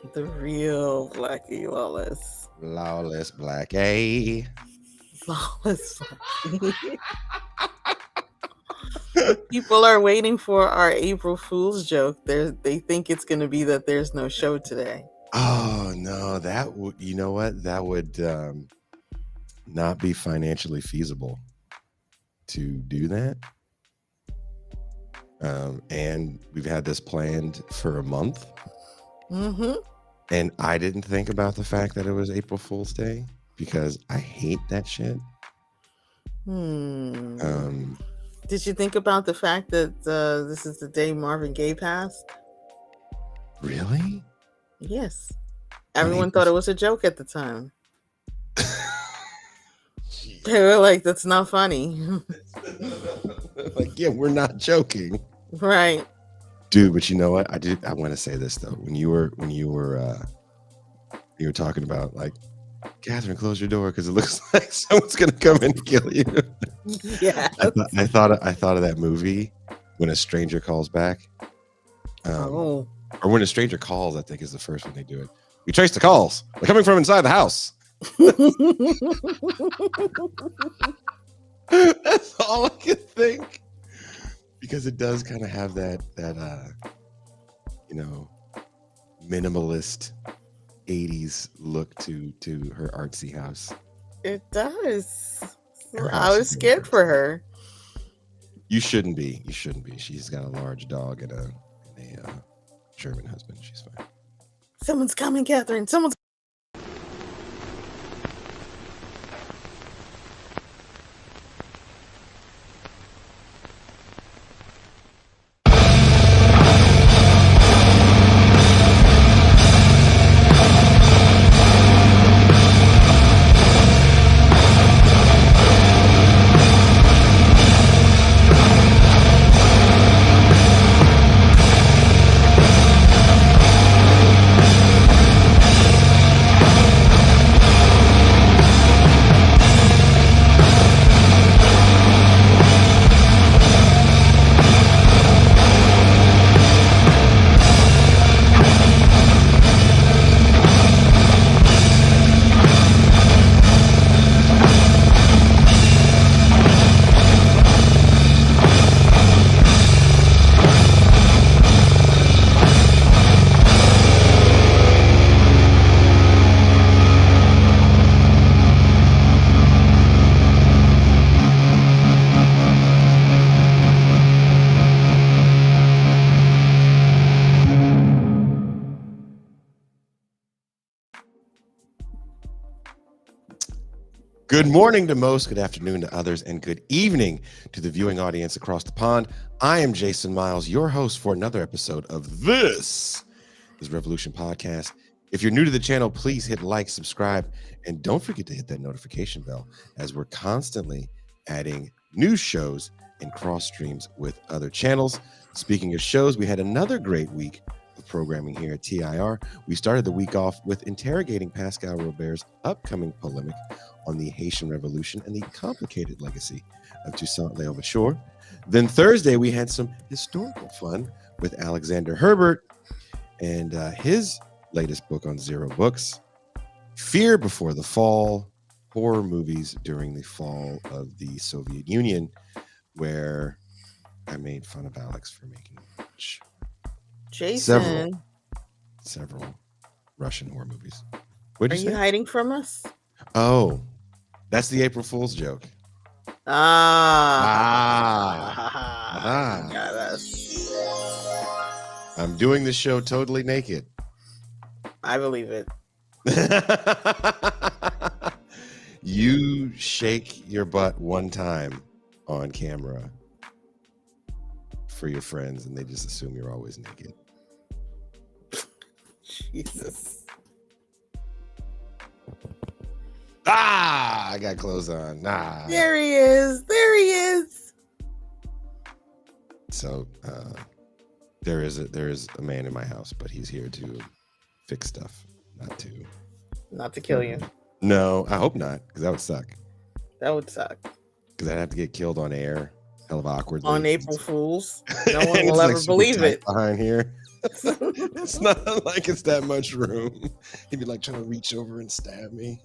The real Blackie Lawless. Lawless Black A. Lawless Blackie. People are waiting for our April Fool's joke. They think it's going to be that there's no show today. Oh no, that would, you know what? That would not be financially feasible to do that. And we've had this planned for a month. Mm-hmm. And I didn't think about the fact that it was April Fool's Day because I hate that shit. Did you think about the fact that this is the day Marvin Gaye passed? Really? Yes. Everyone thought it was a joke at the time. They were like, that's not funny. Like, yeah, we're not joking. Right. Dude, but you know what? I want to say this though. When you were talking about like, Catherine, close your door because it looks like someone's gonna come in and kill you. Yeah. I thought of that movie, When a Stranger Calls Back. Or When a Stranger Calls, I think is the first one they do it. We trace the calls. They're coming from inside the house. That's all I could think. Because it does kind of have that minimalist 80s look to her artsy house. It does. I was scared for her. You shouldn't be. She's got a large dog and a German husband. She's fine. Someone's coming, Catherine. Someone's. Good morning to most, good afternoon to others, and good evening to the viewing audience across the pond. I am Jason Miles, your host for another episode of This is Revolution Podcast. If you're new to the channel, please hit like, subscribe, and don't forget to hit that notification bell as we're constantly adding new shows and cross streams with other channels. Speaking of shows, we had another great week of programming here at TIR. We started the week off with interrogating Pascal Robert's upcoming polemic on the Haitian Revolution and the complicated legacy of Toussaint Louverture. Then Thursday, we had some historical fun with Alexander Herbert and his latest book on Zero Books, Fear Before the Fall, horror movies during the fall of the Soviet Union, where I made fun of Alex for making Jason. several Russian horror movies. Are you hiding from us? Oh, that's the April Fool's joke. Got us. I'm doing this show totally naked. I believe it. You shake your butt one time on camera for your friends, and they just assume you're always naked. Jesus. I got clothes on. There he is. So there is a man in my house, but he's here to fix stuff, not to kill you. No, I hope not, because that would suck. Because I'd have to get killed on air, hell of awkwardly. On April Fools. No one will ever believe it. Behind here. It's not like it's that much room. He'd be like trying to reach over and stab me.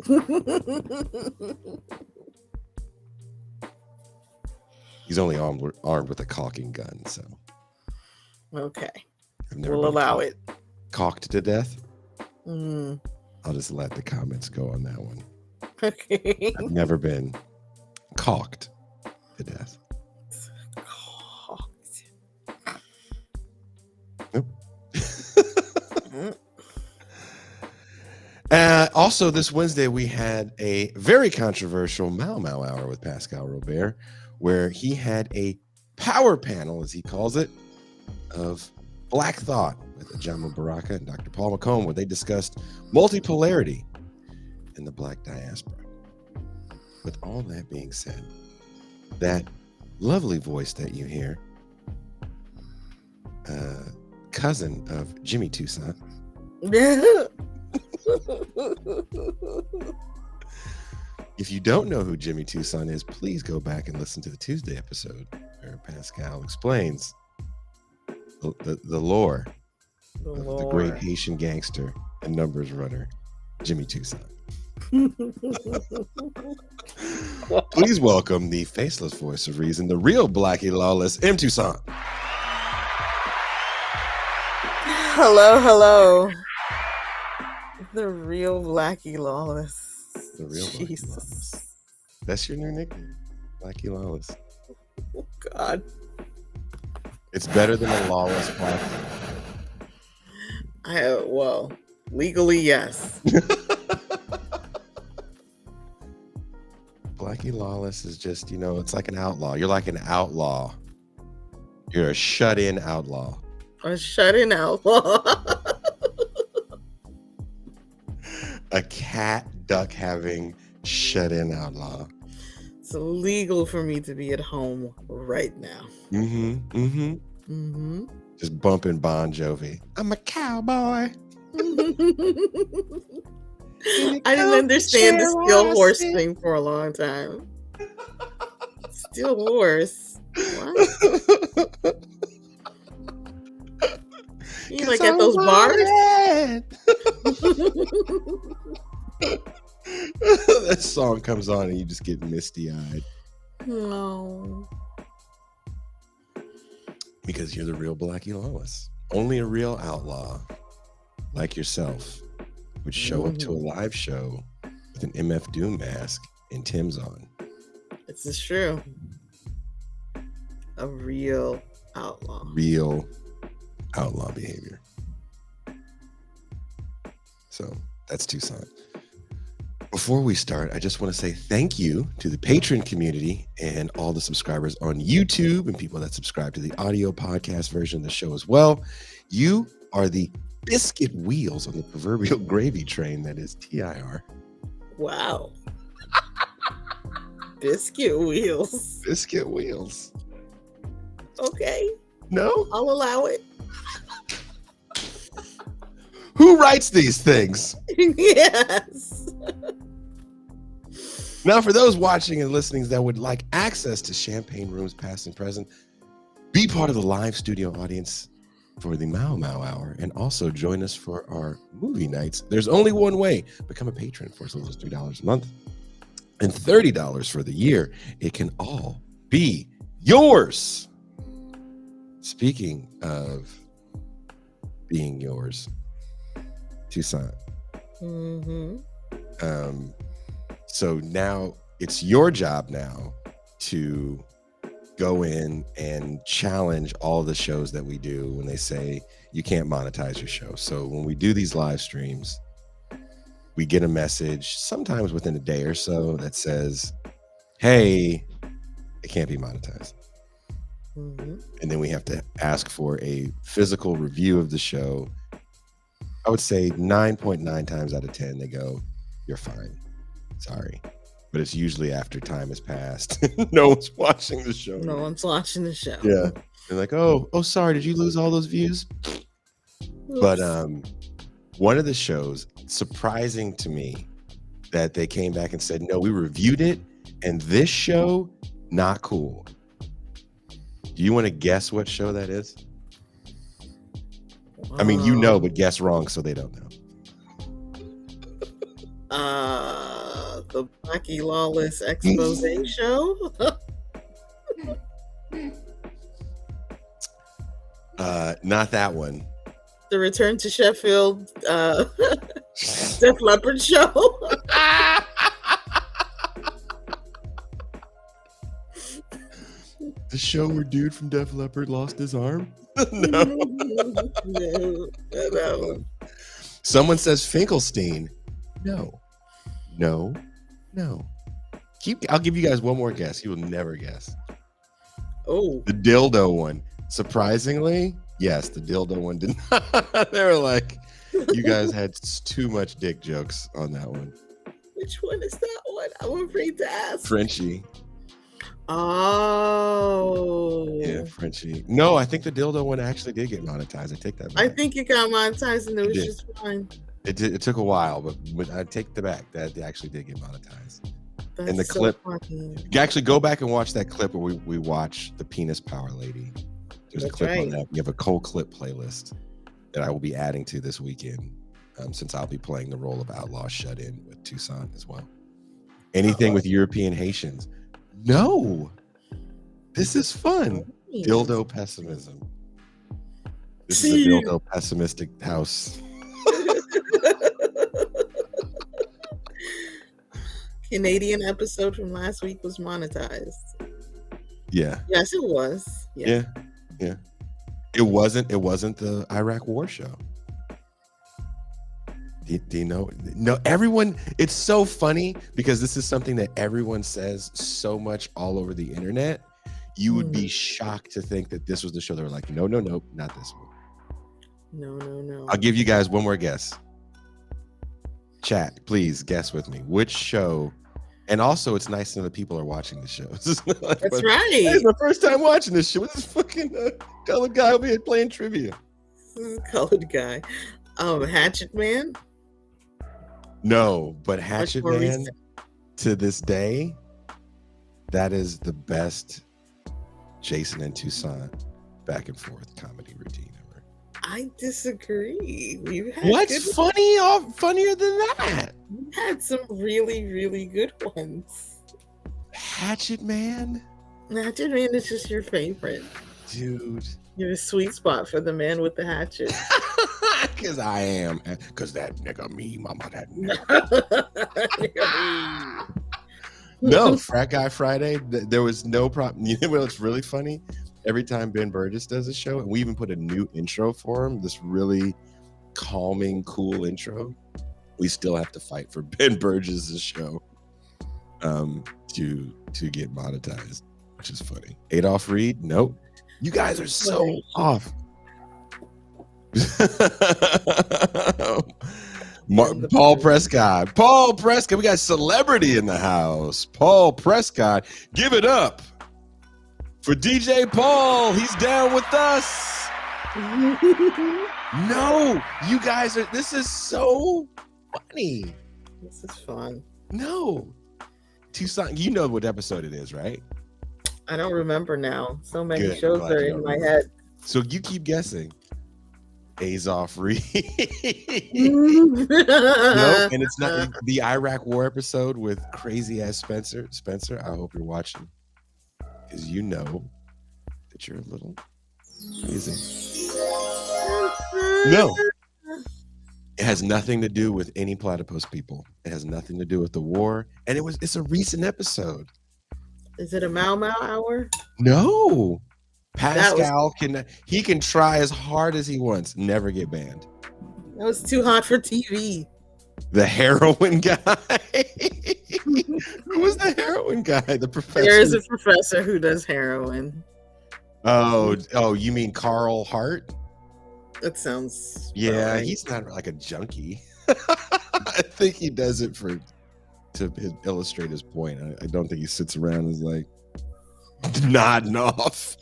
He's only armed with a caulking gun, so Okay. I've never We'll been allow it. caulked to death. Mm, I'll just let the comments go on that one. okay. I've never been caulked to death. Nope. Also, this Wednesday, we had a very controversial Mau Mau Hour with Pascal Robert, where he had a power panel, as he calls it, of Black Thought with Ajama Baraka and Dr. Paul McComb, where they discussed multipolarity in the Black diaspora. With all that being said, that lovely voice that you hear, cousin of Jimmy Toussaint. If you don't know who Jimmy Toussaint is, please go back and listen to the Tuesday episode where Pascal explains the lore of the great Haitian gangster and numbers runner, Jimmy Toussaint. Please welcome the faceless voice of reason, the real Blackie Lawless, M. Toussaint. Hello, hello. The real Blackie Lawless. The real Blackie Lawless. That's your new nickname, Blackie Lawless. Oh, God. It's better than a lawless Blackie. Well, legally, yes. Blackie Lawless is just, it's like an outlaw. You're like an outlaw. You're a shut-in outlaw. A shut-in outlaw. A cat duck having shut-in outlaw. It's illegal for me to be at home right now. Just bumping Bon Jovi. I'm a cowboy. I didn't understand the steel horse thing for a long time. Steel horse? What? You like at those bars? That song comes on and you just get misty-eyed. No. Because you're the real Blackie Lawless. Only a real outlaw like yourself would show up to a live show with an MF Doom mask and Tim's on. This is true. A real outlaw. Real outlaw behavior. So that's Toussaint. Before we start, I just want to say thank you to the patron community and all the subscribers on YouTube and people that subscribe to the audio podcast version of the show as well. You are the biscuit wheels on the proverbial gravy train that is TIR. Wow. Biscuit wheels. Biscuit wheels. Okay. No? I'll allow it. Who writes these things? Yes. Now, for those watching and listening that would like access to champagne rooms past and present, be part of the live studio audience for the Mau Mau Hour and also join us for our movie nights. There's only one way. Become a patron for as little as $3 a month and $30 for the year. It can all be yours. Speaking of being yours, Toussaint. So now it's your job now to go in and challenge all the shows that we do when they say you can't monetize your show. So when we do these live streams, we get a message sometimes within a day or so that says, hey, it can't be monetized. And then we have to ask for a physical review of the show. I would say 9.9 times out of 10, they go, you're fine. Sorry. But it's usually after time has passed. No one's watching the show. No one's watching the show. Yeah. They're like, oh, sorry. Did you lose all those views? Oops. But one of the shows, surprising to me, that they came back and said, no, we reviewed it, and this show, not cool. Do you want to guess what show that is? I mean, but guess wrong, so they don't know. The Blackie Lawless expose show. Not that one. The Return to Sheffield Def Leppard show. The show where dude from Def Leppard lost his arm? No. No. Someone says Finkelstein. No. I'll give you guys one more guess. You will never guess. Oh. The dildo one. Surprisingly, yes, the dildo one did not. They were like, you guys had too much dick jokes on that one. Which one is that one? I'm afraid to ask. Frenchie. Oh. Yeah, Frenchie. No, I think the dildo one actually did get monetized. I take that back. I think it got monetized and it was just fine. It took a while, but I take the back. That actually did get monetized. That's and the so clip, funny. you actually go back and watch that clip where we watch the Penis Power Lady. There's a clip on that. We have a cold clip playlist that I will be adding to this weekend, since I'll be playing the role of Outlaw Shut In with Tucson as well. Anything with European Haitians? No. This is fun. Dildo pessimism. This is a dildo pessimistic house. Canadian episode from last week was monetized. Yeah. Yes, it was. Yeah. It wasn't the Iraq War show. Do you know? No, everyone, it's so funny because this is something that everyone says so much all over the internet. You would be shocked to think that this was the show. They were like, no, not this one. No. I'll give you guys one more guess. Chat, please guess with me. Which show? And also, it's nice to know that people are watching the show. That's right. It's my first time watching this show. This fucking colored guy over here playing trivia. This is a colored guy. Hatchet Man? No, but Hatchet Man, to this day, that is the best Jason and Tucson back and forth comedy routine ever. I disagree. What's funnier than that? We had some really, really good ones. Hatchet Man? Hatchet Man is just your favorite. Dude. You're a sweet spot for the man with the hatchet. Because I am. Because that nigga me, mama, that nigga. No, Frat Guy Friday, there was no problem. You know what's really funny? Every time Ben Burgess does a show, and we even put a new intro for him, this really calming, cool intro, we still have to fight for Ben Burgess' show to get monetized, which is funny. Adolph Reed, nope. You guys are so off. Paul Prescott, we got celebrity in the house. Paul Prescott, give it up for DJ Paul. He's down with us. No, you guys are, this is so funny. This is fun. No, Tucson, you know what episode it is, right? I don't remember now. So many shows are in my head. So you keep guessing. Azov Reed. Nope, and it's not the Iraq War episode with crazy ass Spencer. Spencer, I hope you're watching, because you know that you're a little crazy. No, it has nothing to do with any platypus people. It has nothing to do with the war, and it's a recent episode. Is it a Mau Mau hour? No. Pascal can try as hard as he wants, never get banned. That was too hot for TV. The heroin guy. Who was the heroin guy? The professor. There is a professor who does heroin. Oh, you mean Carl Hart? That sounds. Yeah, right. He's not like a junkie. I think he does it to illustrate his point. I don't think he sits around and is like nodding off.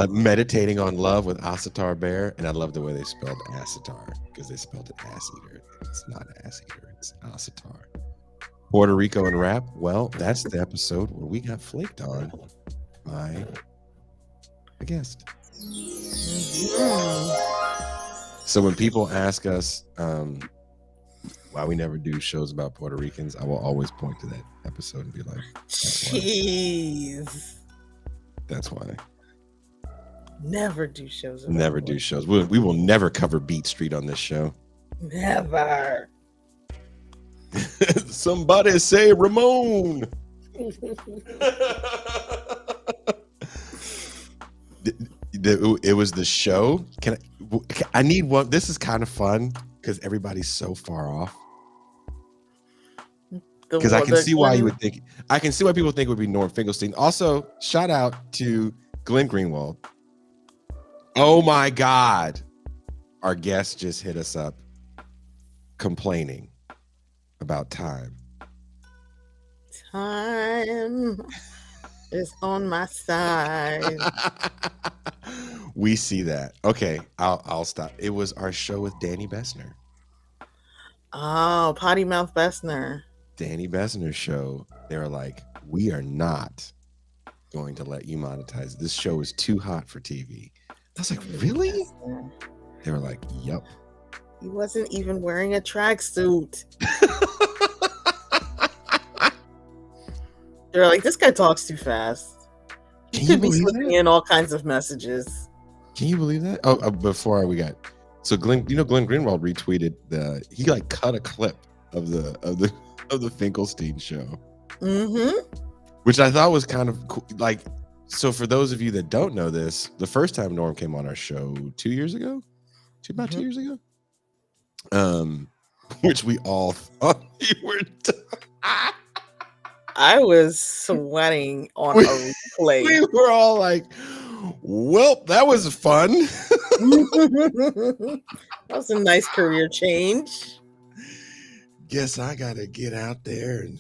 Meditating on love with Asatar Bear, and I love the way they spelled Asatar because they spelled it ass eater. It's not ass eater, it's Asatar. Puerto Rico and rap. Well, that's the episode where we got flaked on. by a guest. Mhm. So when people ask us why we never do shows about Puerto Ricans, I will always point to that episode and be like, that's why. Jeez. That's why. Never do shows about Never do shows. We will never cover Beat Street on this show. Never. Somebody say Ramon. It was the show. I need one. This is kind of fun because everybody's so far off. Because I can see why you would think. I can see why people think it would be Norm Finkelstein. Also, shout out to Glenn Greenwald. Oh my God. Our guest just hit us up complaining about time. Time is on my side. We see that. Okay, I'll stop. It was our show with Danny Bessner. Oh, Potty Mouth Bessner. Danny Bessner's show. They were like, we are not going to let you monetize. This show is too hot for TV. I was like, really? They were like, yep. He wasn't even wearing a tracksuit. They're like, this guy talks too fast. He could be slipping in all kinds of messages. Can you believe that? Oh, before we got so Glenn Greenwald retweeted he like cut a clip of the Finkelstein show, which I thought was kind of cool. Like, so for those of you that don't know this, the first time Norm came on our show 2 years ago, about 2 years ago, which we all thought you were. I was sweating on a replay. We were all like, well, that was fun. That was a nice career change. Guess I gotta get out there and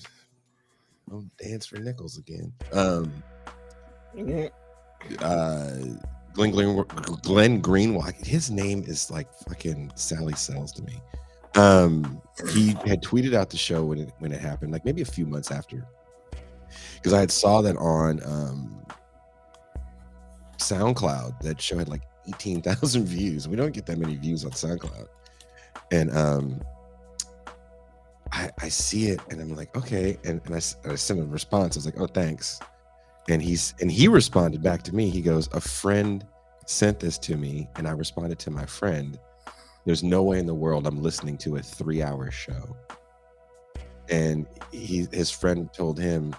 dance for nickels again. Glenn Greenwald, his name is like fucking Sally Sells to me. He had tweeted out the show when it happened, like maybe a few months after, because I had saw that on SoundCloud. That show had like 18,000 views. We don't get that many views on SoundCloud, and I see it and I'm like, okay, and I sent him a response. I was like, oh, thanks. And he responded back to me. He goes, a friend sent this to me, and I responded to my friend, there's no way in the world I'm listening to a 3-hour show. And his friend told him,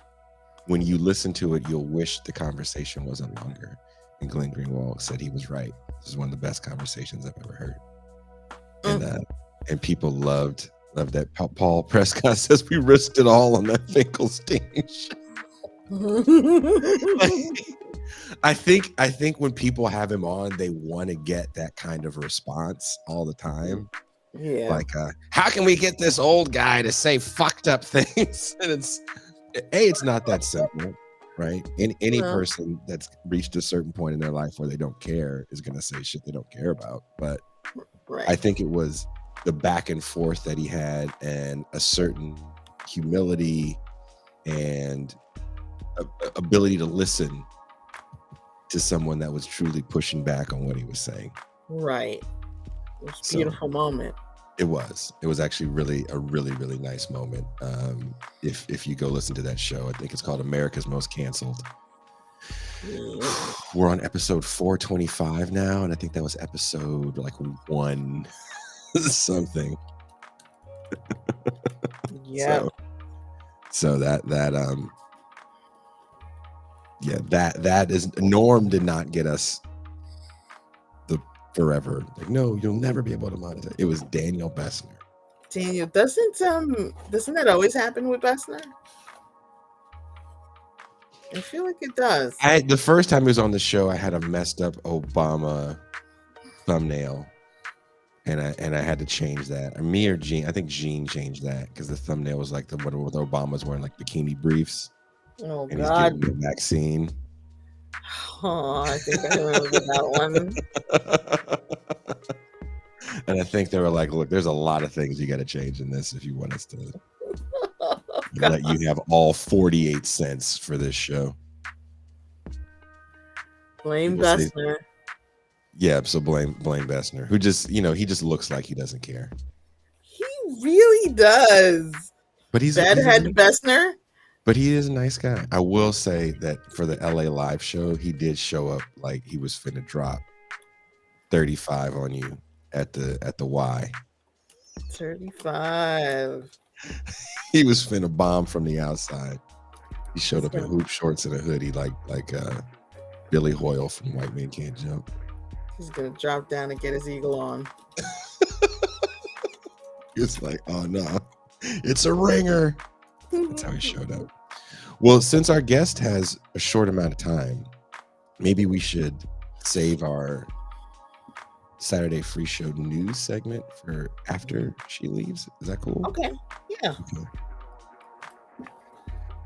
when you listen to it, you'll wish the conversation wasn't longer. And Glenn Greenwald said he was right. This is one of the best conversations I've ever heard. And people loved that. Paul Prescott says we risked it all on that Finkelstein show. I think when people have him on, they want to get that kind of response all the time. Yeah. Like, how can we get this old guy to say fucked up things? And it's not that simple, right? Any person that's reached a certain point in their life where they don't care is going to say shit they don't care about. But I think it was the back and forth that he had, and a certain humility and ability to listen to someone that was truly pushing back on what he was saying. Right. It was a beautiful moment. It was actually a really nice moment. If you go listen to that show, I think it's called America's Most Canceled. We're on episode 425 now, and I think that was episode like 1 something. Yeah. So that is, Norm did not get us the forever. Like, no, you'll never be able to monetize. It was Daniel Bessner. Daniel, doesn't that always happen with Bessner? I feel like it does. The first time he was on the show, I had a messed up Obama thumbnail, and I had to change that. Or me or Gene, I think Gene changed that, because the thumbnail was like the one with Obama's wearing like bikini briefs. Oh, and God. He's getting the vaccine. Oh, I think I remember that one. And I think they were like, look, there's a lot of things you got to change in this if you want us to let you have all 48 cents for this show. Blame People say, Bessner. yeah, so blame Bessner, who just, he just looks like he doesn't care. He really does. But he's Bedhead Bessner. But he is a nice guy. I will say that for the LA live show, he did show up like he was finna drop 35 on you at the Y. 35. He was finna bomb from the outside. He showed up in hoop shorts and a hoodie like Billy Hoyle from White Men Can't Jump. He's gonna drop down and get his eagle on. It's like, oh no, it's a ringer. That's how he showed up. Well, since our guest has a short amount of time, maybe we should save our Saturday Free Show news segment for after she leaves. Is that cool? Okay. Yeah. Okay.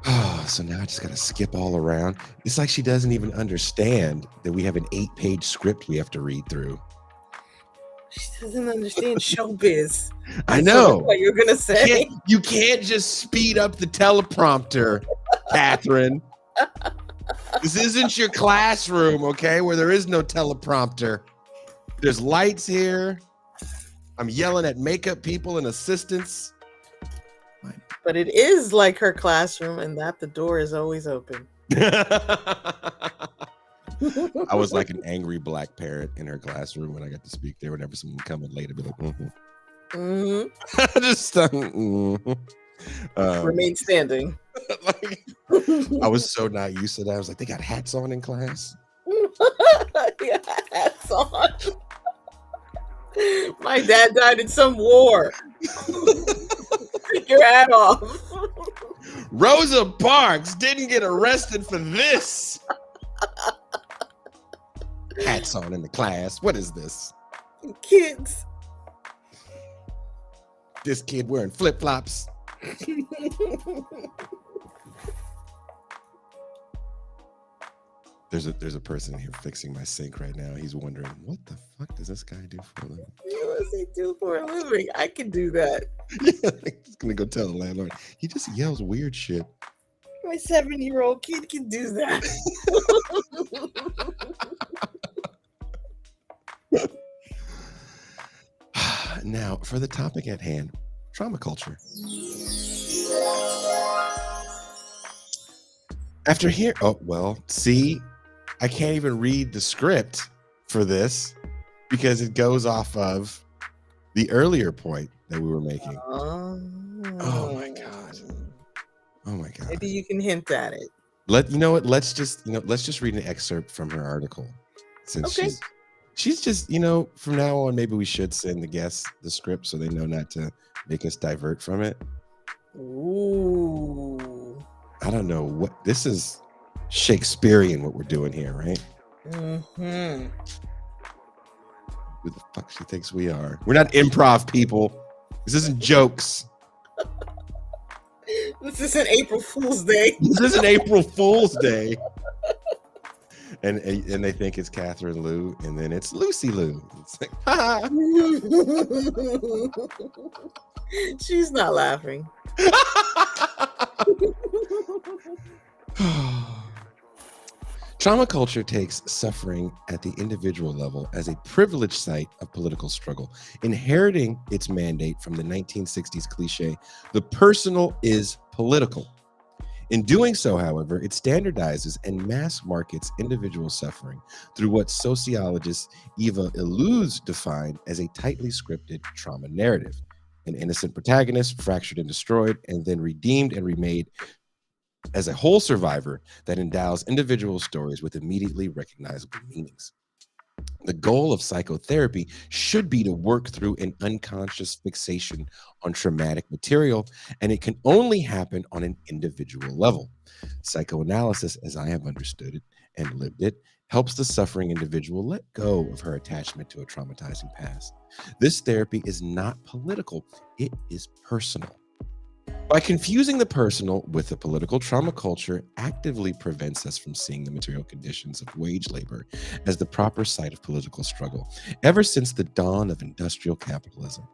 Oh, so now I just got to skip all around. It's like she doesn't even understand that we have an 8-page script we have to read through. She doesn't understand showbiz. I know what you're gonna say. You can't just speed up the teleprompter, Catherine. This isn't your classroom, okay? Where there is no teleprompter. There's lights here. I'm yelling at makeup people and assistants. But it is like her classroom, and that the door is always open. I was like an angry black parent in her classroom when I got to speak there. Whenever someone would come in late, I'd be like, just remain standing. Like, I was so not used to that. I was like, they got hats on in class. Yeah, hats on. My dad died in some war. Take your hat off. Rosa Parks didn't get arrested for this. Hats on in the class. What is this? Kids. This kid wearing flip-flops. There's a person here fixing my sink right now. He's wondering, what the fuck does this guy do for a living? What does he do for a living? I can do that. Yeah, he's gonna go tell the landlord. He just yells weird shit. My 7-year-old kid can do that. Now, for the topic at hand, trauma culture. After here, see, I can't even read the script for this because it goes off of the earlier point that we were making. Oh my god. Maybe you can hint at it. Let's just read an excerpt from her article. Since she's just, from now on, maybe we should send the guests the script so they know not to make us divert from it. Ooh. I don't know what this is. Shakespearean what we're doing here, right? Mm-hmm. Who the fuck she thinks we are? We're not improv people. This isn't jokes. This isn't April Fool's Day. This isn't April Fool's Day. And they think it's Catherine Liu, and then it's Lucy Liu. It's like, ha! She's not laughing. Trauma culture takes suffering at the individual level as a privileged site of political struggle, inheriting its mandate from the 1960s cliche, the personal is political. In doing so, however, it standardizes and mass markets individual suffering through what sociologist Eva Illouz defined as a tightly scripted trauma narrative. An innocent protagonist fractured and destroyed, and then redeemed and remade as a whole survivor that endows individual stories with immediately recognizable meanings. The goal of psychotherapy should be to work through an unconscious fixation on traumatic material, and it can only happen on an individual level. Psychoanalysis, as I have understood it and lived it, helps the suffering individual let go of her attachment to a traumatizing past. This therapy is not political, it is personal. By confusing the personal with the political, trauma culture actively prevents us from seeing the material conditions of wage labor as the proper site of political struggle. Ever since the dawn of industrial capitalism,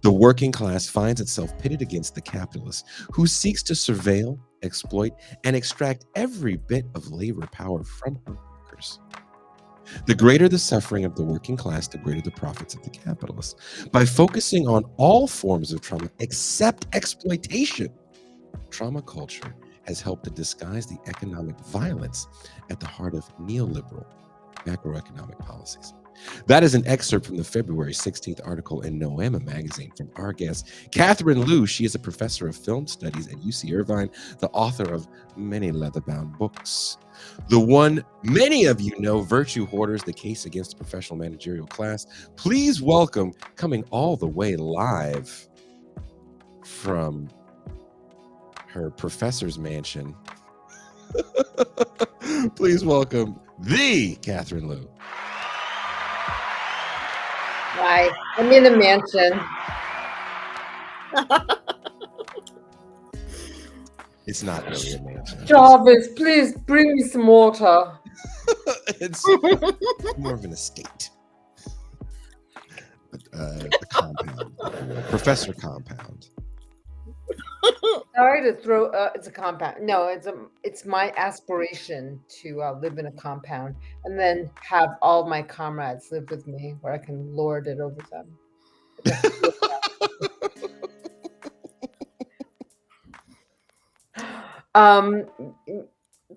the working class finds itself pitted against the capitalist who seeks to surveil, exploit, and extract every bit of labor power from her workers. The greater the suffering of the working class, the greater the profits of the capitalists. By focusing on all forms of trauma except exploitation, trauma culture has helped to disguise the economic violence at the heart of neoliberal macroeconomic policies. That is an excerpt from the February 16th article in Noema magazine from our guest, Catherine Liu. She is a professor of film studies at UC Irvine, the author of many leather-bound books. The one many of you know, Virtue Hoarders, the case against the professional managerial class. Please welcome, coming all the way live from her professor's mansion, please welcome the Catherine Liu. Hi, I'm in a mansion. It's not really a mansion. Jarvis, please bring me some water. It's more of an estate. A compound. Professor compound. Sorry to throw. It's a compound. No, it's my aspiration to live in a compound and then have all my comrades live with me, where I can lord it over them.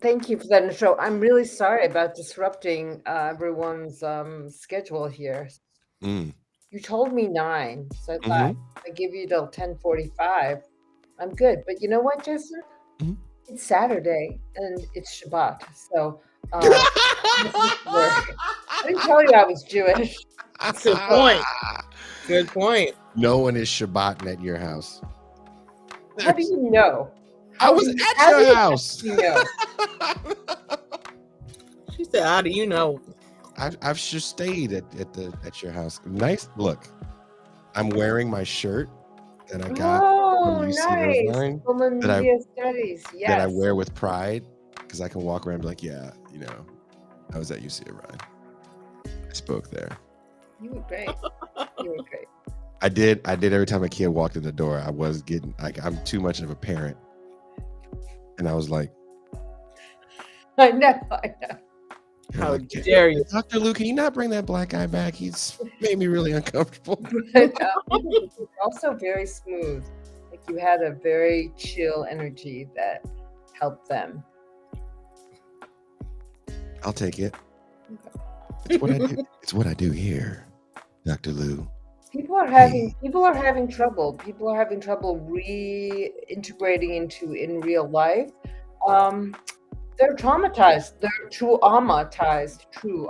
Thank you for that intro. I'm really sorry about disrupting everyone's schedule here. You told me 9, so I thought I give you till 10:45. I'm good, but you know what, Jason? It's Saturday and it's Shabbat, so I didn't tell you I was Jewish. Good point. Good point. No one is Shabbating at your house. How do you know? I was at your house. You know? She said, "How do you know?" I've just stayed at your house. Nice. Look, I'm wearing my shirt that I got from UC Irvine that I wear with pride, because I can walk around and be like, yeah, you know, I was at UC Irvine. I spoke there. You were great. You were great. I did every time a kid walked in the door. I was getting like, I'm too much of a parent. And I was like, I know. How dare you? Dr. Liu, can you not bring that black guy back? He's made me really uncomfortable. Also very smooth. Like you had a very chill energy that helped them. I'll take it. It's what I do. It's what I do here, Dr. Liu. People are having trouble. People are having trouble reintegrating into in real life. They're traumatized. They're traumatized. You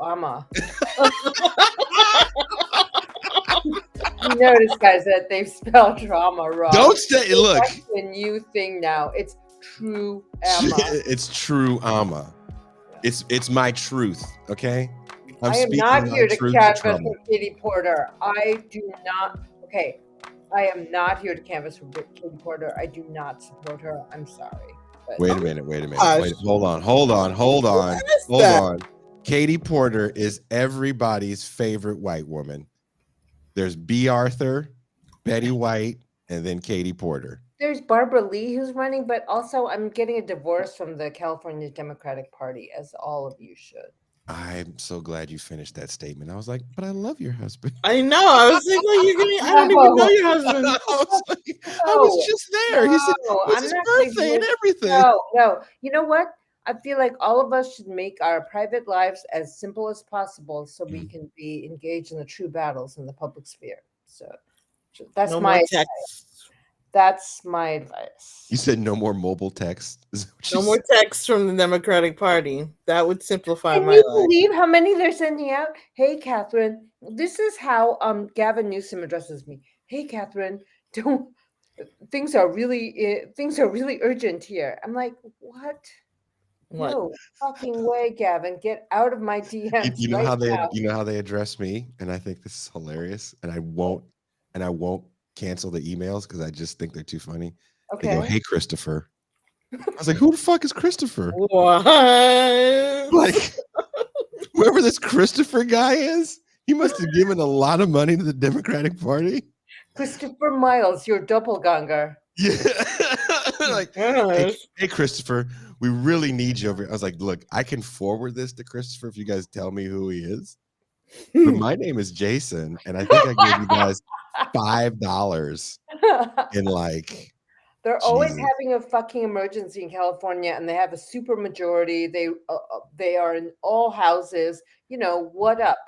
notice, guys, that they've spelled trauma wrong. Don't say. Look, that's a new thing now. It's true ama. It's true ama. It's my truth. Okay. I am not here to canvass for Katie Porter. I am not here to canvass for Katie Porter. I do not support her. I'm sorry. But wait a minute. Hold on. Katie Porter is everybody's favorite white woman. There's B. Arthur, Betty White, and then Katie Porter. There's Barbara Lee who's running, but also I'm getting a divorce from the California Democratic Party, as all of you should. I'm so glad you finished that statement. I was like, but I love your husband. I know. I was like, well, I don't even know your husband. I was just there. He said it was his birthday and everything. No. You know what? I feel like all of us should make our private lives as simple as possible so we can be engaged in the true battles in the public sphere. So that's That's my advice. You said no more mobile text. No more text from the Democratic Party. That would simplify my life. Can you believe how many they're sending out? Hey, Catherine, this is how Gavin Newsom addresses me. Hey, Catherine, things are really urgent here. I'm like, what? No fucking way, Gavin. Get out of my DMs. You know how they address me, and I think this is hilarious. And I won't cancel the emails because I just think they're too funny. Okay. They go, "Hey, Christopher." I was like, "Who the fuck is Christopher?" What? Like, whoever this Christopher guy is, he must have given a lot of money to the Democratic Party. Christopher Miles, your doppelganger. Yeah. Like, hey, Christopher, we really need you over here. I was like, look, I can forward this to Christopher if you guys tell me who he is. But my name is Jason, and I think I gave you guys $5 in like They're always Jesus. having a fucking emergency in California, and they have a super majority. They are in all houses. You know what up?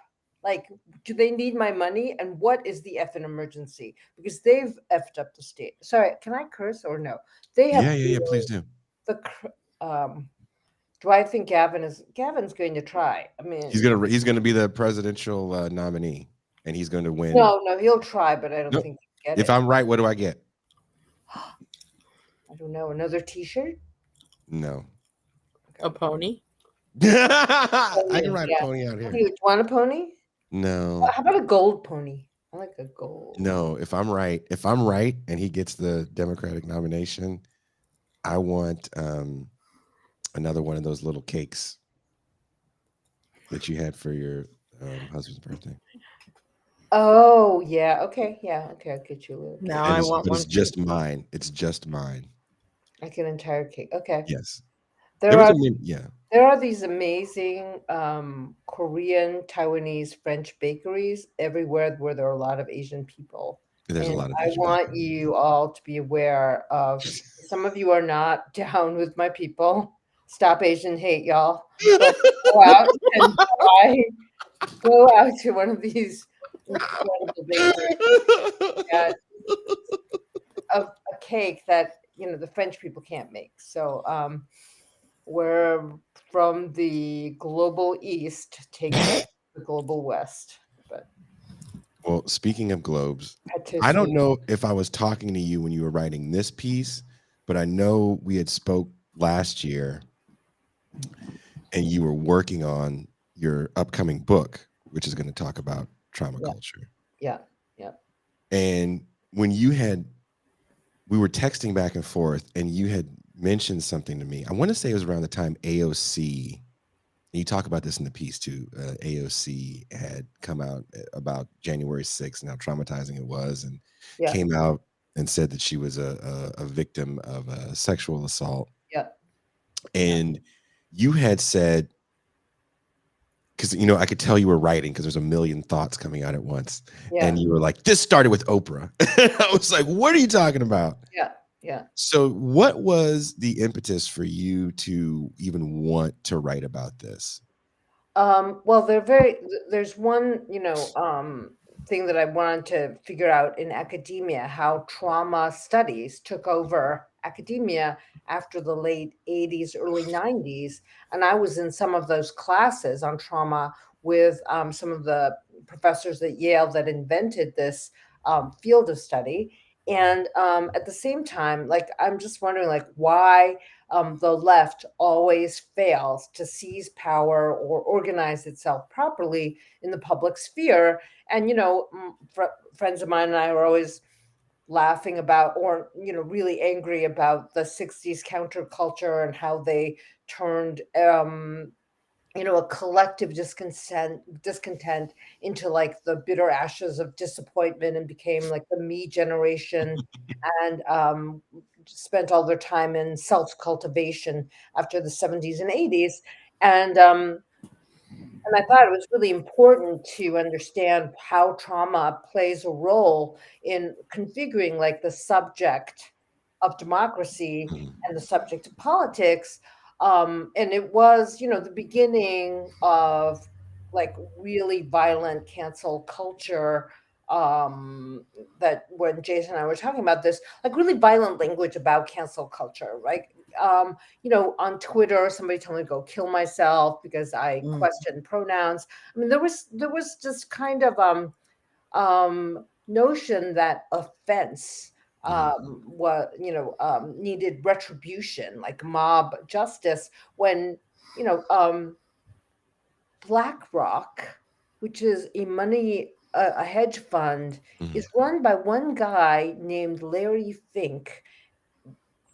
Like, do they need my money? And what is the effing emergency? Because they've effed up the state. Sorry, can I curse or no? They have Yeah. Please do. the. Do I think Gavin's going to try? I mean, He's gonna be the presidential nominee, and he's going to win. no, he'll try, but I don't think he'll get If it. I'm right, what do I get? I don't know. Another T-shirt? No. A pony? I can ride a pony out here. Do you want a pony? No. How about a gold pony? I like a gold. No, if I'm right and he gets the Democratic nomination, I want another one of those little cakes that you had for your husband's birthday. Oh, yeah. Okay. Yeah. Okay. I'll get you a little cake. Now I want one. It's just mine. It's just mine. Like an entire cake. Okay. Yes. There are these amazing Korean, Taiwanese, French bakeries everywhere where there are a lot of Asian people. There's a lot of I want you all to be aware of, some of you are not down with my people. Stop Asian hate, y'all. But go out and go out to one of these incredible bakeries. A cake that the French people can't make. So we're from the global East taking the global West. But well, speaking of globes, I don't know if I was talking to you when you were writing this piece, but I know we had spoke last year, and you were working on your upcoming book, which is going to talk about trauma culture. Yeah. And when we were texting back and forth, and you had mentioned something to me. I want to say it was around the time AOC, and you talk about this in the piece too. AOC had come out about January 6th and how traumatizing it was, and came out and said that she was a victim of a sexual assault. Yeah. And you had said, because I could tell you were writing because there's a million thoughts coming out at once. Yeah. And you were like, this started with Oprah. I was like, what are you talking about? Yeah. So what was the impetus for you to even want to write about this? Well, there's one, thing that I wanted to figure out in academia, how trauma studies took over academia after the late 80s, early 90s. And I was in some of those classes on trauma with some of the professors at Yale that invented this field of study. And at the same time, I'm just wondering, why the left always fails to seize power or organize itself properly in the public sphere. And, friends of mine and I were always laughing about, or, really angry about the 60s counterculture and how they turned a collective discontent into the bitter ashes of disappointment, and became the me generation, and spent all their time in self-cultivation after the 70s and 80s. And I thought it was really important to understand how trauma plays a role in configuring the subject of democracy and the subject of politics. And it was, the beginning of really violent cancel culture, that when Jason and I were talking about this, really violent language about cancel culture, right? On Twitter, somebody told me to go kill myself because I questioned pronouns. I mean, there was this kind of notion that offense needed retribution, like mob justice, when BlackRock, which is a hedge fund, is run by one guy named Larry Fink,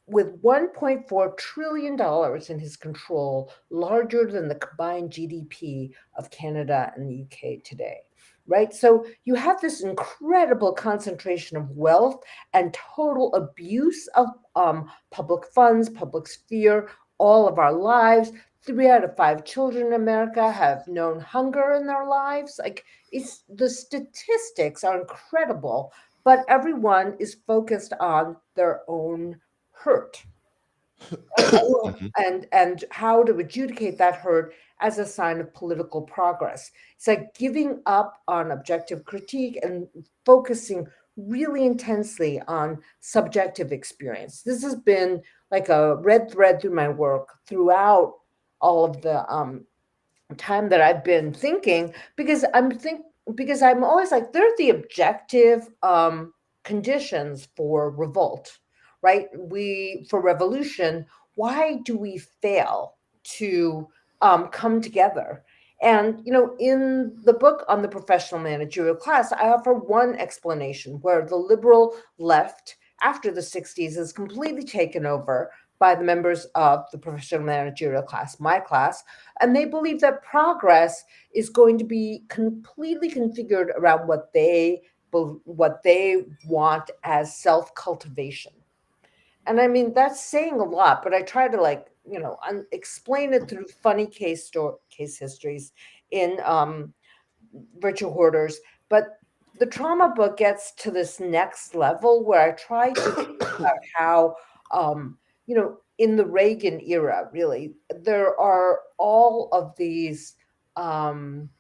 with $1.4 trillion in his control, larger than the combined GDP of Canada and the UK today. Right? So you have this incredible concentration of wealth and total abuse of public funds, public sphere, all of our lives. 3 out of 5 children in America have known hunger in their lives. Like, it's the statistics are incredible, but everyone is focused on their own hurt Mhm. and how to adjudicate that hurt as a sign of political progress. It's like giving up on objective critique and focusing really intensely on subjective experience. This has been like a red thread through my work throughout all of the time that I've been thinking, because I'm always like, they're the objective conditions for revolt, right? We for revolution. Why do we fail to come together? And in the book on the professional managerial class, I offer one explanation where the liberal left after the 60s is completely taken over by the members of the professional managerial class, my class, and they believe that progress is going to be completely configured around what they want as self-cultivation. And I mean, that's saying a lot, but I try to, like, explain it through funny case histories in virtual hoarders. But the trauma book gets to this next level where I try to think about how, in the Reagan era, really, there are all of these um,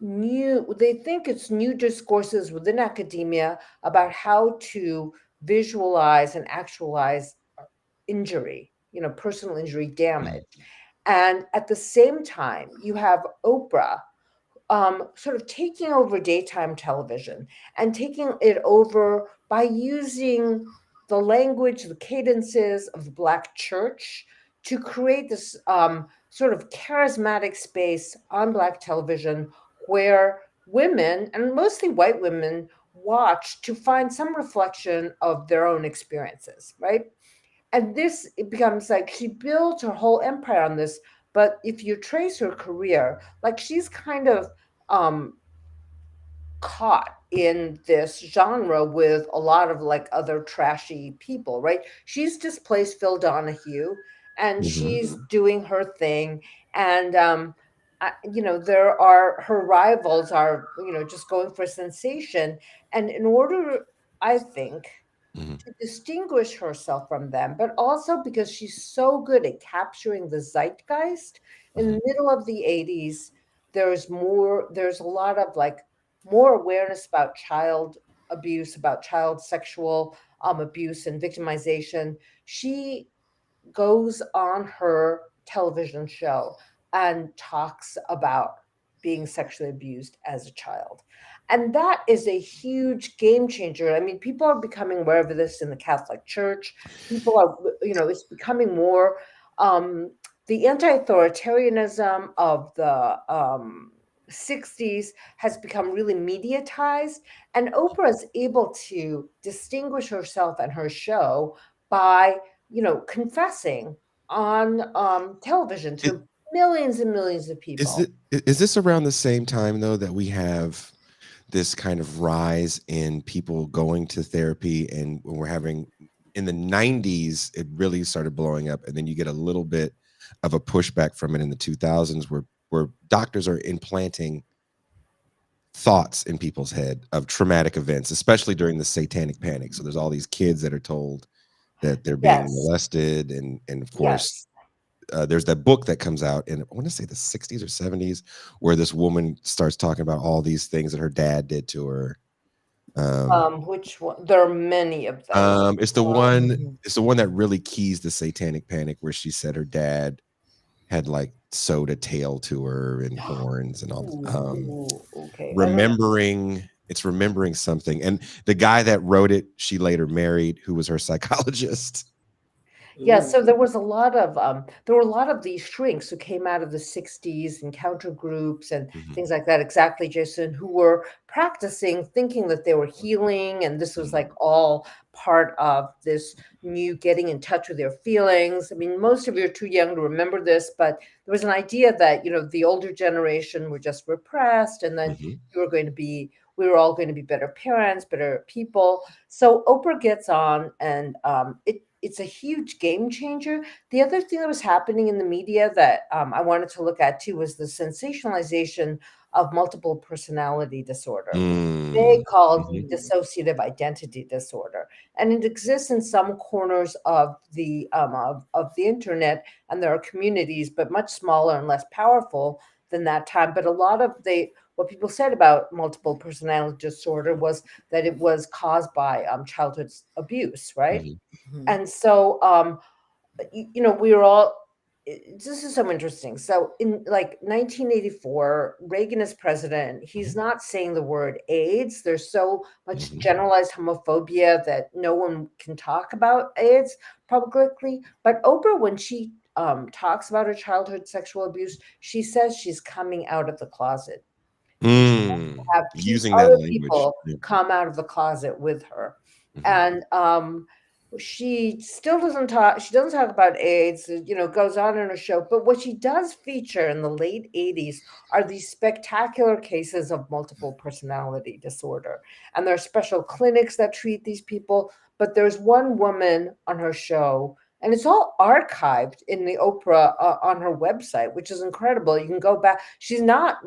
they think it's new discourses within academia about how to visualize and actualize injury, personal injury Mhm. damage. And at the same time, you have Oprah sort of taking over daytime television and taking it over by using the language, the cadences of the Black church to create this sort of charismatic space on Black television where women, and mostly white women, watch to find some reflection of their own experiences, right? And this, it becomes like she built her whole empire on this. But if you trace her career, like, she's kind of um caught in this genre with a lot of, like, other trashy people, right? She's displaced Phil Donahue, and Mhm. she's doing her thing. And there are her rivals are, just going for sensation. And in order, I think, Mhm. to distinguish herself from them, but also because she's so good at capturing the zeitgeist. In Mhm. the middle of the 80s, there's a lot of, like, more awareness about child abuse, about child sexual abuse and victimization. She goes on her television show and talks about being sexually abused as a child. And that is a huge game changer. I mean, people are becoming aware of this in the Catholic Church. People are, it's becoming more, um, the anti authoritarianism of the 60s has become really mediatized. And Oprah is able to distinguish herself and her show by confessing on television It, to millions and millions of people. is this around the same time though that we have this kind of rise in people going to therapy, and when we're having in the 90s it really started blowing up, and then you get a little bit of a pushback from it in the 2000s where doctors are implanting thoughts in people's head of traumatic events, especially during the satanic panic. So there's all these kids that are told that they're being Yes, molested, and of course yes. there's that book that comes out in, I want to say, the 60s or 70s, where this woman starts talking about all these things that her dad did to her. Um, Which one? There are many of those. it's the one. Um, It's the one that really keys the satanic panic, where she said her dad had like sewed a tail to her and horns and all. ooh, okay. I don't. Remembering, it's remembering something, and the guy that wrote it, she later married, who was her psychologist. Yeah, Ooh. so there were a lot of these shrinks who came out of the 60s, encounter groups and Mhm, things like that, exactly, Jason, who were practicing, thinking that they were healing, and this was mhm, like all part of this new getting in touch with their feelings. I mean, most of you are too young to remember this, but there was an idea that, the older generation were just repressed, and then mhm, we were all going to be better parents, better people. So Oprah gets on, and it's a huge game changer. The other thing that was happening in the media that I wanted to look at too was the sensationalization of multiple personality disorder. They called dissociative identity disorder, and it exists in some corners of the internet, and there are communities, but much smaller and less powerful than that time. But a lot of what people said about multiple personality disorder was that it was caused by childhood abuse, right? And so we were all, this is so interesting. So in like 1984, Reagan is president. He's not saying the word AIDS. There's so much generalized homophobia that no one can talk about AIDS publicly. But Oprah, when she talks about her childhood sexual abuse, she says she's coming out of the closet. And she wants to have Using that other language. people come out of the closet with her. And she still doesn't talk. She doesn't talk about AIDS. Goes on in her show. But what she does feature in the late '80s are these spectacular cases of multiple personality disorder, and there are special clinics that treat these people. But there's one woman on her show, and it's all archived in the Oprah on her website, which is incredible. You can go back. She's not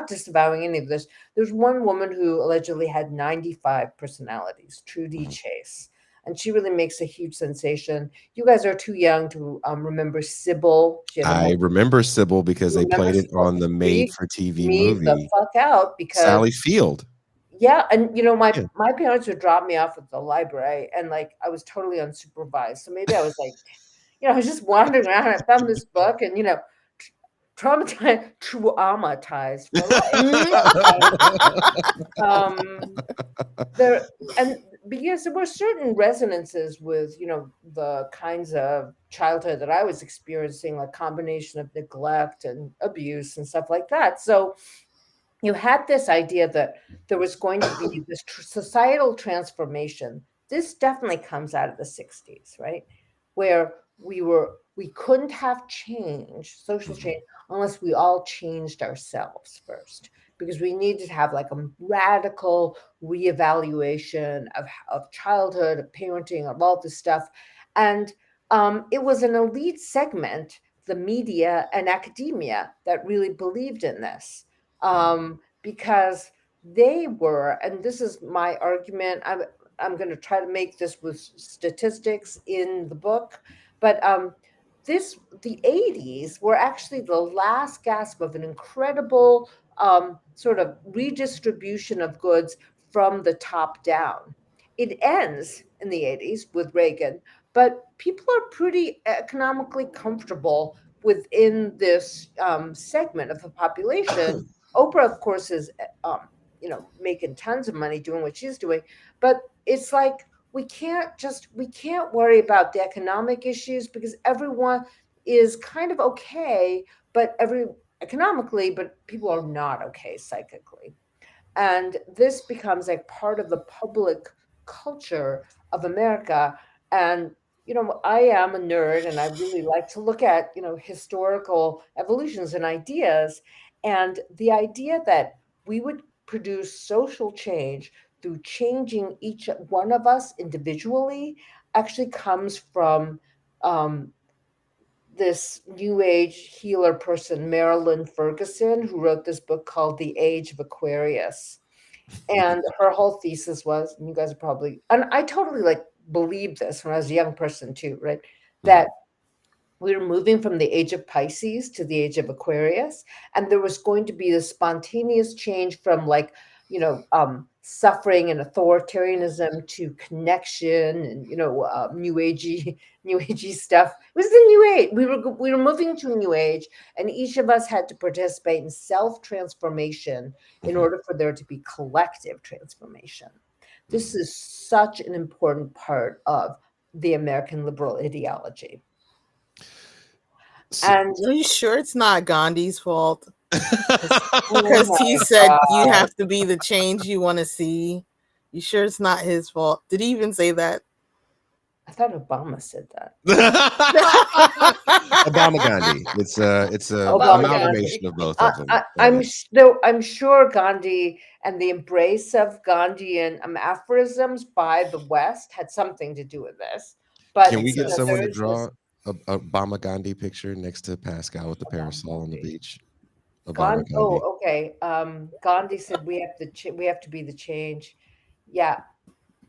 disavowing any of this. There's one woman who allegedly had 95 personalities, Trudy Chase, and she really makes a huge sensation. You guys are too young to remember Sybil. I remember Sybil because they played it Sybil? on the made-for-TV Me the movie. fuck out, because Sally Field. yeah, and my parents would drop me off at the library, and like I was totally unsupervised. So maybe I was like, I was just wandering around. I found this book, and traumatized for life. Because there were certain resonances with the kinds of childhood that I was experiencing, like combination of neglect and abuse and stuff like that. So you had this idea that there was going to be this societal transformation. This definitely comes out of the '60s, right? Where we couldn't have social change, unless we all changed ourselves first, because we needed to have like a radical reevaluation of childhood, of parenting, of all this stuff. And it was an elite segment, the media and academia, that really believed in this, because they were, and this is my argument. I'm going to try to make this with statistics in the book, but the '80s were actually the last gasp of an incredible sort of redistribution of goods from the top down. It ends in the '80s with Reagan, but people are pretty economically comfortable within this segment of the population. Oprah, of course, is making tons of money doing what she's doing, but it's like we can't worry about the economic issues, because everyone is kind of okay, but economically, but people are not okay psychically. And this becomes like part of the public culture of America. And I am a nerd, and I really like to look at historical evolutions and ideas. And the idea that we would produce social change through changing each one of us individually actually comes from this new age healer person, Marilyn Ferguson, who wrote this book called The Age of Aquarius. And her whole thesis was, and you guys are probably, and I totally like believed this when I was a young person too, right? That we were moving from the age of Pisces to the age of Aquarius, and there was going to be this spontaneous change from like, suffering and authoritarianism to connection and new agey stuff. It was the new age. We were moving to a new age, and each of us had to participate in self transformation in order for there to be collective transformation. This is such an important part of the American liberal ideology. And are you sure it's not Gandhi's fault? Because he said you have to be the change you want to see. You sure it's not his fault? Did he even say that? I thought Obama said that. Obama Gandhi. It's a amalgamation of both of them. I'm sure Gandhi and the embrace of Gandhian aphorisms by the West had something to do with this. But Can we get someone there to is this draw a Obama Gandhi picture next to Pascal with the Obama parasol on the Gandhi. beach? Obama Gandhi. Oh, okay. Gandhi said we have to be the change. Yeah,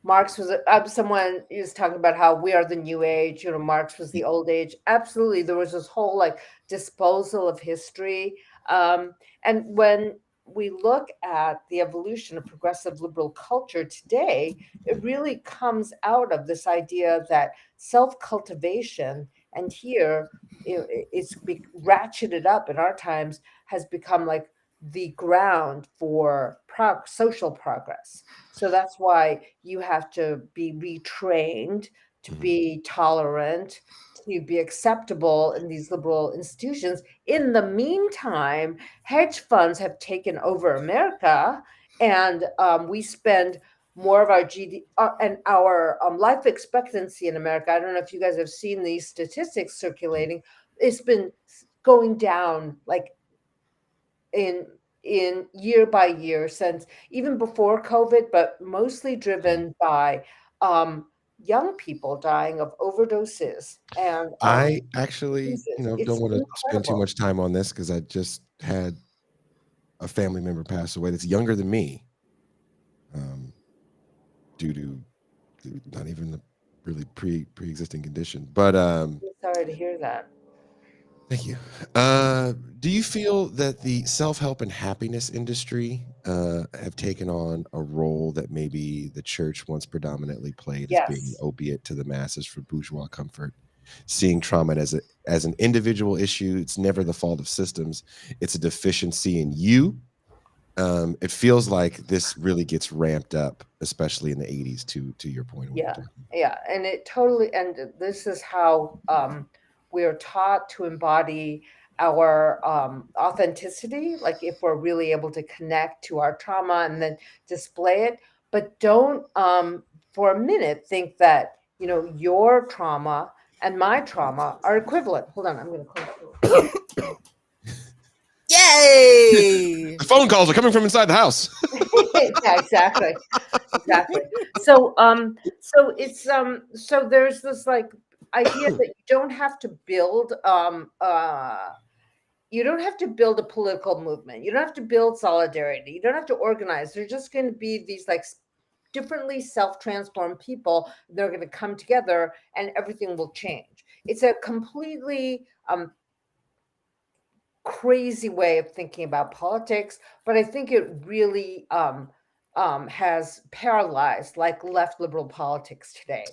Marx was someone is talking about how we are the new age. Marx was the old age. Absolutely, there was this whole like disposal of history. And when we look at the evolution of progressive liberal culture today, it really comes out of this idea that self cultivation, and here it's ratcheted up in our times, has become like the ground for social progress. So that's why you have to be retrained to Mhm. be tolerant, to be acceptable in these liberal institutions. In the meantime, hedge funds have taken over America, and we spend more of our GDP and our life expectancy in America. I don't know if you guys have seen these statistics circulating. It's been going down like in year by year since even before COVID, but mostly Mhm. driven by young people dying of overdoses and I actually, diseases. don't It's want to spend too incredible. much time on this because I just had a family member pass away that's younger than me, um, due to not even the really pre-existing condition. But I'm sorry to hear that. thank you. Do you feel that the self-help and happiness industry have taken on a role that maybe the church once predominantly played as being an Yes. opiate to the masses for bourgeois comfort? Seeing trauma as an individual issue, it's never the fault of systems. It's a deficiency in you. It feels like this really gets ramped up, especially in the 80s, to your point of what you're Yeah, talking about. yeah, and it totally, and this is how we are taught to embody our authenticity. Like if we're really able to connect to our trauma and then display it, but don't for a minute think that your trauma and my trauma are equivalent. Hold on, I'm going to close the door. Yay! The phone calls are coming from inside the house. Yeah, exactly, exactly. So so there's this like idea that you don't have to build a political movement. You don't have to build solidarity. You don't have to organize. There's just going to be these like differently self-transformed people. They're going to come together and everything will change. It's a completely crazy way of thinking about politics, but I think it really has paralyzed like left liberal politics today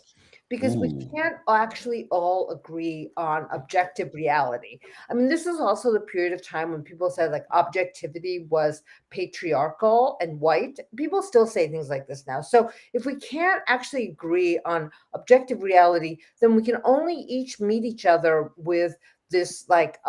because we Ooh. can't actually all agree on objective reality. I mean, this is also the period of time when people said like objectivity was patriarchal and white. People still say things like this now. So if we can't actually agree on objective reality, then we can only each meet each other with this like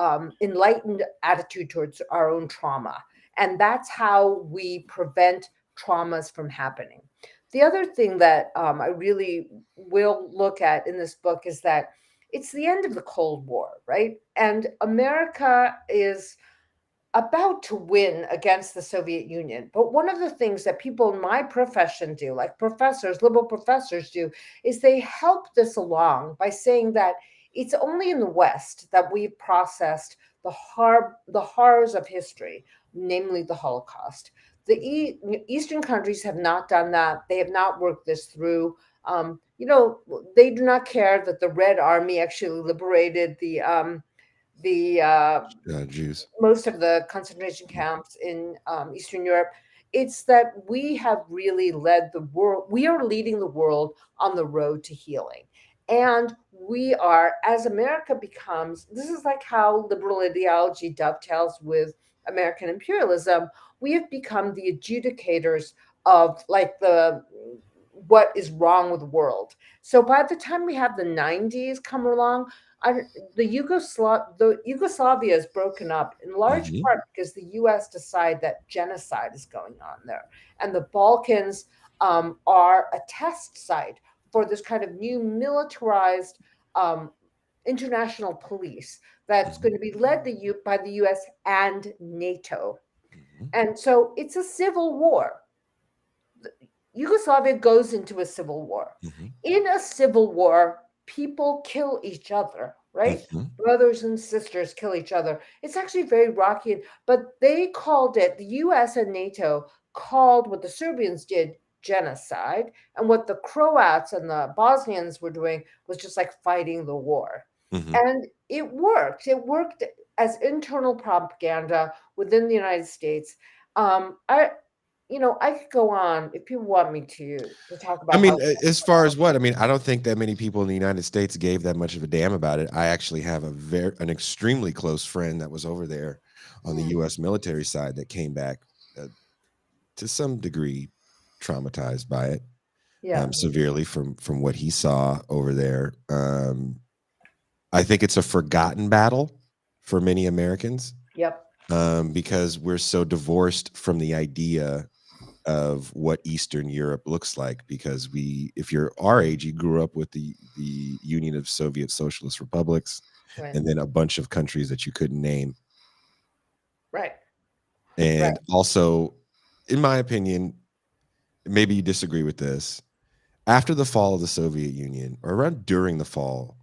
enlightened attitude towards our own trauma, and that's how we prevent traumas from happening. The other thing that I really will look at in this book is that it's the end of the Cold War, right? And America is about to win against the Soviet Union. But one of the things that people in my profession do, like professors, liberal professors do, is they help this along by saying that it's only in the West that we've processed the horrors of history, namely the Holocaust. Eastern countries have not done that. They have not worked this through. They do not care that the Red Army actually liberated the Jews. most of the concentration camps in Eastern Europe. It's that we have really led the world. We are leading the world on the road to healing. And we are, as America becomes, this is like how liberal ideology dovetails with American imperialism. We have become the adjudicators of like the what is wrong with the world. So by the time we have the 90s come along, I, the Yugoslavia is broken up in large Mhm. part because the U.S. decide that genocide is going on there, and the Balkans are a test site for this kind of new militarized um, international police that's Mhm. going to be led by the U.S. and NATO, Mhm. and so it's a civil war. Yugoslavia goes into a civil war. Mhm. In a civil war, people kill each other, right? Mm-hmm. Brothers and sisters kill each other. It's actually very rocky, but they called it, the US and NATO called what the Serbians did genocide, and what the Croats and the Bosnians were doing was just like fighting the war. Mm-hmm. And it worked. It worked as internal propaganda within the United States. I I could go on if people want me to talk I about mean, how. as far as what, I mean, I don't think that many people in the United States gave that much of a damn about it. I actually have an extremely close friend that was over there on the U.S. military side that came back to some degree traumatized by it, Yeah. severely from what he saw over there. I think it's a forgotten battle for many Americans. Yep. Because we're so divorced from the idea of what Eastern Europe looks like, because if you're our age, you grew up with the Union of Soviet Socialist Republics, Right. and then a bunch of countries that you couldn't name. Right. And also, in my opinion, maybe you disagree with this, after the fall of the Soviet Union, or around during the fall,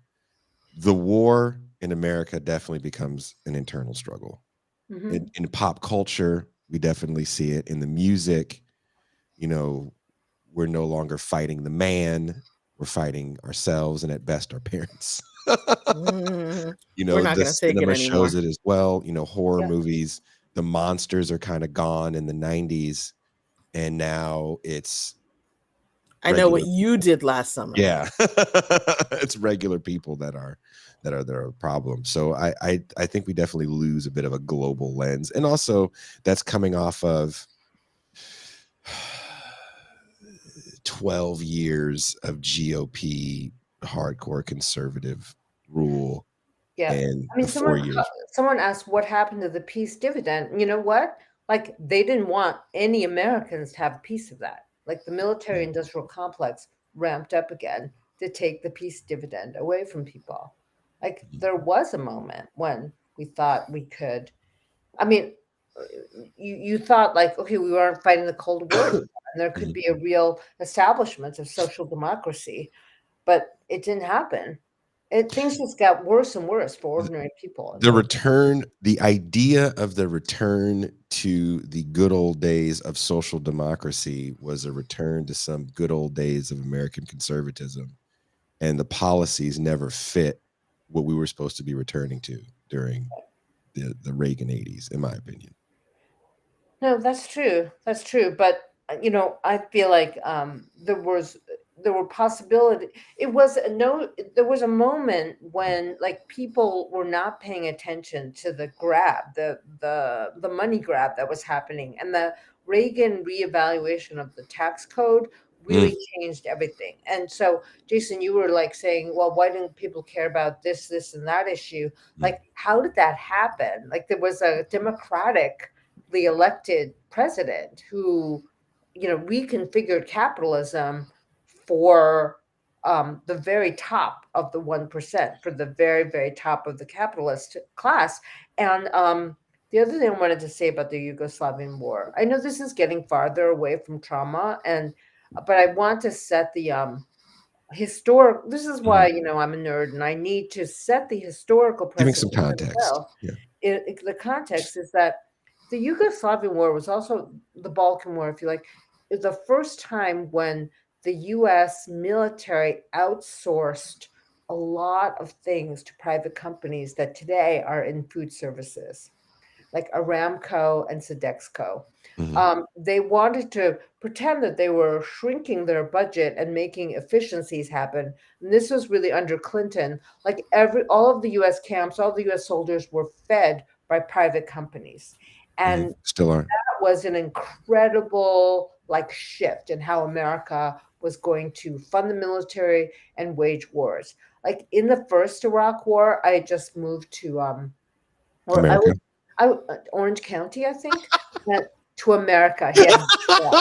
the war in America definitely becomes an internal struggle. Mm-hmm. In pop culture, we definitely see it in the music. We're no longer fighting the man, we're fighting ourselves, and at best our parents. We're not The going to take it cinema anymore. shows it as well. Horror Yeah. movies, the monsters are kind of gone in the 90s, and now it's I know what regular you did last summer. Yeah. It's regular people that are a problem. So I think we definitely lose a bit of a global lens, and also that's coming off of 12 years of GOP hardcore conservative rule, Yeah. and I mean, the 4 years. someone asked what happened to the peace dividend. You know what? Like, they didn't want any Americans to have a piece of that. Like, the military industrial complex ramped up again to take the peace dividend away from people. Like, there was a moment when we thought we could. I mean, you thought, like, okay, we weren't fighting the Cold War anymore, and there could be a real establishment of social democracy, but it didn't happen. Things just got worse and worse for ordinary people. The idea of the return to the good old days of social democracy was a return to some good old days of American conservatism, and the policies never fit what we were supposed to be returning to during the Reagan 80s, in my opinion. No, that's true. That's true. But I feel like there were possibility. It was a no. There was a moment when, like, people were not paying attention to the grab, the money grab that was happening, and the Reagan reevaluation of the tax code really changed everything. And so, Jason, you were like saying, well, why didn't people care about this, and that issue? Like, how did that happen? Like, there was a democratically elected president who, reconfigured capitalism for the very top of the 1%, for the very, very top of the capitalist class. And the other thing I wanted to say about the Yugoslavian war, I know this is getting farther away from trauma, but I want to set the historic. This is why I'm a nerd, and I need to set the historical Giving precedent some context. well. The context is that the Yugoslavian war was also the Balkan War, if you like, is the first time when the U.S. military outsourced a lot of things to private companies that today are in food services, like Aramco and Sodexo. They wanted to pretend that they were shrinking their budget and making efficiencies happen. And this was really under Clinton. Like, all of the U.S. camps, all the U.S. soldiers were fed by private companies. And still are. that was an incredible, like, shift in how America was going to fund the military and wage wars. Like, in the first Iraq War, I just moved to America. Orange County, I think, to America. Yeah.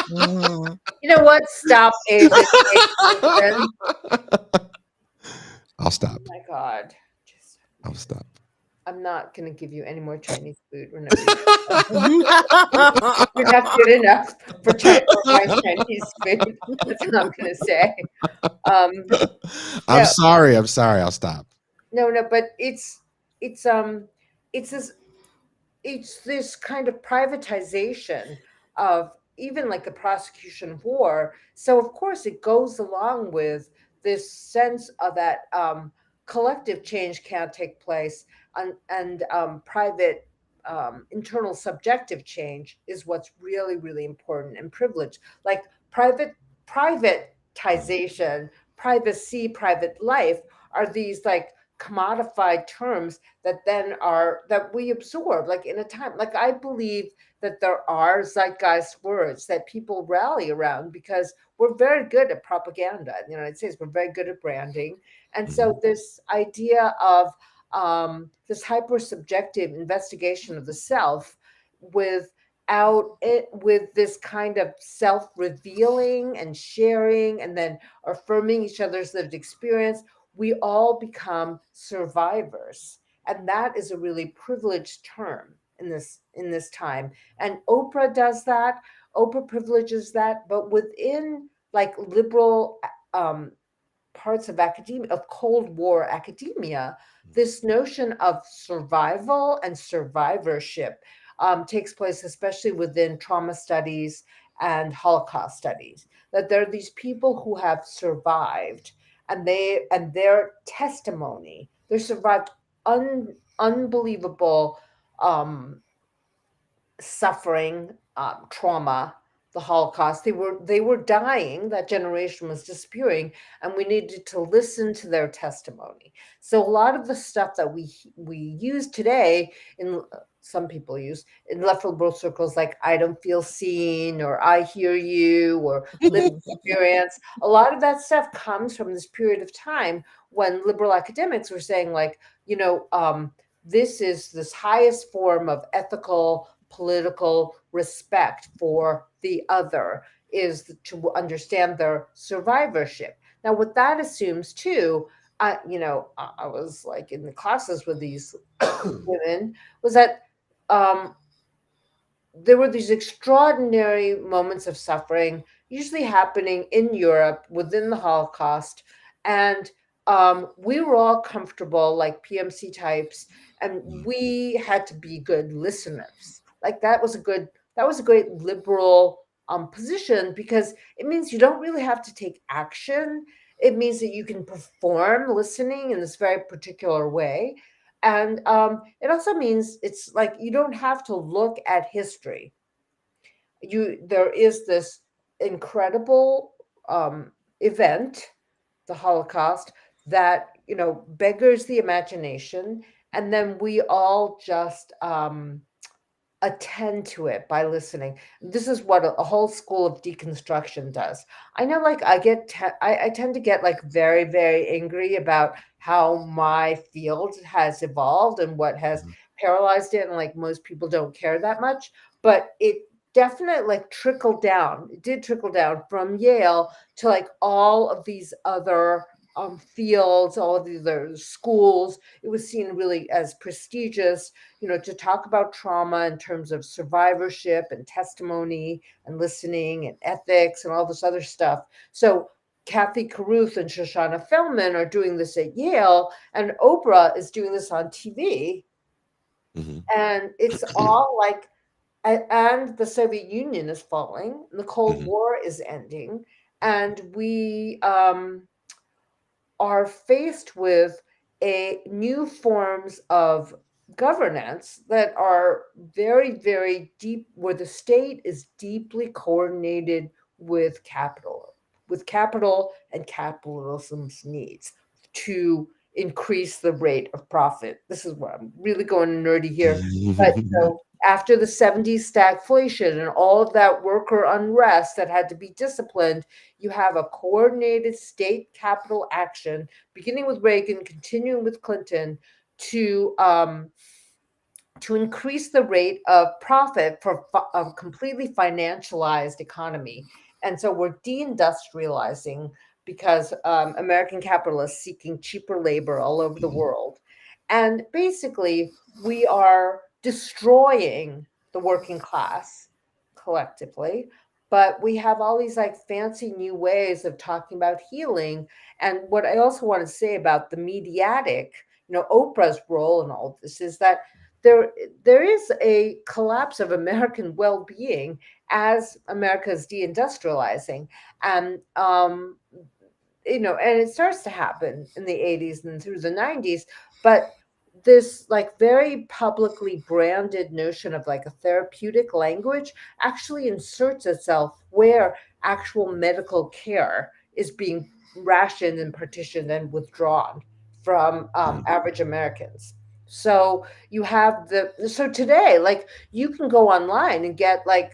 You know what? Stop, Asian. I'll stop. Oh my God. I'll stop. I'm not going to give you any more Chinese food whenever you you're not good enough for my Chinese food. That's what I'm going to say. Um, I'm no, sorry. I'm sorry. I'll stop. no, but it's it's this it's this kind of privatization of even like the prosecution of war. So of course it goes along with this sense of that collective change can't take place, and private internal subjective change is what's really really important and privileged. Like privatization, privacy, private life are these like commodified terms that we absorb like in a time. Like I believe that there are zeitgeist words that people rally around because we're very good at propaganda in the United States. We're very good at branding. And so this idea of this hyper subjective investigation of the self without it, with this kind of self revealing and sharing and then affirming each other's lived experience, we all become survivors, and that is a really privileged term in this time. And Oprah does that. Oprah privileges that, but within like liberal um, parts of academia, of Cold War academia, this notion of survival and survivorship takes place, especially within trauma studies and Holocaust studies. That there are these people who have survived, and their testimony, they survived unbelievable um, suffering, trauma, the Holocaust. They were dying. That generation was disappearing, and we needed to listen to their testimony. So a lot of the stuff that we use today in some people use in left liberal circles, like "I don't feel seen" or "I hear you" or "lived experience," a lot of that stuff comes from this period of time when liberal academics were saying, like, this is this highest form of ethical political respect for the other, is to understand their survivorship. Now what that assumes too, I was like in the classes with these women, was that um, there were these extraordinary moments of suffering, usually happening in Europe within the Holocaust. And we were all comfortable, like PMC types, and we had to be good listeners. Like that was a great liberal position, because it means you don't really have to take action. It means that you can perform listening in this very particular way, and it also means it's like you don't have to look at history. There is this incredible event, the Holocaust, that beggars the imagination, and then we all just attend to it by listening. This is what a whole school of deconstruction does. I know, like, I tend to get like very, very angry about how my field has evolved and what has paralyzed it, and like most people don't care that much, but it definitely like trickled down. It did trickle down from Yale to like all of these other fields, all of these other schools. It was seen really as prestigious, to talk about trauma in terms of survivorship and testimony and listening and ethics and all this other stuff. So Kathy Caruth and Shoshana Feldman are doing this at Yale, and Oprah is doing this on TV. And it's all like, and the Soviet Union is falling, and the Cold War is ending, and we are faced with a new forms of governance that are very, very deep, where the state is deeply coordinated with capital and capitalism's needs to increase the rate of profit. This is where I'm really going nerdy here. But so after the 70s stagflation and all of that worker unrest that had to be disciplined, you have a coordinated state capital action, beginning with Reagan, continuing with Clinton, to increase the rate of profit for a completely financialized economy. And so we're deindustrializing because American capitalists seeking cheaper labor all over the world. And basically, we are destroying the working class collectively. But we have all these like fancy new ways of talking about healing. And what I also want to say about the mediatic, Oprah's role in all of this is that there there is a collapse of American well-being as America's deindustrializing. And and it starts to happen in the 80s and through the 90s, but this like very publicly branded notion of like a therapeutic language actually inserts itself where actual medical care is being rationed and partitioned and withdrawn from average Americans. So you have so today, like, you can go online and get like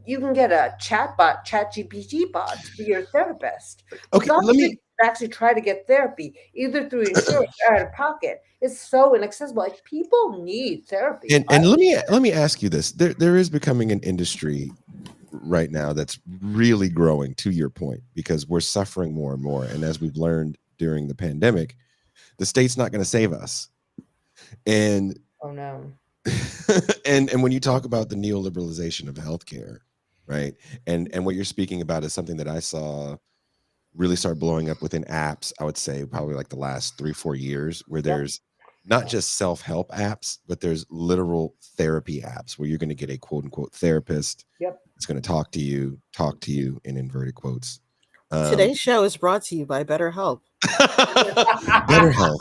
you can get a chat GPT bot to be your therapist. But Okay, God let forbid me you actually try to get therapy, either through insurance or out of pocket. It's so inaccessible. Like, people need therapy. and let me ask you this. There is becoming an industry right now that's really growing, to your point, because we're suffering more and more. And as we've learned during the pandemic, the state's not going to save us. And Oh no. and when you talk about the neoliberalization of healthcare, right? And what you're speaking about is something that I saw really start blowing up within apps, I would say probably like the last 3-4 years, where Yep. there's not just self-help apps, but there's literal therapy apps where you're going to get a quote unquote therapist. Yep. It's going to talk to you in inverted quotes. Today's show is brought to you by BetterHelp. Better health. Better help.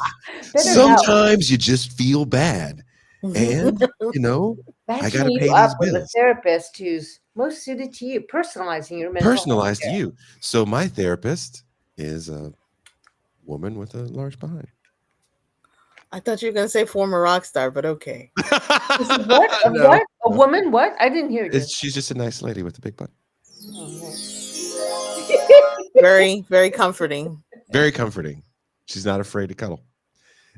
Sometimes you just feel bad. And, I got Matching to you pay these up with a bills. therapist who's most suited to you, personalizing your mental health Personalized to care. you. So my therapist is a woman with a large behind. I thought you were going to say former rock star, but okay. What? No, A no. woman? What? I didn't hear you. She's just a nice lady with a big butt. Oh, Very, very comforting. Very comforting. She's not afraid to cuddle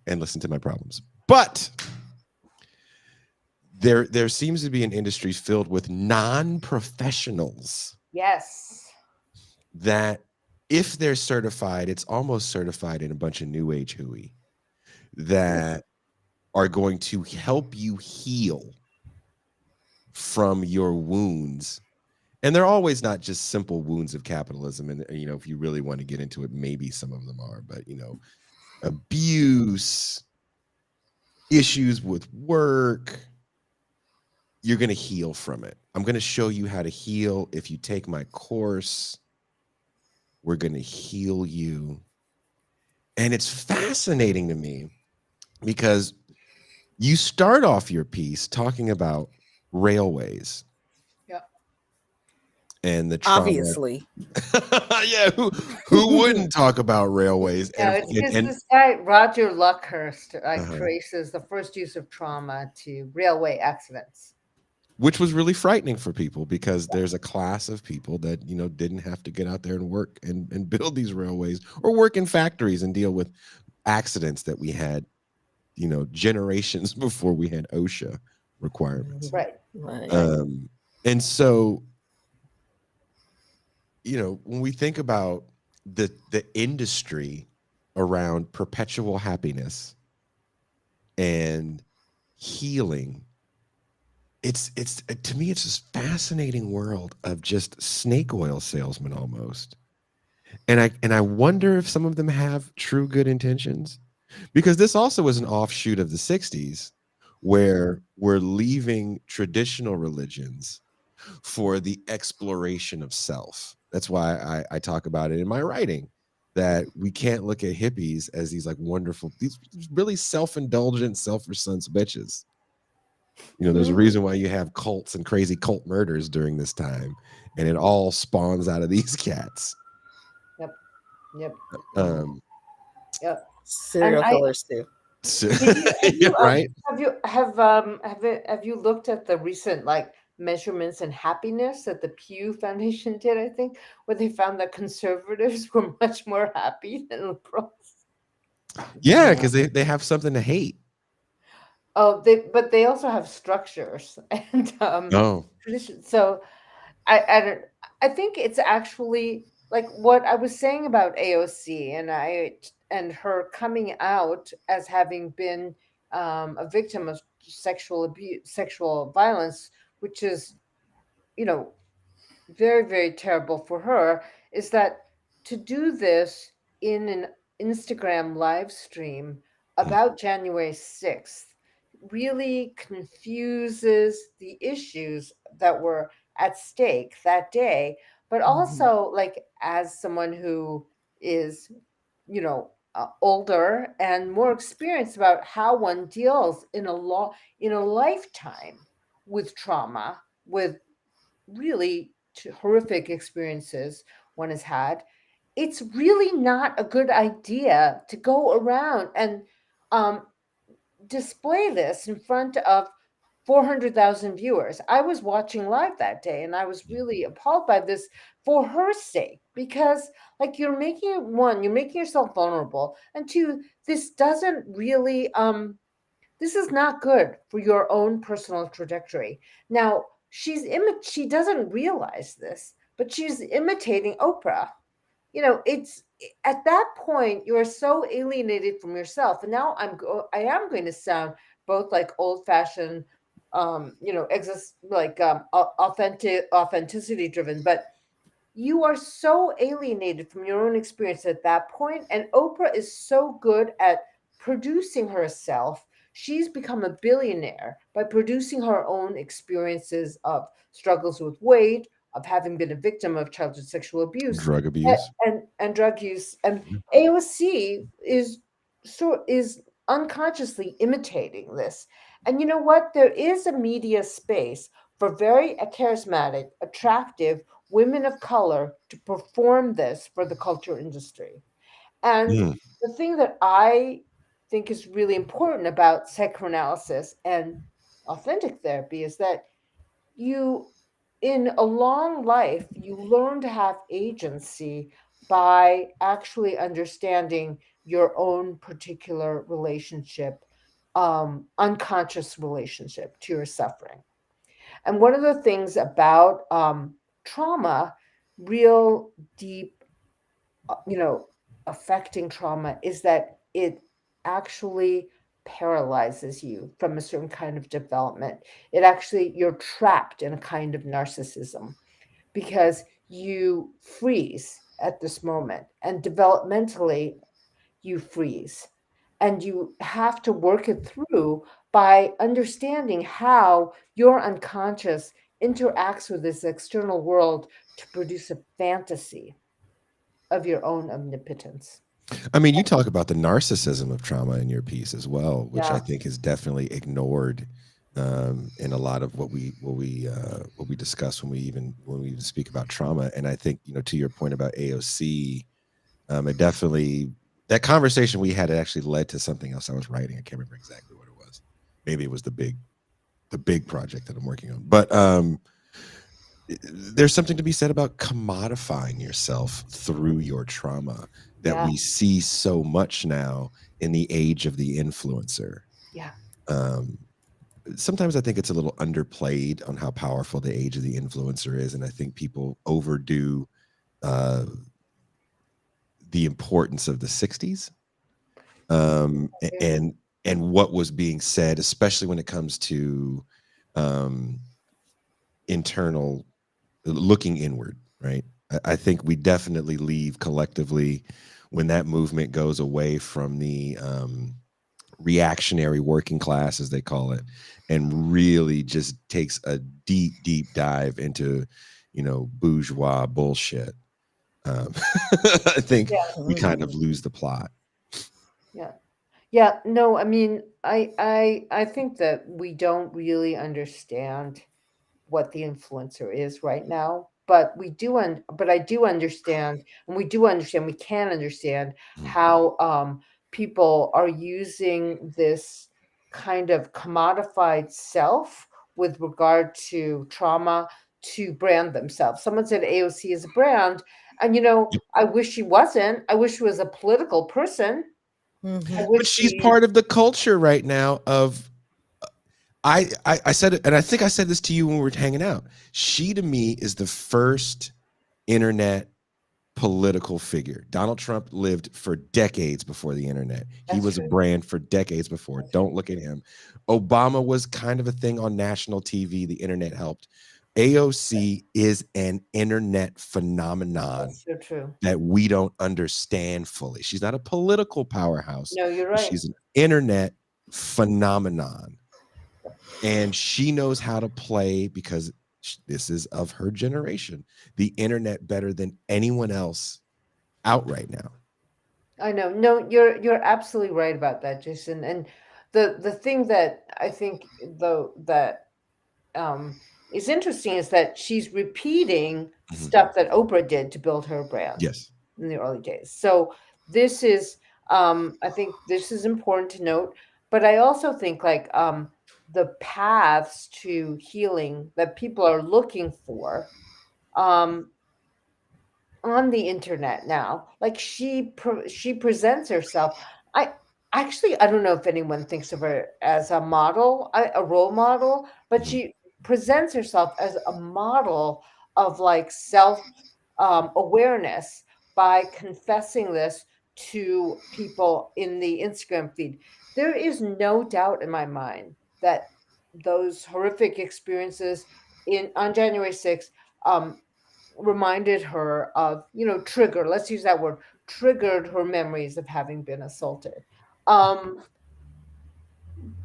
and listen to my problems. But there seems to be an industry filled with non-professionals yes. that, if they're certified, it's almost certified in a bunch of new age hooey that are going to help you heal from your wounds. And they're always not just simple wounds of capitalism. And, if you really want to get into it, maybe some of them are, but, abuse, issues with work, you're going to heal from it. I'm going to show you how to heal. If you take my course, we're going to heal you. And it's fascinating to me because you start off your piece talking about railways. Yeah. And the trauma. Obviously. Yeah, who wouldn't talk about railways? It's because this guy, Roger Luckhurst, Uh-huh. traces the first use of trauma to railway accidents. Which was really frightening for people, because there's a class of people that, didn't have to get out there and work and build these railways or work in factories and deal with accidents that we had, generations before we had OSHA requirements. Right. And so, when we think about the industry around perpetual happiness and healing, it's to me, it's this fascinating world of just snake oil salesmen almost. And I wonder if some of them have true good intentions, because this also was an offshoot of the 60s, where we're leaving traditional religions for the exploration of self. That's why I talk about it in my writing, that we can't look at hippies as these like wonderful, these really self-indulgent, self-sons bitches. There's a reason why you have cults and crazy cult murders during this time, and it all spawns out of these cats. Yep. Serial killers too. Right? Have you looked at the recent measurements in happiness that the Pew Foundation did? I think, where they found that conservatives were much more happy than liberals. Yeah, because they have something to hate. Oh, but they also have structures and traditions. So I think it's actually like what I was saying about AOC and her coming out as having been a victim of sexual abuse, sexual violence, which is, you know, very, very terrible for her, is that to do this in an Instagram live stream about January 6th really confuses the issues that were at stake that day. But also, like, as someone who is, older and more experienced about how one deals in a lifetime with trauma, with really horrific experiences one has had, it's really not a good idea to go around and um, display this in front of 400,000 viewers. I was watching live that day and I was really appalled by this for her sake, because, like, you're making yourself vulnerable, and two, this doesn't really this is not good for your own personal trajectory. Now, she doesn't realize this, but she's imitating Oprah. It's at that point you are so alienated from yourself. And now I am going to sound both like old fashioned, authenticity driven, but you are so alienated from your own experience at that point. And Oprah is so good at producing herself. She's become a billionaire by producing her own experiences of struggles with weight, of having been a victim of childhood sexual abuse, drug abuse, and drug use. And AOC is unconsciously imitating this. And you know what? There is a media space for very charismatic, attractive women of color to perform this for the culture industry. And the thing that I think is really important about psychoanalysis and authentic therapy is that you, in a long life, you learn to have agency by actually understanding your own particular relationship, unconscious relationship to your suffering. And one of the things about trauma, real deep, you know, affecting trauma, is that it actually paralyzes you from a certain kind of development. You're trapped in a kind of narcissism because you freeze at this moment, and developmentally you freeze, and you have to work it through by understanding how your unconscious interacts with this external world to produce a fantasy of your own omnipotence. I mean, you talk about the narcissism of trauma in your piece as well, which I Yeah. think is definitely ignored in a lot of what we discuss when we even speak about trauma. And I think, to your point about AOC, it definitely, that conversation we had, it actually led to something else I was writing. I can't remember exactly what it was. Maybe it was the big project that I'm working on. But there's something to be said about commodifying yourself through your trauma that we see so much now in the age of the influencer. Yeah. Sometimes I think it's a little underplayed on how powerful the age of the influencer is, and I think people overdo the importance of the 60s and what was being said, especially when it comes to internal looking inward, right? I think we definitely leave collectively when that movement goes away from the reactionary working class, as they call it, and really just takes a deep dive into, bourgeois bullshit. I think we kind of lose the plot. Yeah. No, I mean, I think that we don't really understand what the influencer is right now, but I do understand, and we can understand how people are using this kind of commodified self with regard to trauma to brand themselves. Someone said AOC is a brand, and I wish she wasn't. I wish she was a political person. But she's part of the culture right now of I said it, and I think I said this to you when we were hanging out. She, to me, is the first internet political figure. Donald Trump lived for decades before the internet. He That's was a true. brand for decades before. That's Don't true. look at him. Obama was kind of a thing on national TV. The internet helped. AOC is an internet phenomenon That's so true. that we don't understand fully. She's not a political powerhouse, No, you're but right. she's an internet phenomenon. And she knows how to play because this is of her generation, the internet better than anyone else out right now. I know. No, you're absolutely right about that, Jason. And the thing that I think though that um is interesting is that she's repeating Mhm. stuff that Oprah did to build her brand Yes. in the early days. So this is I think this is important to note, but I also think like the paths to healing that people are looking for um on the internet now. Like she presents herself. I actually I don't know if anyone thinks of her as a model, a role model, but Mhm. she presents herself as a model of like self awareness by confessing this to people in the Instagram feed. There is no doubt in my mind that those horrific experiences in on January 6th um, reminded her of, trigger, let's use that word, triggered her memories of having been assaulted. Um,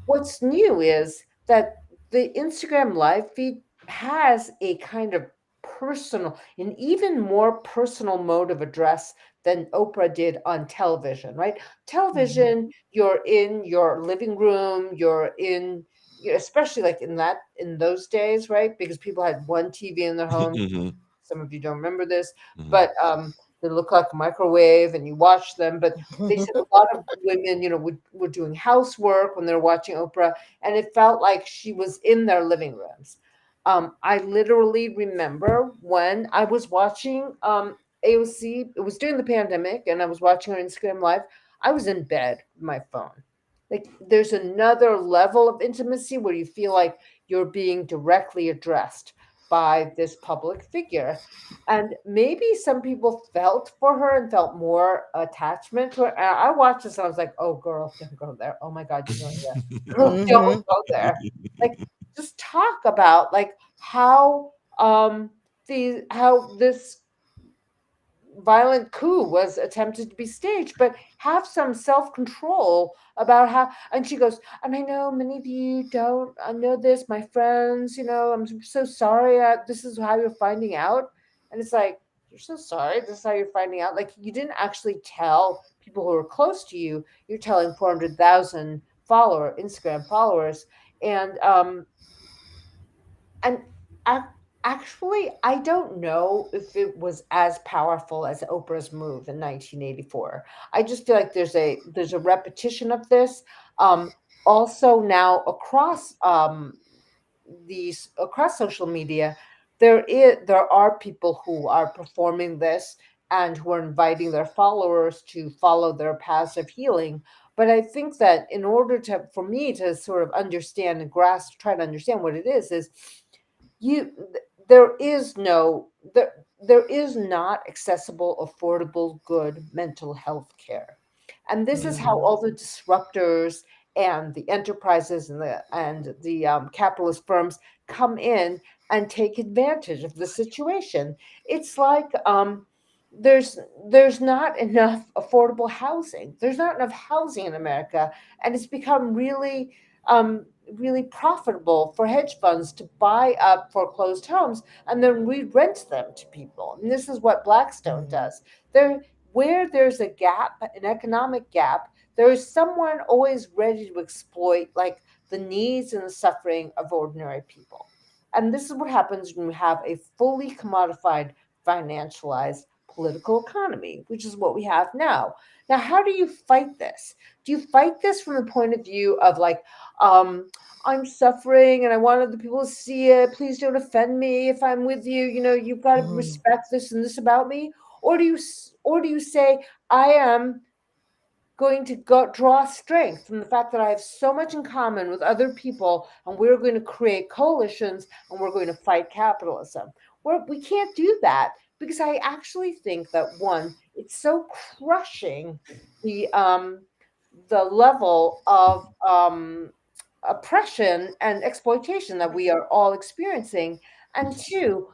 what's new is that the Instagram live feed has a kind of personal, an even more personal mode of address than Oprah did on television, right? Mhm. Television, you're in your living room, you're in, especially like in those days, right? Because people had one TV in their home. Mhm. Some of you don't remember this, Mhm. but they look like a microwave and you watch them. But they said a lot of women, were doing housework when they're watching Oprah, and it felt like she was in their living rooms. I literally remember when I was watching AOC, it was during the pandemic, and I was watching her Instagram live. I was in bed with my phone. Like there's another level of intimacy where you feel like you're being directly addressed by this public figure. And maybe some people felt for her and felt more attachment to her. And I watched this and I was like, oh, girl, don't go there. Oh my God, you're going there. Girl, don't Mhm. go there. Like, just talk about like how how this violent coup was attempted to be staged, but have some self-control about how. And she goes, and I know many of you don't know this, my friends, I'm so sorry, this is how you're finding out. And it's like, you're so sorry, this is how you're finding out. Like, you didn't actually tell people who are close to you, you're telling 400,000 Instagram followers. And ac- actually, I don't know if it was as powerful as Oprah's move in 1984. I just feel like there's a repetition of this. Um, Also now across social media, there are people who are performing this and who are inviting their followers to follow their paths of healing. But I think that in order to for me to sort of understand and grasp, try to understand what it is you there is no there is not accessible, affordable, good mental health care. And this is how Mhm. all the disruptors and the enterprises and the capitalist firms come in and take advantage of the situation. It's like there's there's not enough affordable housing. There's not enough housing in America, and it's become really profitable for hedge funds to buy up foreclosed homes and then re-rent them to people. And this is what Blackstone Mhm. does. Where there's a gap, an economic gap, there is someone always ready to exploit like the needs and the suffering of ordinary people. And this is what happens when you have a fully commodified, financialized political economy, which is what we have now. Now, how do you fight this? Do you fight this from the point of view of like, I'm suffering and I want other people to see it. Please don't offend me if I'm with you. You've got to Mhm. respect this and this about me. Or do you say I am going to go draw strength from the fact that I have so much in common with other people, and we're going to create coalitions and we're going to fight capitalism. We can't do that because I actually think that one, it's so crushing the the level of oppression and exploitation that we are all experiencing, and two,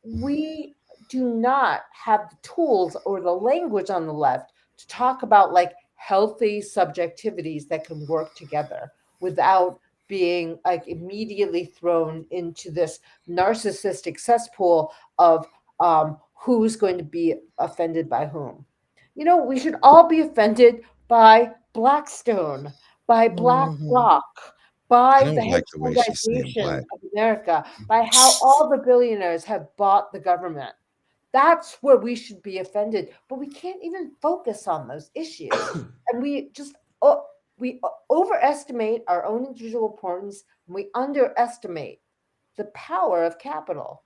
we do not have the tools or the language on the left to talk about like healthy subjectivities that can work together without being like immediately thrown into this narcissistic cesspool of who's going to be offended by whom. You know, we should all be offended by Blackstone, by Mhm. BlackRock, I by the don't like hedge the way she's saying fundization black. of America, by how all the billionaires have bought the government. That's where we should be offended, but we can't even focus on those issues, and we just overestimate our own individual importance, and we underestimate the power of capital.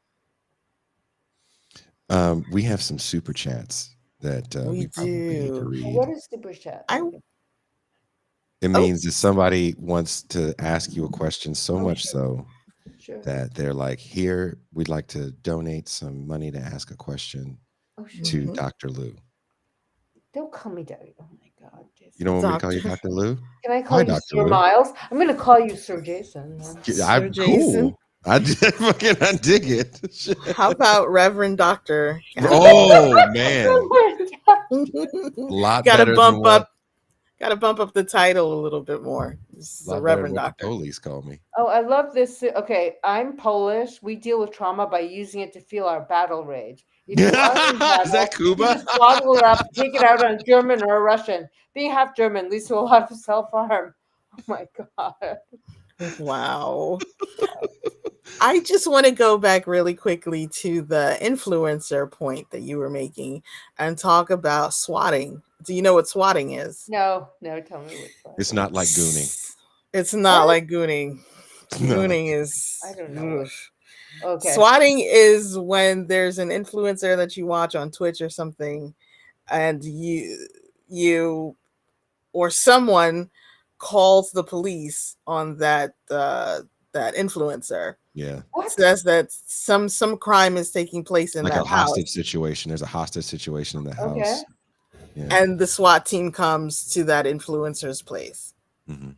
We have some super chats that We we probably need to do. What read. is super chat? I It oh means that somebody wants to ask you a question so Oh, much sure, so sure. that they're like, here, we'd like to donate some money to ask a question Oh, sure. to mhm. Dr. Lou. Don't call me Daddy. Oh my God, You don't Jason. want me to call you Doctor Dr. Lou? Can I call Hi, you Dr. Sir Lou. Miles? I'm going to call you Sir Jason then. Sir I'm Jason. cool. I dig it. How about Reverend Doctor Catherine? Oh man, a lot gotta better than bump what up gotta bump up the title a little bit more. This a is a lot better than Reverend what the Doctor. police call me. Oh, I love this. Okay, I'm Polish. We deal with trauma by using it to feel our battle rage. If you are in Is that battle, you Cuba? just bottle it up, take it out on a German or a Russian. Being half German leads to a lot of self harm. Oh my God. Wow. I just want to go back really quickly to the influencer point that you were making and talk about swatting. Do you know what swatting is? No, no, tell me what's that. It's not like gooning. It's not What? like gooning. It's not like Gooning I is don't know what. ugh. Okay. Swatting is when there's an influencer that you watch on Twitch or something, and you or someone calls the police on that influencer. yeah, What? Says that some crime is taking place in like a that hostage house, situation. There's a hostage situation in the Okay. house. Yeah. and the SWAT team comes to that influencer's place. hmm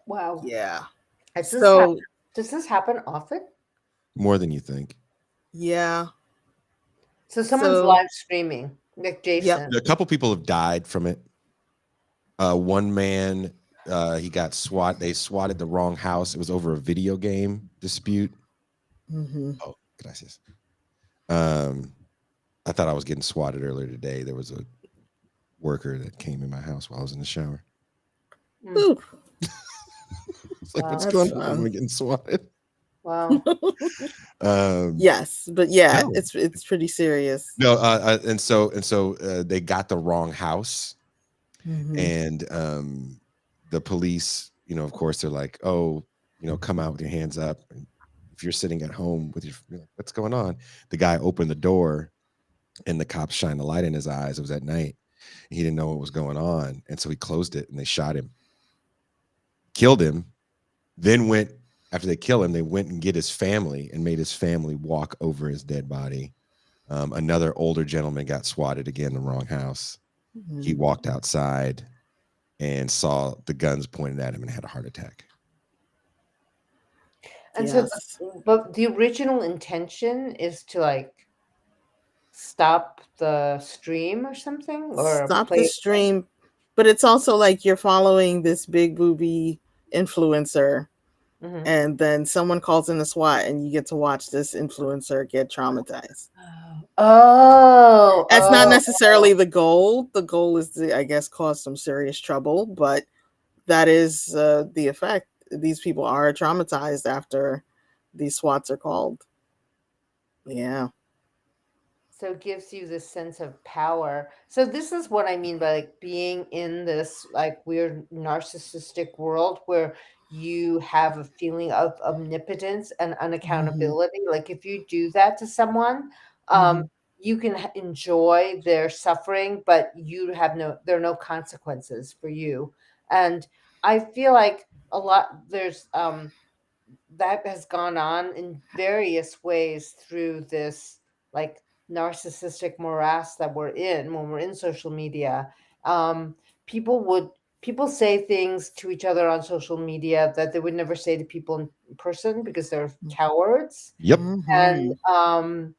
Wow. Yeah. Does this, So does this happen often? More than you think. yeah. So someone's So live streaming, like yep. Jason. A couple people have died from it. One man, he got swat. They swatted the wrong house. It was over a video game dispute. Mm-hmm. Oh, gracias. I thought I was getting swatted earlier today. There was a worker that came in my house while I was in the shower. Mm. It's like, what's Wow. That's going on? Am I fun. getting swatted? Wow. Yes, but yeah, No, it's pretty serious. no. And so they got the wrong house, Mm-hmm. and the police, of course, they're like, oh, come out with your hands up. And if you're sitting at home with you're like, what's going on? The guy opened the door, and the cops shined the light in his eyes. It was at night. He didn't know what was going on, and so he closed it, and they shot him, killed him. Then went after they kill him, they went and get his family and made his family walk over his dead body. Another older gentleman got swatted again in the wrong house. Mm-hmm. He walked outside and saw the guns pointed at him and had a heart attack. And so, Yes. but the original intention is to like stop the stream or something, or Stop the play. stream, but it's also like you're following this big booby influencer, Mm-hmm. and then someone calls in the SWAT, and you get to watch this influencer get traumatized. Oh, That's not oh, necessarily the goal. The goal is to, I guess, cause some serious trouble, but that is the effect. These people are traumatized after these SWATs are called. Yeah. so it gives you this sense of power. So this is what I mean by like being in this like weird narcissistic world where you have a feeling of omnipotence and Mm-hmm. unaccountability. Like if you do that to someone, um, Mm-hmm. you can enjoy their suffering, but there are no consequences for you. And I feel like a lot there's that has gone on in various ways through this like narcissistic morass that we're in when we're in social media. Um, people would people say things to each other on social media that they would never say to people in person because they're cowards. Yep. And Mhm.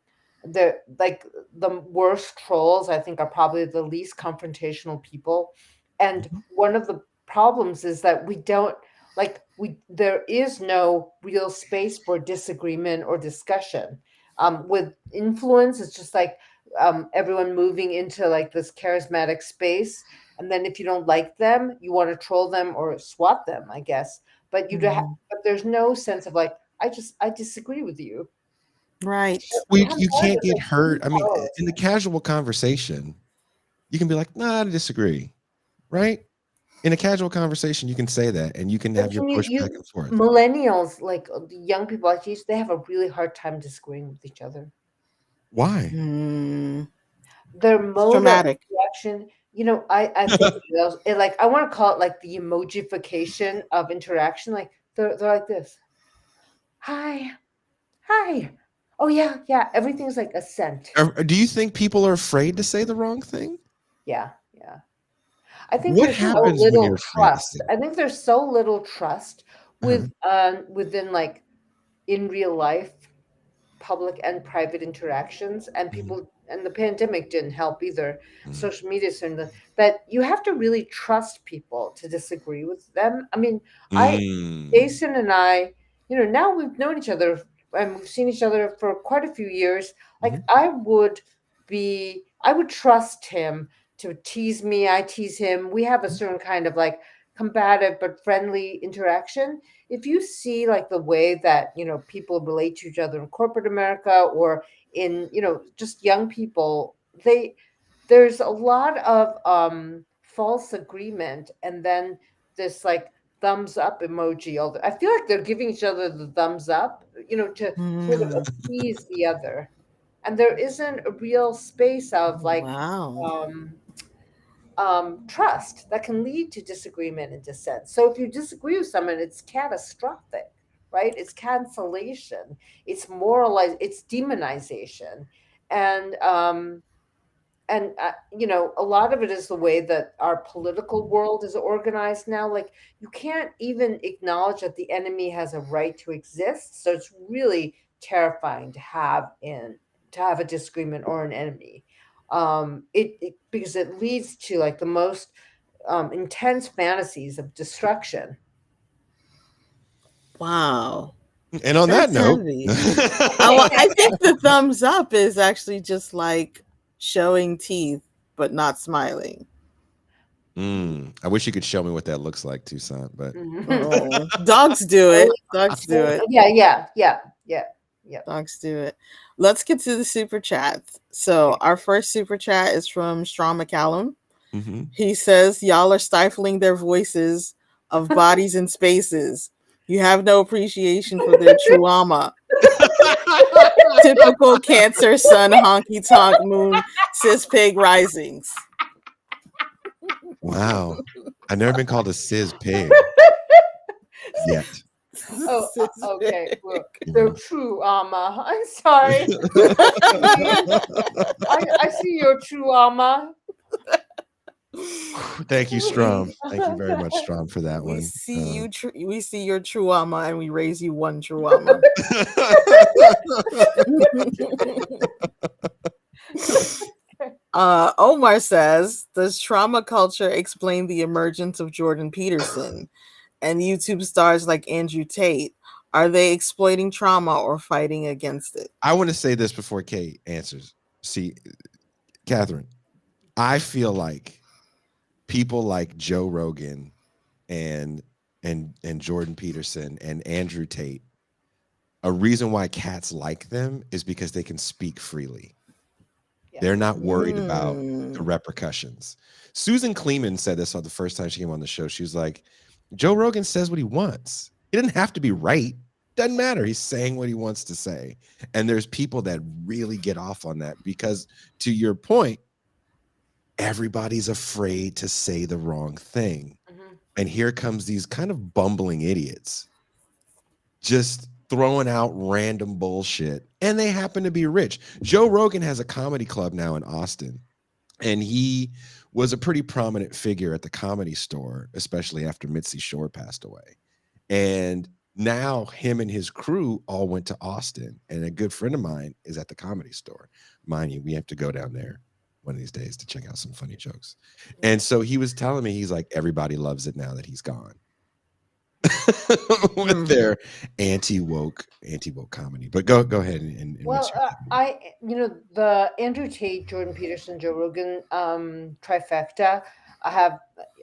the like the worst trolls I think are probably the least confrontational people. And Mhm. one of the problems is that we don't like we there is no real space for disagreement or discussion. With influence, it's just like everyone moving into like this charismatic space, and then if you don't like them, you want to troll them or swat them, I guess. But Mhm. but there's no sense of like I disagree with you. Right. We Well, haven't you had can't this get like hurt. I mean, power. in the casual conversation, you can be like, "Nah, I disagree." Right? In a casual conversation, you can say that, and you can But have your can push back you and forth. millennials, like the young people like you, they have a really hard time disagreeing with each other. Why? Mm. Their It's mode of traumatic. interaction, I think of those, like I want to call it like the emojification of interaction. Like they're like this. Hi, hi. Oh yeah, yeah. Everything's like a scent. Do you think people are afraid to say the wrong thing? Yeah, yeah. I think What there's so happens when you're little afraid to say? trust. I think there's so little trust Uh-huh. within like in real life public and private interactions, and Mhm. people, and the pandemic didn't help either. Mhm. Social media certain that you have to really trust people to disagree with them. I mean, I Mm. Jason and I, now we've known each other and we've seen each other for quite a few years. Like Mhm. I would trust him to tease me, I tease him. We have a certain kind of like combative but friendly interaction. If you see like the way that, people relate to each other in corporate America or in, just young people, there's a lot of false agreement, and then this like thumbs up emoji. I feel like they're giving each other the thumbs up, to sort of Mm. appease the other. And there isn't a real space of like Wow. um, trust that can lead to disagreement and dissent. So if you disagree with someone, it's catastrophic, right? It's cancellation, it's moralized, it's demonization, and a lot of it is the way that our political world is organized now. Like you can't even acknowledge that the enemy has a right to exist, so it's really terrifying to have a disagreement or an enemy. It because it leads to like the most intense fantasies of destruction. Mm. Wow. And on that That's note, heavy. I think the thumbs up is actually just like showing teeth but not smiling. I wish you could show me what that looks like, Tucson, but Oh, dogs do it. Dogs do it. Yeah, yeah, yeah, yeah, yeah. Dogs do it. Let's get to the super chats. So, Okay. our first super chat is from Strawn McCallum. Mhm. He says, "Y'all are stifling their voices of bodies and spaces. You have no appreciation for their trauma. Typical Cancer, Sun, Honky Tonk, Moon, Cis Pig Risings." Wow. I've never been called a cis pig yet. Oh, Cis okay. Pig. Well, You they're know. true, Alma. I'm sorry. See, I see your true Alma. Thank you, Strom. Thank you very much, Strom, for that We one. see you. We see your true ama, and we raise you one true ama. Omar says, "Does trauma culture explain the emergence of Jordan Peterson and YouTube stars like Andrew Tate? Are they exploiting trauma or fighting against it?" I want to say this before Kate answers. See, Catherine, I feel like people like Joe Rogan and and Jordan Peterson and Andrew Tate, a reason why cats like them is because they can speak freely. Yeah. They're not worried about the Mm. repercussions. Susan Kleeman said this on the first time she came on the show. She was like, Joe Rogan says what he wants. He doesn't have to be right. Doesn't matter. He's saying what he wants to say. And there's people that really get off on that because, to your point, everybody's afraid to say the wrong thing. Mhm. And here comes these kind of bumbling idiots just throwing out random bullshit, and they happen to be rich. Joe Rogan has a comedy club now in Austin, and he was a pretty prominent figure at the Comedy Store, especially after Mitzi Shore passed away. And now him and his crew all went to Austin, and a good friend of mine is at the Comedy Store. Mind you, we have to go down there one of these days to check out some funny jokes. And so he was telling me, he's like, everybody loves it now that he's gone. With their anti woke comedy. But go ahead and what's Well, your the Andrew Tate, Jordan Peterson, Joe Rogan trifecta, I have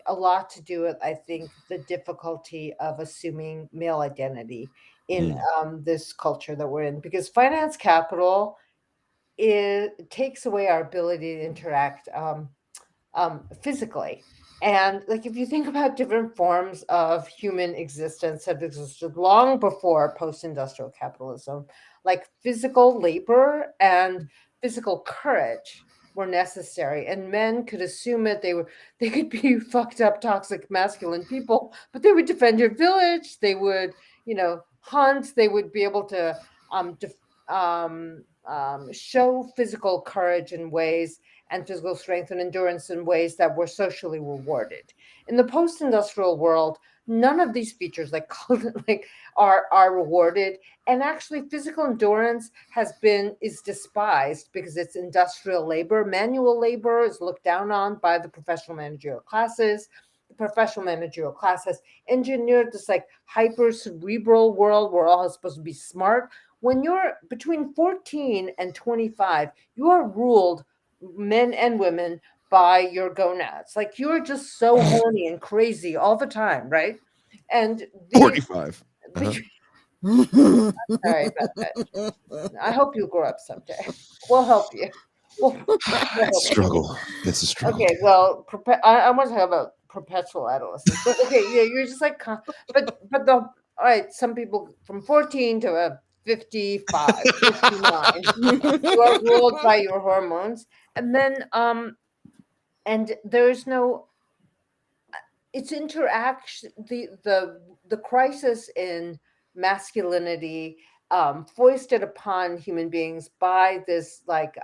a lot to do with, I think, the difficulty of assuming male identity in Mm, this culture that we're in, because finance capital takes away our ability to interact physically. And like, if you think about different forms of human existence have existed long before post-industrial capitalism, like physical labor and physical courage were necessary, and men could assume it. They could be fucked up, toxic, masculine people, but they would defend your village. They would, hunt. They would be able to show physical courage in ways, and physical strength and endurance in ways that were socially rewarded. In the post-industrial world, none of these features like are rewarded, and actually physical endurance is despised because it's industrial labor. Manual labor is looked down on by the professional managerial classes. The professional managerial class has engineered this like hyper cerebral world where all is supposed to be smart. When you're between 14 and 25, you are ruled, men and women, by your gonads. Like, you're just so horny and crazy all the time, right? And the 45. Uh-huh. the sorry about that. I hope you grow up someday. We'll help you. We'll help you. Struggle. It's a struggle. Okay, well, I want to talk about perpetual adolescence, but okay, yeah, you're just like, but the all right. Some people from 14 to 55, 59, you are ruled by your hormones, and then and there's no, it's interaction, the crisis in masculinity foisted upon human beings by this like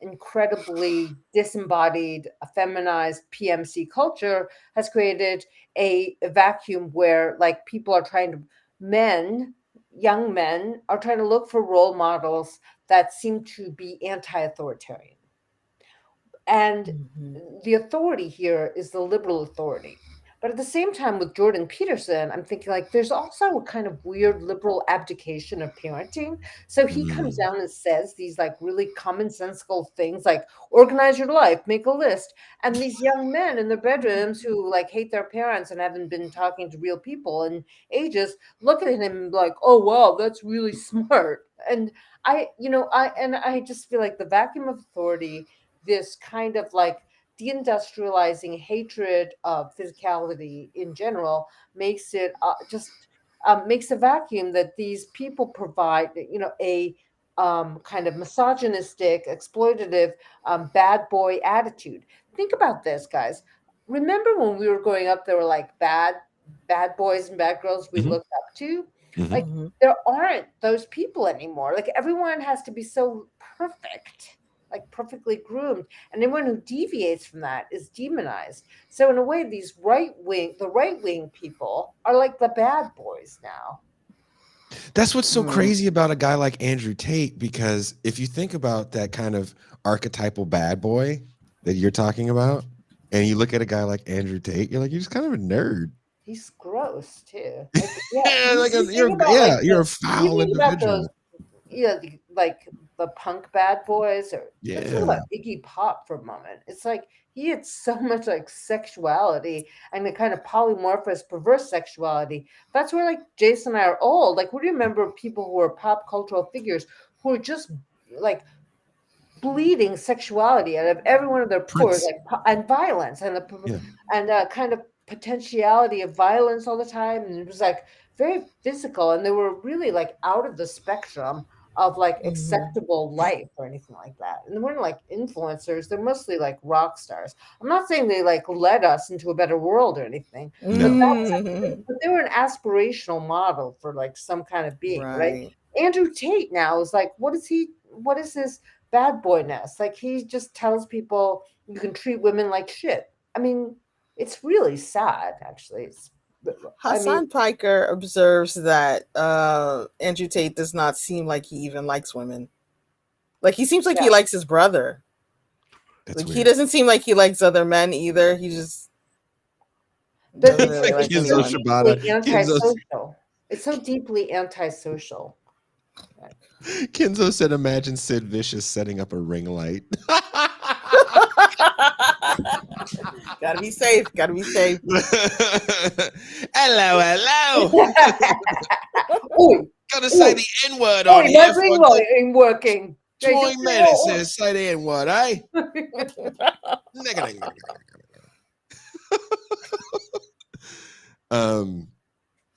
incredibly disembodied, feminized PMC culture has created a vacuum where like people are trying to, men, young men are trying to look for role models that seem to be anti-authoritarian, and the authority here is the liberal authority. But at the same time, with Jordan Peterson, I'm thinking like there's also a kind of weird liberal abdication of parenting. So he comes Mm. down and says these like really commonsensical things like organize your life, make a list. And these young men in their bedrooms who like hate their parents and haven't been talking to real people in ages look at him like, oh wow, that's really smart. And I just feel like the vacuum of authority, this kind of like deindustrializing hatred of physicality in general, makes it just makes a vacuum that these people provide, a kind of misogynistic, exploitative, bad boy attitude. Think about this, guys. Remember when we were growing up, there were like bad boys and bad girls we Mhm, looked up to? mhm. Like, there aren't those people anymore. Like, everyone has to be so perfect, like perfectly groomed, and anyone who deviates from that is demonized. So in a way, the right wing people are like the bad boys now. That's what's so crazy about a guy like Andrew Tate, because if you think about that kind of archetypal bad boy that you're talking about, and you look at a guy like Andrew Tate, you're like, you're just kind of a nerd. He's gross too. Like, yeah, Yeah, like you think about like you're a you foul think about those, individual. like the punk bad boys, or let's talk Yeah. about Iggy Pop for a moment. It's like he had so much like sexuality and the kind of polymorphous, perverse sexuality. That's where like Jason and I are old. Like, we remember people who were pop cultural figures who were just like bleeding sexuality out of every one of their pores, Prince. like and violence Yeah. and kind of potentiality of violence all the time, and it was like very physical, and they were really like out of the spectrum of like Mhm. acceptable life or anything like that. And they weren't like influencers, they're mostly like rock stars. I'm not saying they like led us into a better world or anything, but No. but they were an aspirational model for like some kind of being, right? Right. Andrew Tate now is like, what is his bad boyness? Like he just tells people you can treat women like shit. I mean, it's really sad, actually. I mean, Hassan Piker observes that Andrew Tate does not seem like he even likes women. Like he seems like yeah. he likes his brother. That's Like he weird. doesn't seem like he likes other men either. He just But doesn't really like it's Kenzo so anyone. Shibata. deeply antisocial. It's so deeply antisocial. Kenzo said, imagine Sid Vicious setting up a ring light. Gotta be safe. Gotta be safe. Hello, hello. Oi, Gonna say oi, the N word oi, on my here ring for light ain't working. Yeah, you 20 minutes. Say the N word, eh? um,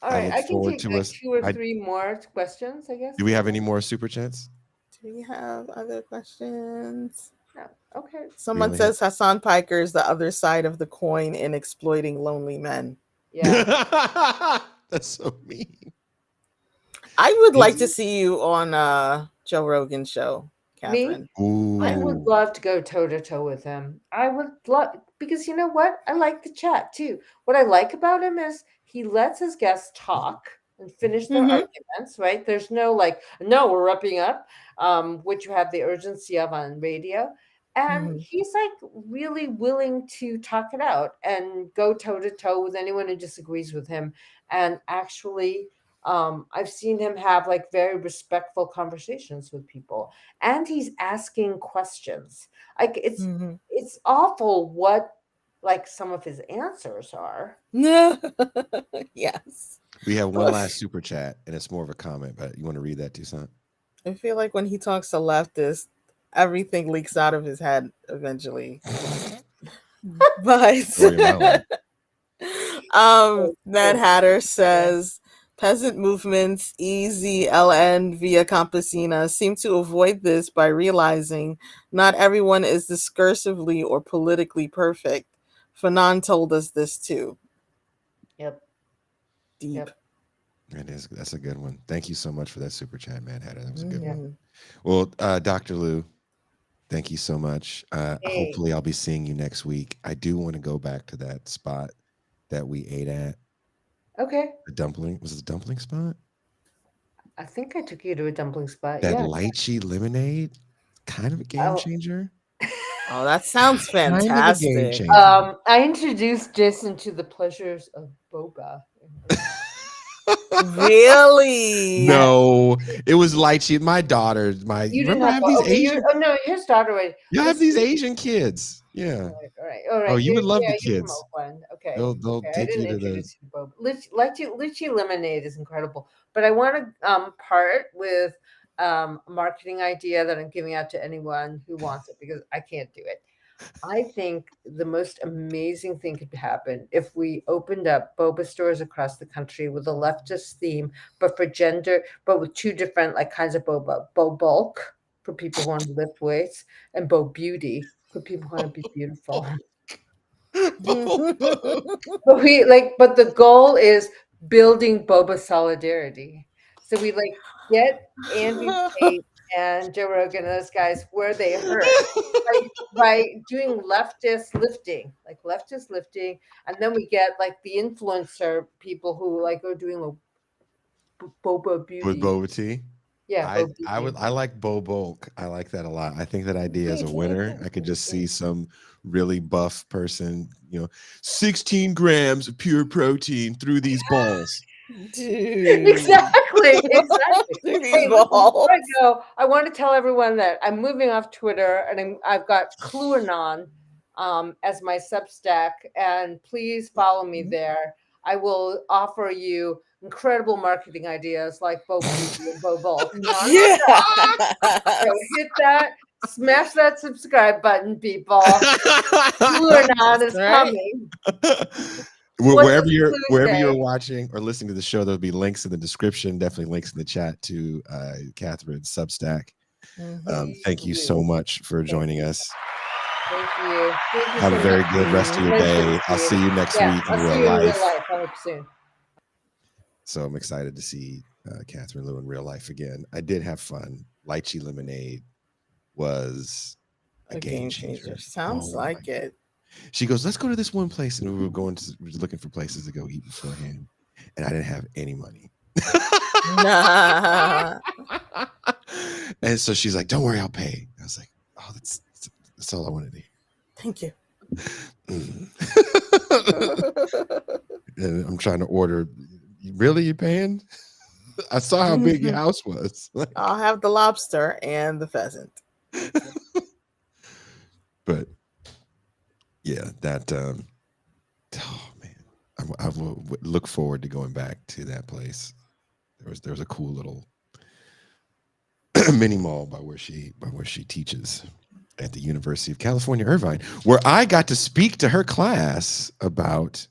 All I right, look I can forward take to like us. two or three more questions, I guess. Do we have any more super chats? Do we have other questions? No. Okay. We Someone only have. says Hassan Piker is the other side of the coin in exploiting lonely men. Yeah. That's so mean. I would like Is to it? see you on Joe Rogan's show, Me? Catherine. I Yeah. would Ooh. love to go toe to toe with him. I would love because you know what? I like the chat too. What I like about him is he lets his guests talk and finish their Mm-hmm. arguments, right? There's no like, no, we're wrapping up, which you have the urgency of on radio. And Mm-hmm. he's like really willing to talk it out and go toe to toe with anyone who disagrees with him. And actually, I've seen him have like very respectful conversations with people and he's asking questions. Like Mm-hmm. it's awful what like some of his answers are. Yes. We have one last super chat, and it's more of a comment, but you want to read that, Tucson? I feel like when he talks to leftists, everything leaks out of his head eventually. But Story of my life. Ned Hatter says peasant movements EZLN via Campesina seem to avoid this by realizing not everyone is discursively or politically perfect. Fanon told us this too. Yep. Deep. Yep. That's a good one. Thank you so much for that super chat, Mad Hatter. That was a good one. Yep. Mm-hmm. Well, Dr. Liu, thank you so much. Hey. Hopefully, I'll be seeing you next week. I do want to go back to that spot that we ate at. Okay. The dumpling. Was it the dumpling spot? I think I took you to a dumpling spot. That Yeah. lychee lemonade. Kind of a game Oh. changer. Oh, that sounds Kind of a game fantastic. changer. I introduced Jason to the pleasures of boba. Really? Yes. No, it was lychee. My daughter, You didn't remember I have have these okay. You Asian. oh no, your daughter already. You have This these Asian kids. Yeah. all right, all Oh, right. you would love Yeah, the you're from kids. Oakland. Okay, They'll okay. I take didn't you to the. introduce you to boba. Lychee lemonade is incredible. But I want to part with a marketing idea that I'm giving out to anyone who wants it because I can't do it. I think the most amazing thing could happen if we opened up boba stores across the country with a leftist theme, but for gender, but with two different like kinds of boba. Bo bulk for people who want to lift weights, and bo beauty for people who want to be beautiful. But we like, but the goal is building boba solidarity. So we like get Andrew Tate and Joe Rogan and those guys where they hurt by doing leftist lifting, and then we get like the influencer people who like are doing like boba With beauty. boba tea. Yeah, boba I beauty. like Bo Bulk. I like that a lot. I think that idea is a winner. I could just see some really buff person, 16 grams of pure protein through these balls. Dude. Exactly, exactly. Through these Hey, listen, before I balls. go, I want to tell everyone that I'm moving off Twitter and I've got QAnon as my Substack, and please follow me there. I will offer you incredible marketing ideas like Bo Beauty and Bo Bulk. Yeah. So hit that, smash that subscribe button, people. QAnon That's is right. coming. What's Wherever you're Tuesday? watching or listening to the show, there'll be links in the description. Definitely links in the chat to Catherine's Substack. Thank you so much for Thank joining you. us. Thank you. Thank you Have so a much. very good rest of your Pleasure to day. see I'll you. see you next Yeah, week in I'll real see you in real life. life. I hope soon. So I'm excited to see Catherine Liu in real life again. I did have fun. Lychee Lemonade was a game changer. Sounds Oh my! like it. She goes, "Let's go to this one place," and we were looking for places to go eat beforehand, and I didn't have any money. Nah. And so she's like, "Don't worry, I'll pay." I was like, "Oh, that's all I wanted to hear." Thank you. And I'm trying to order. Really, you paying? I saw how big your house was. I'll have the lobster and the pheasant. But yeah, that oh man, I will look forward to going back to that place. There was a cool little mini mall by where she teaches at the University of California, Irvine, where I got to speak to her class about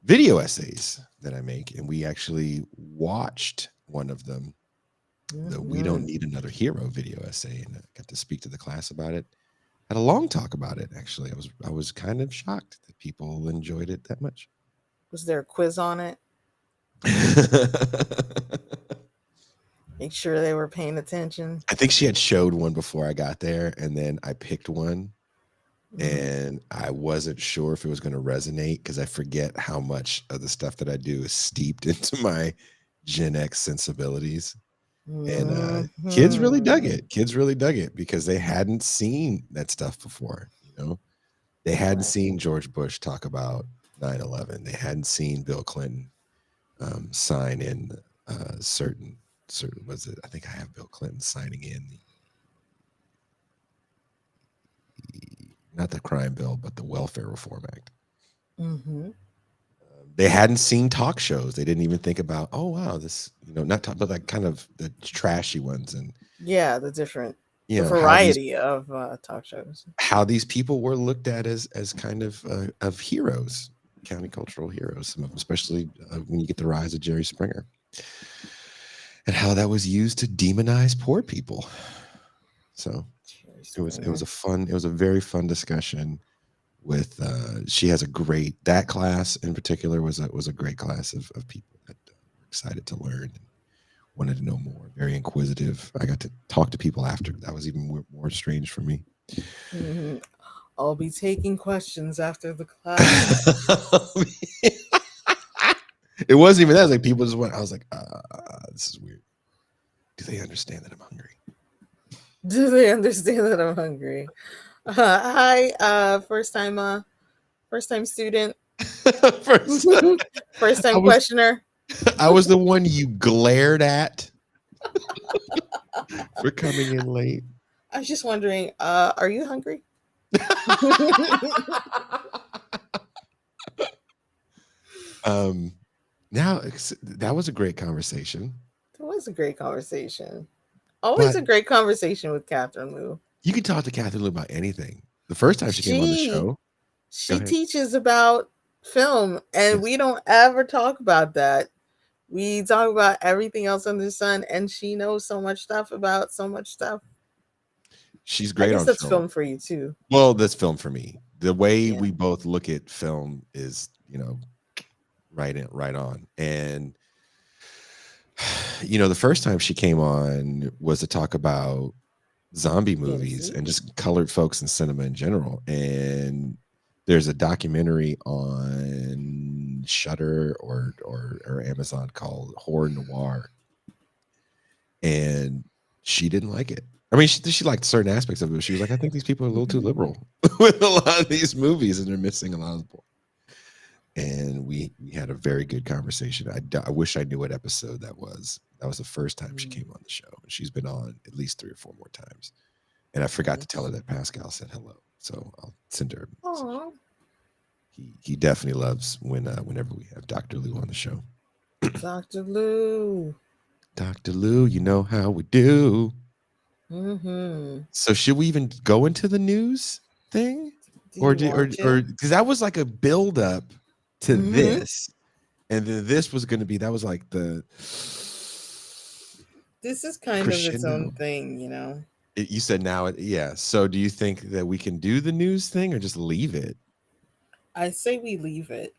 video essays that I make, and we actually watched one of them, the "We Don't Need Another Hero" video essay, and I got to speak to the class about it. Had a long talk about it. Actually, I was kind of shocked that people enjoyed it that much. Was there a quiz on it? Make sure they were paying attention. I think she had showed one before I got there, and then I picked one, and I wasn't sure if it was going to resonate because I forget how much of the stuff that I do is steeped into my Gen X sensibilities. And kids really dug it. Kids really dug it because they hadn't seen that stuff before. You know, they hadn't seen George Bush talk about 9/11. They hadn't seen Bill Clinton sign in certain was it? I think I have Bill Clinton signing in not the crime bill, but the Welfare Reform Act. They hadn't seen talk shows. They didn't even think about, oh wow, this, you know, not talk, but like kind of the trashy ones, and the different, you know, variety of talk shows. How these people were looked at as kind of heroes, countercultural heroes, some of them, especially when you get the rise of Jerry Springer, and how that was used to demonize poor people. So it was a very fun discussion. With she has that class in particular was a great class of people that were excited to learn and wanted to know more, very inquisitive. I got to talk to people after. That was even more strange for me. I'll be taking questions after the class. It wasn't even that. It was like people just went, I was like, this is weird. Do they understand that I'm hungry? Do they understand that I'm hungry? Hi, first time student. First time questioner. I was the one you glared at for coming in late. I was just wondering, are you hungry? Now that was a great conversation. It was a great conversation. Always a great conversation with Catherine Liu. You can talk to Catherine Liu about anything. The first time she came on the show, she teaches about film, and we don't ever talk about that. We talk about everything else under the sun, and she knows so much stuff about so much stuff. She's great on that's film for you too. Well, that's film for me. The way we both look at film is, you know, right on. And you know, the first time she came on was to talk about zombie movies and just colored folks in cinema in general. And there's a documentary on Shudder or Amazon called Horror Noir, and she didn't like it. I mean, she liked certain aspects of it, but she was like, I think these people are a little too liberal with a lot of these movies, and they're missing a lot of the point. And we had a very good conversation. I wish I knew what episode that was. That was the first time she came on the show. She's been on at least 3 or 4 more times. And I forgot to tell her that Pascal said hello. So I'll send her a message. He definitely loves whenever we have Dr. Liu on the show. Dr. Liu. Dr. Liu, you know how we do. So should we even go into the news thing? Or because that was like a build up to Mm-hmm. this, and then this was going to be, that was like the This is kind of its own crescendo. thing, you know. You said now, yeah. So do you think that we can do the news thing or just leave it? I say we leave it.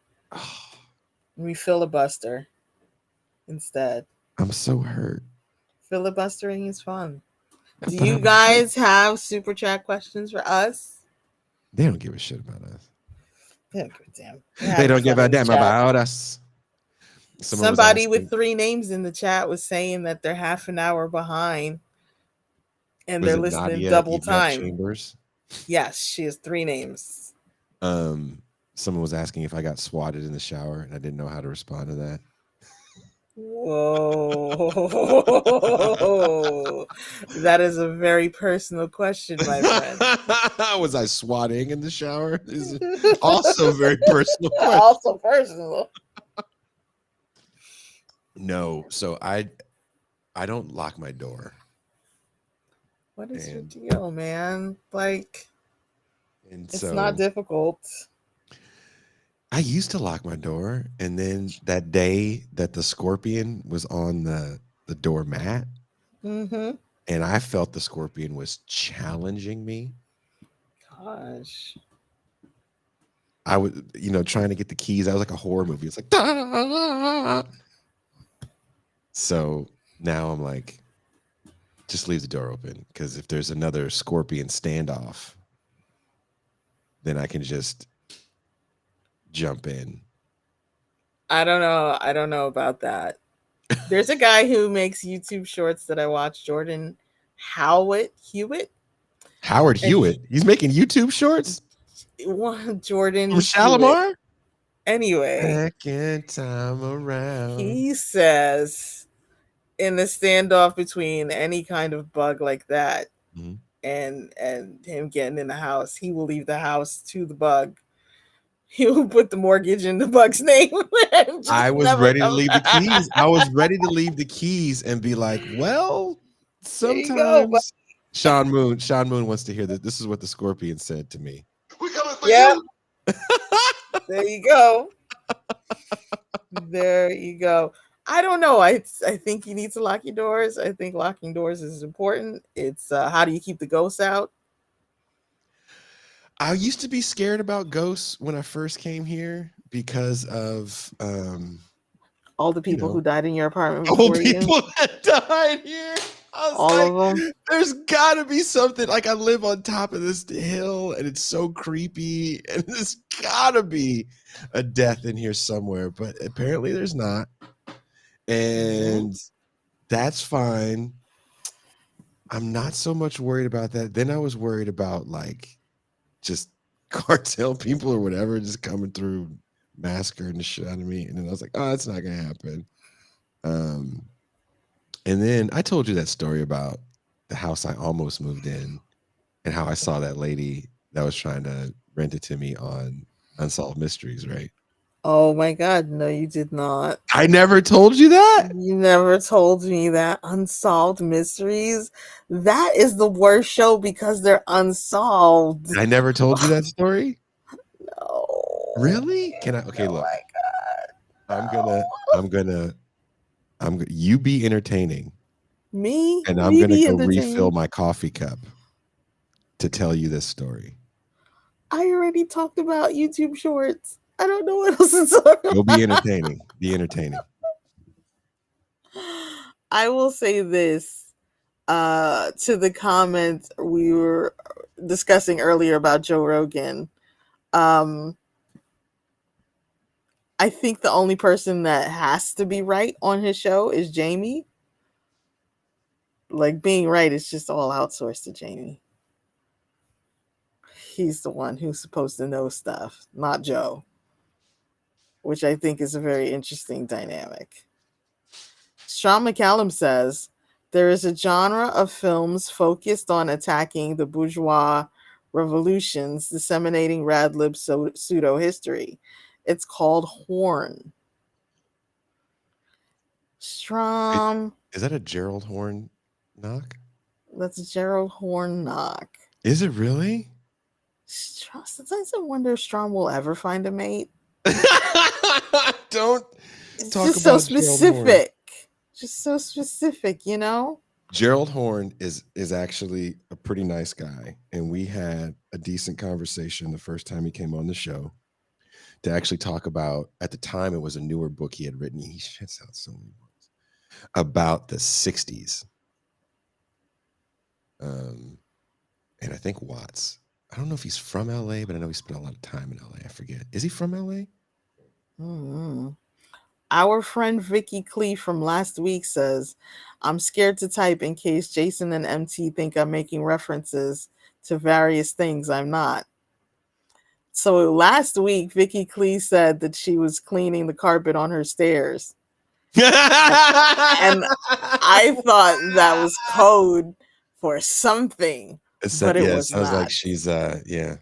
We filibuster instead. I'm so hurt. Filibustering is fun. Do But you guys have super chat questions for us? they don't give a shit about us. They don't give a damn. We're They having don't give fun a in the damn chat. about us. Someone was Somebody with asking, 3 names in the chat was saying that they're half an hour behind and was they're it listening Nadia double Yvette time. Chambers? Yes, she has 3 names. Um, Someone was asking if I got swatted in the shower, and I didn't know how to respond to that. Whoa. That is a very personal question, my friend. Was I swatting in the shower? Is also a very personal question. Also personal. No, so I don't lock my door. What is your And deal, man? Like, it's not so difficult. I used to lock my door, and then that day that the scorpion was on the doormat, Mm-hmm. and I felt the scorpion was challenging me. Gosh. I was, trying to get the keys. I was like a horror movie. It's like, "Da!" So now I'm like, just leave the door open, because if there's another scorpion standoff, then I can just jump in. I don't know. I don't know about that. There's a guy who makes YouTube shorts that I watch, Jordan Hewitt. Howard And Hewitt, he's making YouTube shorts Jordan from Hewitt. Shalimar. Anyway, Second time around. he says in the standoff between any kind of bug like that Mm-hmm. and him getting in the house, he will leave the house to the bug. He will put the mortgage in the bug's name and I just was never ready to come leave the back. keys. I was ready to leave the keys and be like, well, There you go. sometimes Sean Moon wants to hear that. This is what the scorpion said to me. We coming for Yep. you. There you go. There you go. I don't know. I think you need to lock your doors. I think locking doors is important. It's how do you keep the ghosts out? I used to be scared about ghosts when I first came here because of All the people who died in your apartment old before you. people that died here. I was All like, of them. there's gotta be something. Like, I live on top of this hill and it's so creepy, and there's gotta be a death in here somewhere, but apparently there's not. And that's fine. I'm not so much worried about that. Then I was worried about like just cartel people or whatever just coming through massacring the shit out of me. And then I was like, oh, that's not gonna happen. And then I told you that story about the house I almost moved in and how I saw that lady that was trying to rent it to me on Unsolved Mysteries, right? Oh my God. No, you did not. I never told you that. You never told me that. Unsolved Mysteries. That is the worst show because they're unsolved. I never told you that story. No. Really? Can I? Okay, Oh look. my God. You be entertaining. Me? And I'm Me gonna be go entertaining? refill my coffee cup to tell you this story. I already talked about YouTube shorts. I don't know what else to talk about. Go be entertaining. Be entertaining. I will say this to the comment we were discussing earlier about Joe Rogan. I think the only person that has to be right on his show is Jamie. Like, being right is just all outsourced to Jamie. He's the one who's supposed to know stuff, not Joe, which I think is a very interesting dynamic. Sean McCallum says, there is a genre of films focused on attacking the bourgeois revolutions, disseminating rad-lib pseudo-history. It's called Horn. Strom. Is that a Gerald Horn knock? That's Gerald Horn knock. Is it really? Sometimes I wonder if Strom will ever find a mate. Don't It's talk just so about Gerald Horn. specific. Just so specific, you know? Gerald Horn is actually a pretty nice guy, and we had a decent conversation the first time he came on the show to actually talk about. At the time, it was a newer book he had written. He shits out so many books about the '60s, and I think Watts. I don't know if he's from LA, but I know he spent a lot of time in LA. I forget. Is he from LA? Mm-hmm. Our friend Vicky Clee from last week says, I'm scared to type in case Jason and MT think I'm making references to various things I'm not. So last week, Vicky Clee said that she was cleaning the carpet on her stairs. And I thought that was code for something, but it Yeah, it was sounds like not. she's yeah.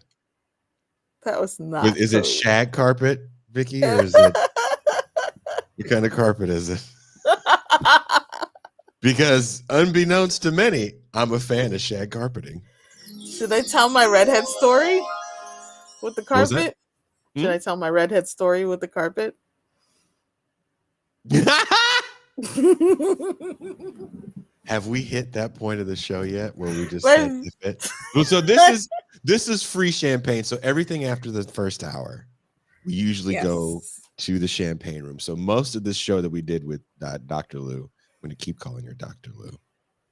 That was not Is it code. shag carpet, Vicky, or is it what kind of carpet is it? Because unbeknownst to many, I'm a fan of shag carpeting. Should I tell my redhead story with the What was that? carpet? Should I tell my redhead story with the carpet? Have we hit that point of the show yet where we just But- say if it? Well, so this is free champagne. So everything after the first hour, we usually go to the champagne room. So most of this show that we did with Dr. Liu, I'm going to keep calling her Dr. Liu.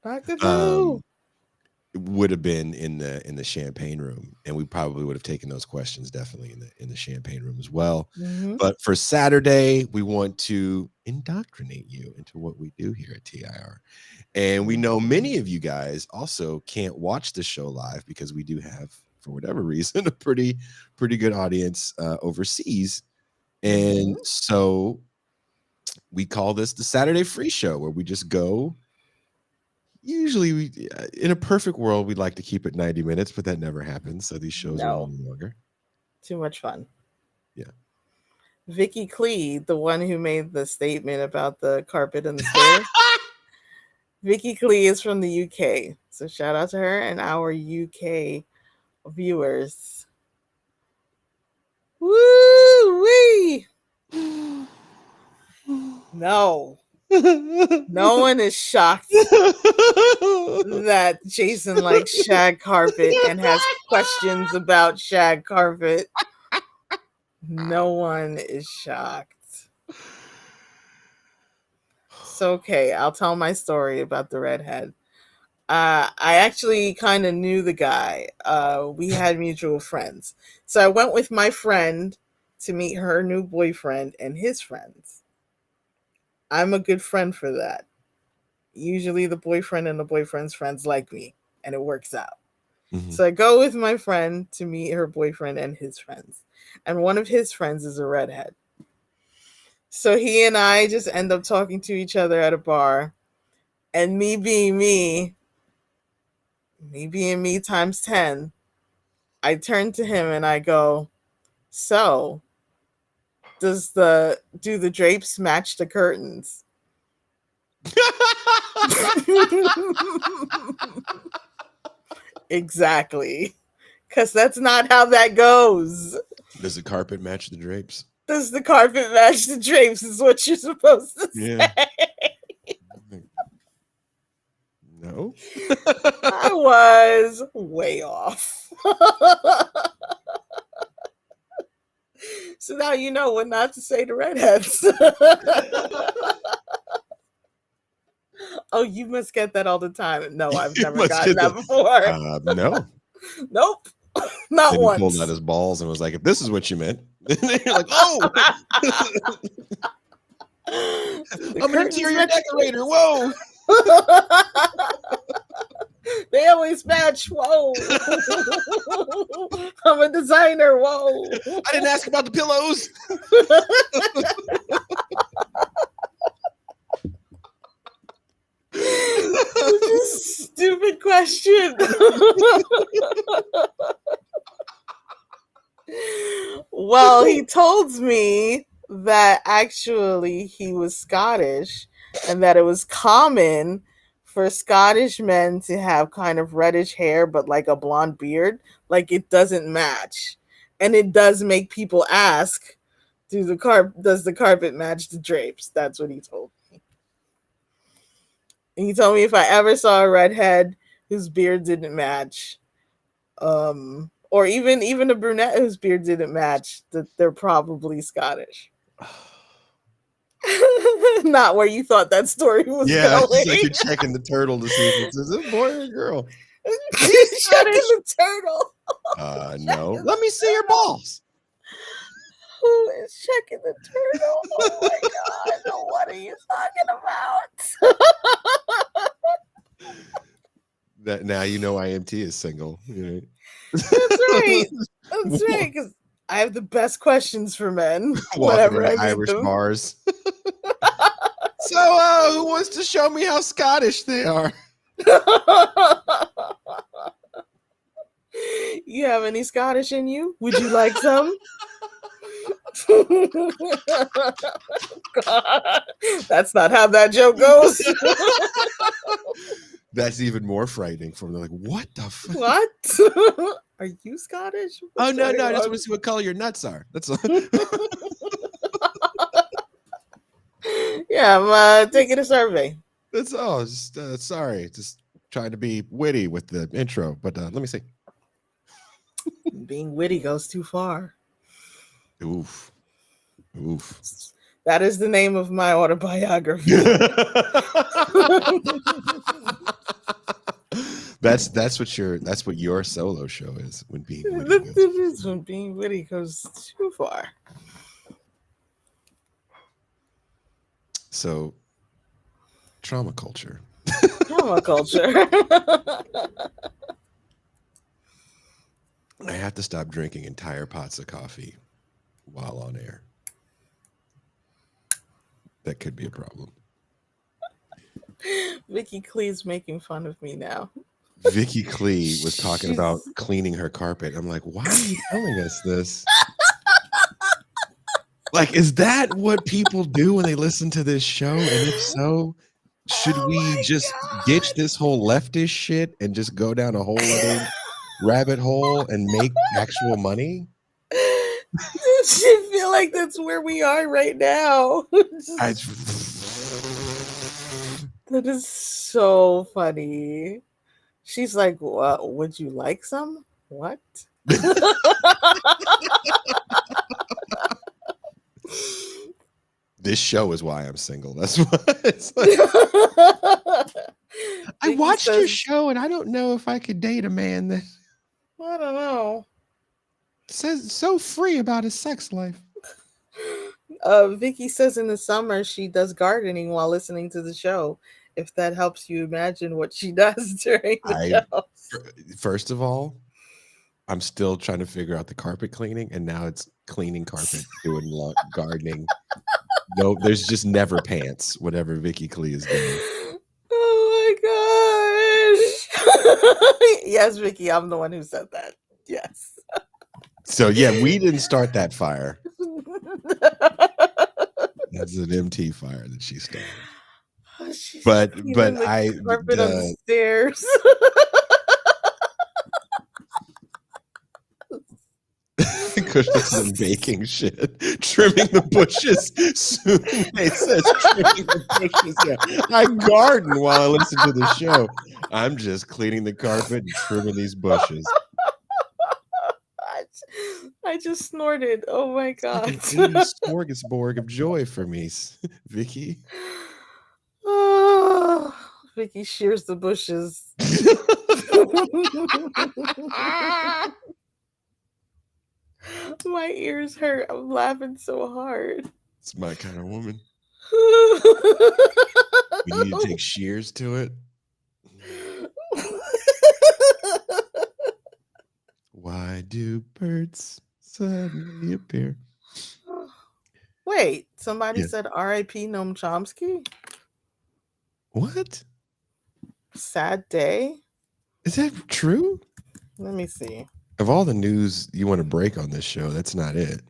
Dr. Liu. Would have been in the champagne room, and we probably would have taken those questions definitely in the champagne room as well. Mm-hmm. But for Saturday, we want to indoctrinate you into what we do here at TIR. And we know many of you guys also can't watch the show live because we do have, for whatever reason, a pretty good audience overseas. And so we call this the Saturday Free Show, where we just go. Usually, in a perfect world, we'd like to keep it 90 minutes, but that never happens. So these shows are a little longer. Too much fun. Yeah. Vicky Clee, the one who made the statement about the carpet and the stairs. Vicky Clee is from the UK. So shout out to her and our UK viewers. Woo-wee! No. No one is shocked that Jason likes shag carpet and has questions about shag carpet. No one is shocked. So, okay, I'll tell my story about the redhead. I actually kind of knew the guy. We had mutual friends. So I went with my friend to meet her new boyfriend and his friends. I'm a good friend for that. Usually the boyfriend and the boyfriend's friends like me, and it works out. Mm-hmm. So I go with my friend to meet her boyfriend and his friends. And one of his friends is a redhead. So he and I just end up talking to each other at a bar. And me being me times 10, I turn to him and I go, so do the drapes match the curtains? Exactly. Because that's not how that goes. Does the carpet match the drapes? Does the carpet match the drapes is what you're supposed to say. No. I was way off. So now you know what not to say to redheads. Oh, you must get that all the time. No, I've never gotten that before. No. Nope. Not and once. He pulled out his balls and was like, if this is what you meant. You're like, oh. I'm an interior decorator. Whoa. They always match. Whoa. I'm a designer. Whoa. I didn't ask about the pillows. Just stupid question. Well, he told me that actually he was Scottish and that it was common for Scottish men to have kind of reddish hair but like a blonde beard. Like it doesn't match. And it does make people ask, Does the carpet match the drapes? That's what he told me. And he told me if I ever saw a redhead whose beard didn't match, or even a brunette whose beard didn't match, that they're probably Scottish. Not where you thought that story was Yeah, going. it's like you're checking the turtle to see if it's a boy or a girl. Checking the turtle. No. Let me see your balls. Who is checking the turtle? Oh my god! What are you talking about? That now you know IMT is single. That's right. That's right. Because I have the best questions for men. Walking Whenever around I meet Irish them. bars. So, who wants to show me how Scottish they are? You have any Scottish in you? Would you like some? That's not how that joke goes. That's even more frightening for me. Like, what the fuck? What? Are you Scottish? Oh, no. I just want to see what color your nuts are. That's all. Yeah, I'm taking a survey. That's all. Just, sorry. Just trying to be witty with the intro. But let me see. Being witty goes too far. Oof. That is the name of my autobiography. That's what your solo show is, when being witty goes. It is when being witty goes too far. So, trauma culture. Trauma culture. I have to stop drinking entire pots of coffee while on air. That could be a problem. Vicky Clee's making fun of me now. Vicky Clee was talking about cleaning her carpet. I'm like, why are you telling us this? Like, is that what people do when they listen to this show? And if so, should we just ditch this whole leftist shit and just go down a whole other rabbit hole and make actual money? I feel like that's where we are right now. That is so funny. She's like, "What? Would you like some? What?" This show is why I'm single. That's what it's like. I watched your show and I don't know if I could date a man that, I don't know, says so free about his sex life. Vicky says in the summer she does gardening while listening to the show. If that helps you imagine what she does during the show. First of all, I'm still trying to figure out the carpet cleaning, and now it's cleaning carpet, doing gardening. No, there's just never pants, whatever Vicky Clee is doing. Oh my gosh. Yes, Vicky, I'm the one who said that. Yes. So yeah, we didn't start that fire. That's an MT fire that she started. But I carpet on the stairs. Cushions and baking shit, trimming the bushes. Soon it says trimming the bushes. Yeah, I garden while I listen to the show. I'm just cleaning the carpet and trimming these bushes. I just snorted. Oh my god! It's like an smorgasbord of joy for me, Vicky. Oh, Vicky shears the bushes. My ears hurt. I'm laughing so hard. It's my kind of woman. We need to take shears to it. Why do birds suddenly appear? Wait, somebody said R.I.P. Noam Chomsky? What? Sad day? Is that true? Let me see. Of all the news you want to break on this show, that's not it.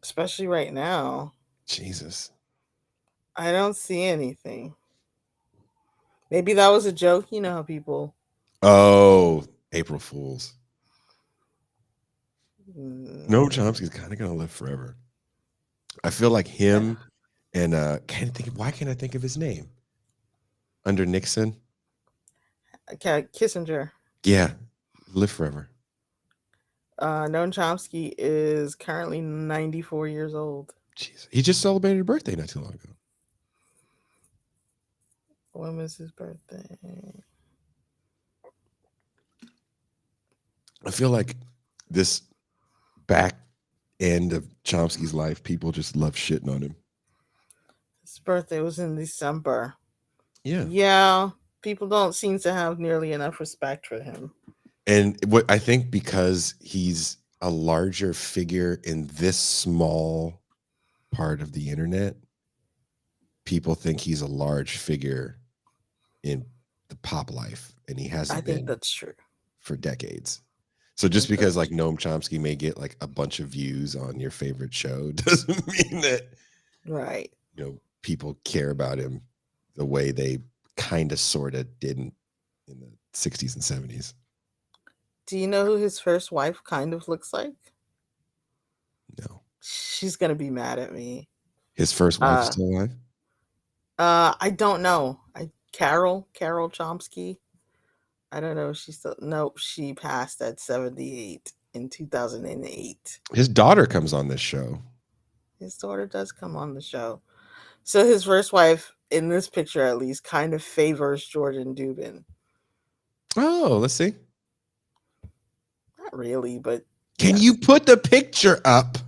Especially right now. Jesus. I don't see anything. Maybe that was a joke. You know how people... Oh, April Fools. No, Chomsky's kind of going to live forever. I feel like him and why can't I think of his name? Under Nixon? Kissinger. Yeah. Live forever. Noam Chomsky is currently 94 years old. Jeez. He just celebrated a birthday not too long ago. When was his birthday? I feel like this back end of Chomsky's life, people just love shitting on him. His birthday was in December. Yeah. Yeah. People don't seem to have nearly enough respect for him. And what I think because he's a larger figure in this small part of the internet, people think he's a large figure in the pop life, and he hasn't I think been that's true. for decades. So just because like Noam Chomsky may get like a bunch of views on your favorite show doesn't mean that right. People care about him the way they kind of sort of didn't in the 60s and 70s. Do you know who his first wife kind of looks like? No. She's gonna be mad at me. His first wife is still alive? I don't know. Carol Chomsky. I don't know if she's still. Nope, she passed at 78 in 2008. His daughter comes on this show. His daughter does come on the show. So his first wife, in this picture at least, kind of favors Jordan Dubin. Oh, let's see. Not really, but can you put the picture up?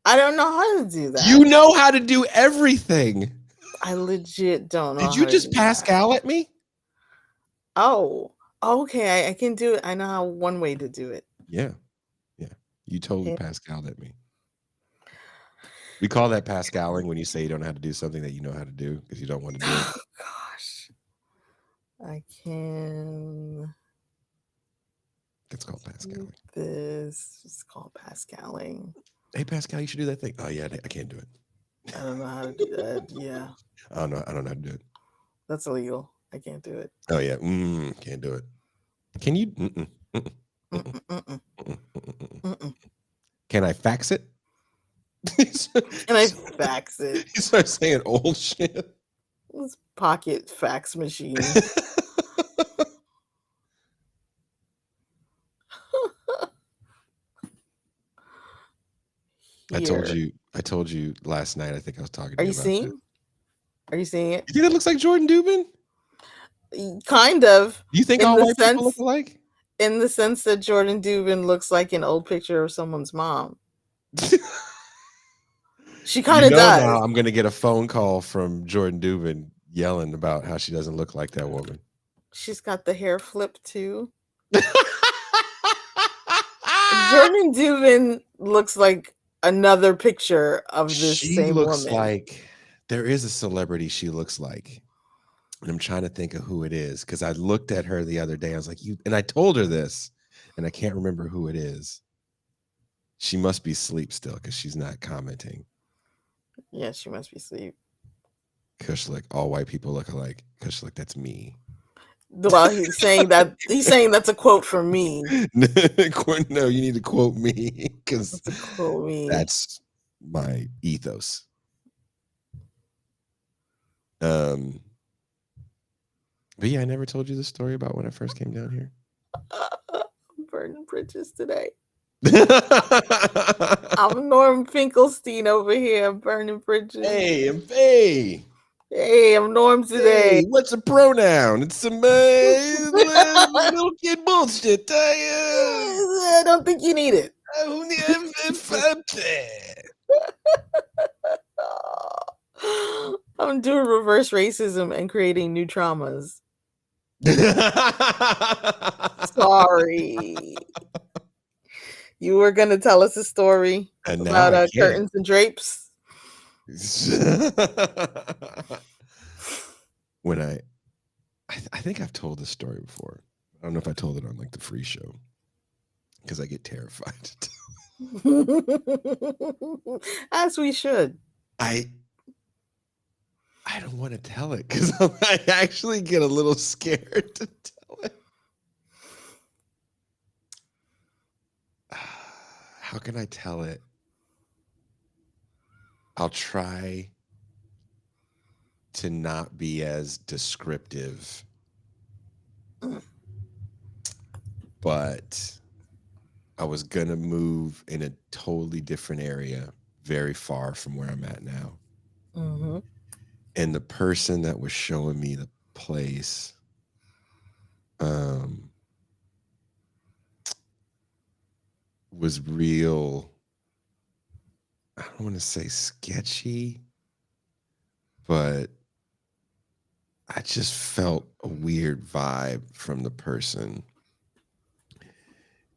I don't know how to do that. You know how to do everything. I legit don't know. Did you just Pascal at me? Oh, okay. I can do it. I know how one way to do it. Yeah. You totally Pascal at me. We call that Pascaling when you say you don't know how to do something that you know how to do because you don't want to do it. Oh, gosh. I can. It's called Pascaling. This is called Pascaling. Hey, Pascal, you should do that thing. Oh, yeah, I can't do it. I don't know how to do that. Yeah. I don't know how to do it. That's illegal. I can't do it. Oh, yeah. Can't do it. Can you? Can I fax it? Can I fax it? He starts saying old shit. This pocket fax machine. I told you last night. I think I was talking to you about seeing? that. Are you seeing it? You think it looks like Jordan Dubin? Kind of. You think all white people look alike? In the sense that Jordan Dubin looks like an old picture of someone's mom. She kind of does. Now I'm going to get a phone call from Jordan Dubin yelling about how she doesn't look like that woman. She's got the hair flip too. Jordan Dubin looks like another picture of this same woman. She looks like there is a celebrity she looks like. And I'm trying to think of who it is because I looked at her the other day. I was like, and I told her this, and I can't remember who it is. She must be asleep still because she's not commenting. Yeah, she must be asleep. Kushlik, all white people look alike. Kushlik, that's me. Well, he's saying that's a quote from me. No, you need to quote me because that's my ethos. But yeah, I never told you the story about when I first came down here. I'm burning bridges today. I'm Norm Finkelstein over here, burning bridges. Hey, I'm Faye. Hey, I'm Norm today. Hey, what's a pronoun? It's some little kid bullshit. I don't think you need it. I'm doing reverse racism and creating new traumas. Sorry. You were going to tell us a story about curtains and drapes? When I think I've told this story before. I don't know if I told it on like the free show because I get terrified. As we should. I don't want to tell it because I actually get a little scared to tell it. How can I tell it? I'll try to not be as descriptive, but I was going to move in a totally different area, very far from where I'm at now. Mm-hmm. And the person that was showing me the place, was real, I don't want to say sketchy, but I just felt a weird vibe from the person.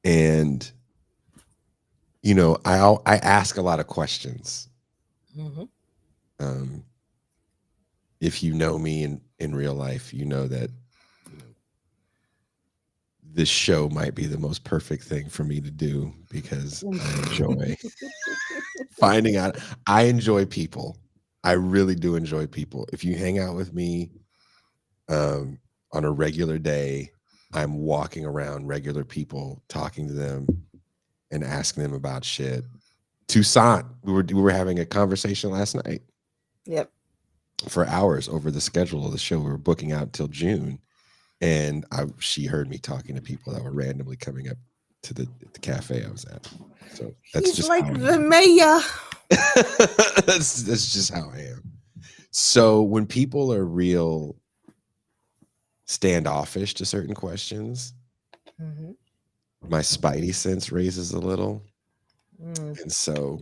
And, you know, I ask a lot of questions. Mm-hmm. If you know me in real life, you know that, you know, this show might be the most perfect thing for me to do because I enjoy finding out. I enjoy people. I really do enjoy people. If you hang out with me on a regular day, I'm walking around regular people, talking to them and asking them about shit. Toussaint, we were having a conversation last night. Yep. For hours over the schedule of the show. We were booking out till June, and she heard me talking to people that were randomly coming up to the cafe I was at. So that's He's just like how the mayor. that's just how I am. So when people are real standoffish to certain questions, Mm-hmm. my spidey sense raises a little. Mm. And so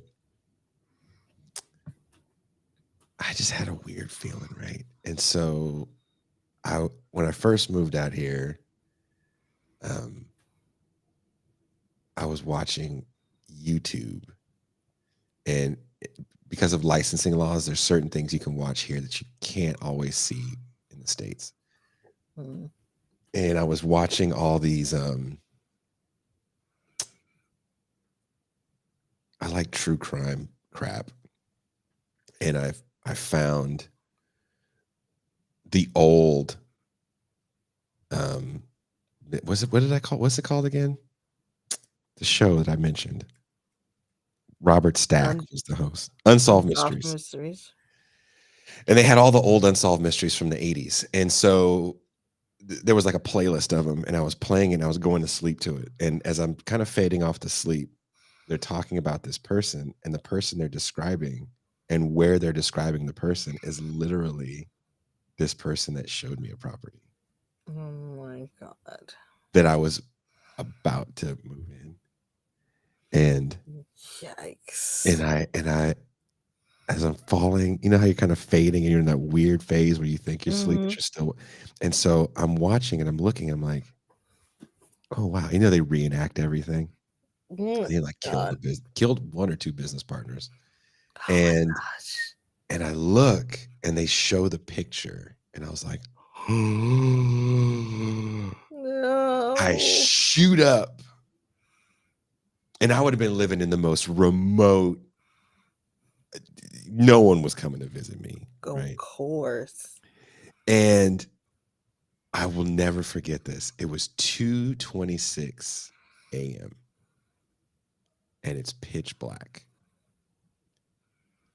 I just had a weird feeling, right? And so when I first moved out here, I was watching YouTube, and because of licensing laws, there's certain things you can watch here that you can't always see in the States. Mm. And I was watching all these, I like true crime crap. And I found the old, what did I call, what's it called again? The show that I mentioned. Robert Stack was the host. Unsolved Unsolved Mysteries. Mysteries. And they had all the old unsolved mysteries from the 80s. And so there was like a playlist of them, and I was playing it and I was going to sleep to it. And as I'm kind of fading off to sleep, they're talking about this person, and the person they're describing and where they're describing the person is literally this person that showed me a property Oh my God. that I was about to move in. And Yikes. I as I'm falling, you know how you're kind of fading and you're in that weird phase where you think you're asleep, but Mm-hmm. you're still. And so I'm watching and I'm looking, I'm like, oh wow, you know, they reenact everything. Mm. They like God. killed one or two business partners. Oh my And gosh. I look and they show the picture, and I was like, I No. shoot up. And I would have been living in the most remote, no one was coming to visit me. Of Right. course. And I will never forget this. It was 2:26 a.m. and it's pitch black.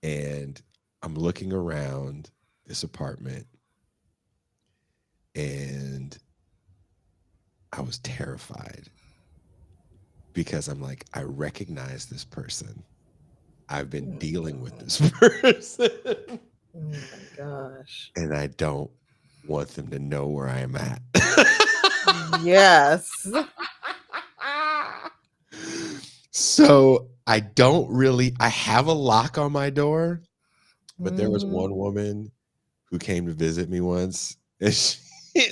And I'm looking around this apartment, and I was terrified because I'm like, I recognize this person. I've been dealing with this person. Oh my gosh. And I don't want them to know where I am at. Yes. So I have a lock on my door, but there was Mm-hmm. one woman who came to visit me once, and she,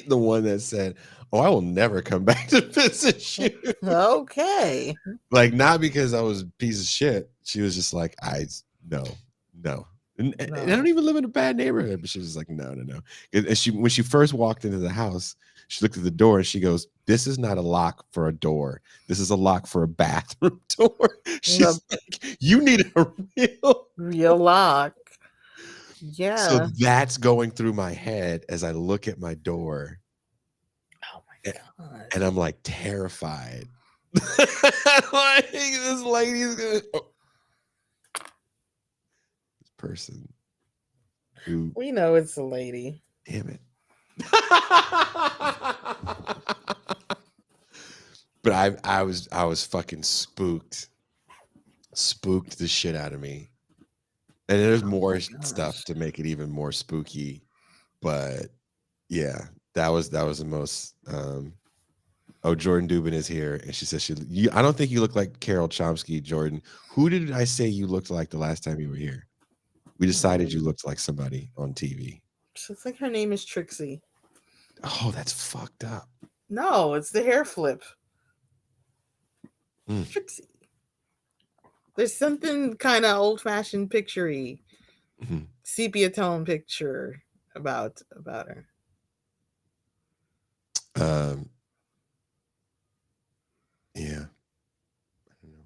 the one that said, "Oh, I will never come back to visit you." Okay. Like, not because I was a piece of shit. She was just like, no. And I No. don't even live in a bad neighborhood, but she was just like, no. And when she first walked into the house, she looked at the door and she goes, "This is not a lock for a door. This is a lock for a bathroom door." She's like, "You need a real lock." So Yeah. that's going through my head as I look at my door. Oh my gosh. And I'm like terrified. Like, this lady's gonna. Oh. person who, We know it's a lady. damn it. But I was fucking spooked the shit out of me. And there's more stuff to make it even more spooky, but yeah, that was the most. Oh, Jordan Dubin is here, and she says I don't think you look like Carol Chomsky, Jordan. Who did I say you looked like the last time you were here? We decided you looked like somebody on TV. So it's like her name is Trixie. Oh, that's fucked up. No, it's the hair flip. Trixie. There's something kind of old-fashioned picture-y, sepia tone picture about her. Yeah. I don't know.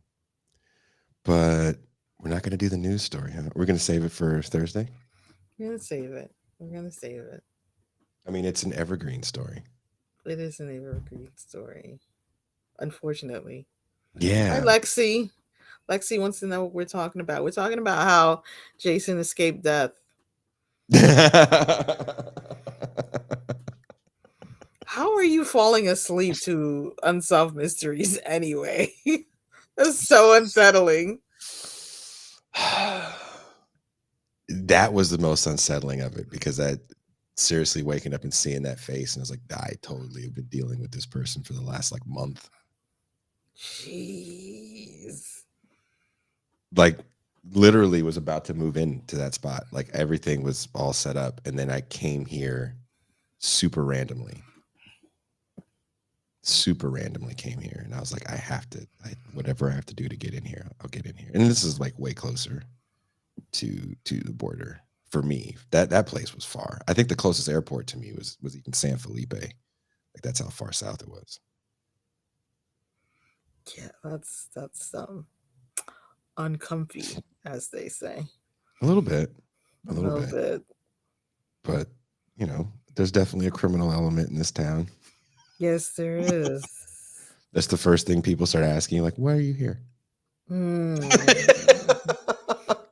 But we're not going to do the news story, huh? We're going to save it for Thursday? We're going to save it. I mean, it's an evergreen story. It is an evergreen story. Unfortunately. Yeah. Hi, Lexi. Lexi wants to know what we're talking about. We're talking about how Jason escaped death. How are you falling asleep to unsolved mysteries anyway? That's so unsettling. That was the most unsettling of it, because I seriously waking up and seeing that face, and I was like, I totally have been dealing with this person for the last like month. Jeez. Like literally was about to move into that spot. Like everything was all set up, and then I came here super randomly came here, and I was like, whatever I have to do to get in here, I'll get in here. And this is like way closer to the border for me. That place was far. I think the closest airport to me was even San Felipe. Like that's how far south it was. Yeah, that's uncomfy, as they say. A little bit. But there's definitely a criminal element in this town. Yes, there is. That's the first thing people start asking you, like, why are you here? It's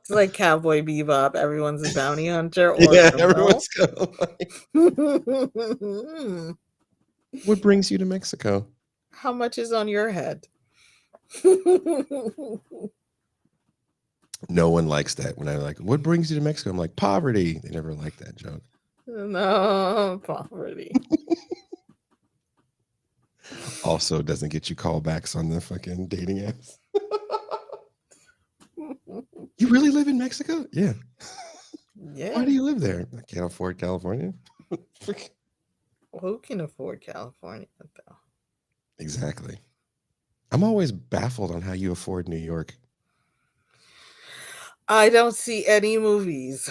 like Cowboy Bebop. Everyone's a bounty hunter. Or yeah, everyone's what brings you to Mexico? How much is on your head? No one likes that. When I'm like, what brings you to Mexico? I'm like, poverty. They never like that joke. No, poverty. Also doesn't get you callbacks on the fucking dating apps. You really live in Mexico? Yeah. Yeah. Why do you live there? I can't afford California. Who can afford California, though? Exactly. I'm always baffled on how you afford New York. I don't see any movies.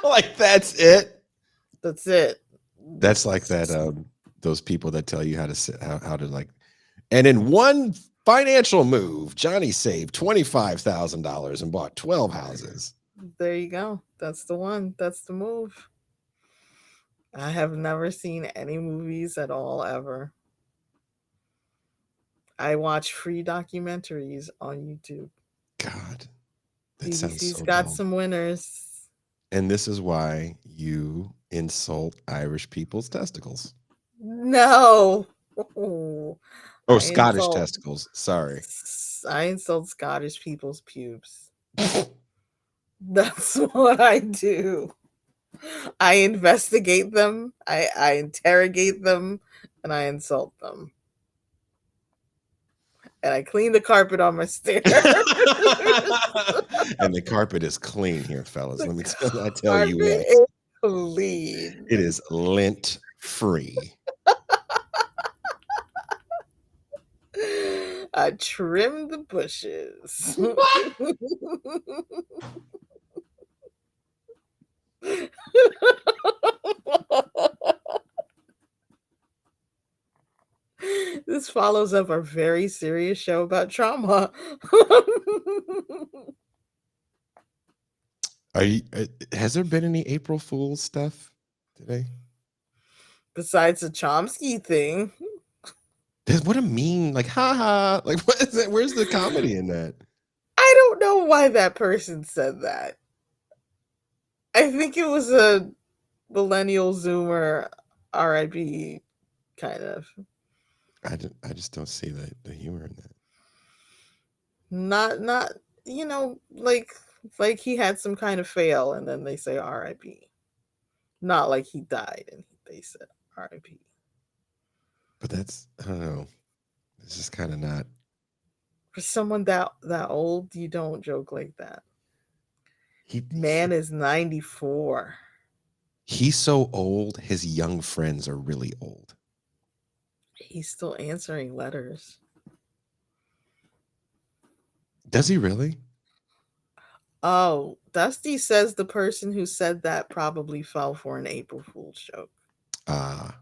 Like that's it. That's it. That's like that. Those people that tell you how to like. And in one financial move, Johnny saved $25,000 and bought 12 houses. There you go. That's the one. That's the move. I have never seen any movies at all ever. I watch free documentaries on YouTube. God, that BBC's got some winners. And this is why you insult Irish people's testicles. No. Scottish testicles. Sorry. I insult Scottish people's pubes. That's what I do. I investigate them, I interrogate them, and I insult them. And I clean the carpet on my stairs. And the carpet is clean here, fellas. Let me tell you what. It's clean. It is lint free. I trim the bushes. This follows up our very serious show about trauma. Has there been any April Fool's stuff today? Besides the Chomsky thing. What a mean, like, haha. Like, what is that? Where's the comedy in that? I don't know why that person said that. I think it was a millennial Zoomer RIP kind of. I just don't see the humor in that. Not like he had some kind of fail and then they say RIP. Not like he died and they said RIP. But that's, I don't know. It's just kind of not. For someone that old, you don't joke like that. He, Man is 94. he's so old. His young friends are really old. He's still answering letters. Does he really? Oh, Dusty says the person who said that probably fell for an April Fool's joke. Ah,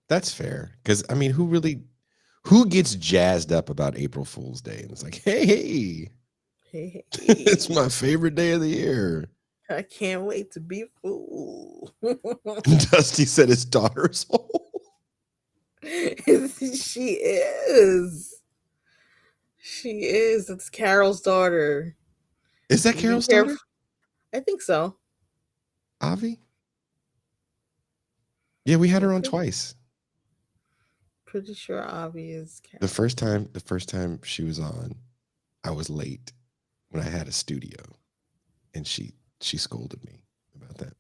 that's fair. Because I mean, who gets jazzed up about April Fool's Day and it's like, hey, Hey, it's my favorite day of the year. I can't wait to be a fool. Dusty said his daughter's old. She is. She is. It's Carol's daughter. Is that Be Carol's careful. daughter? I think so. Avi? Yeah, we had her on Pretty, twice. pretty sure Avi is Carol. The first time she was on, I was late when I had a studio, and she scolded me about that.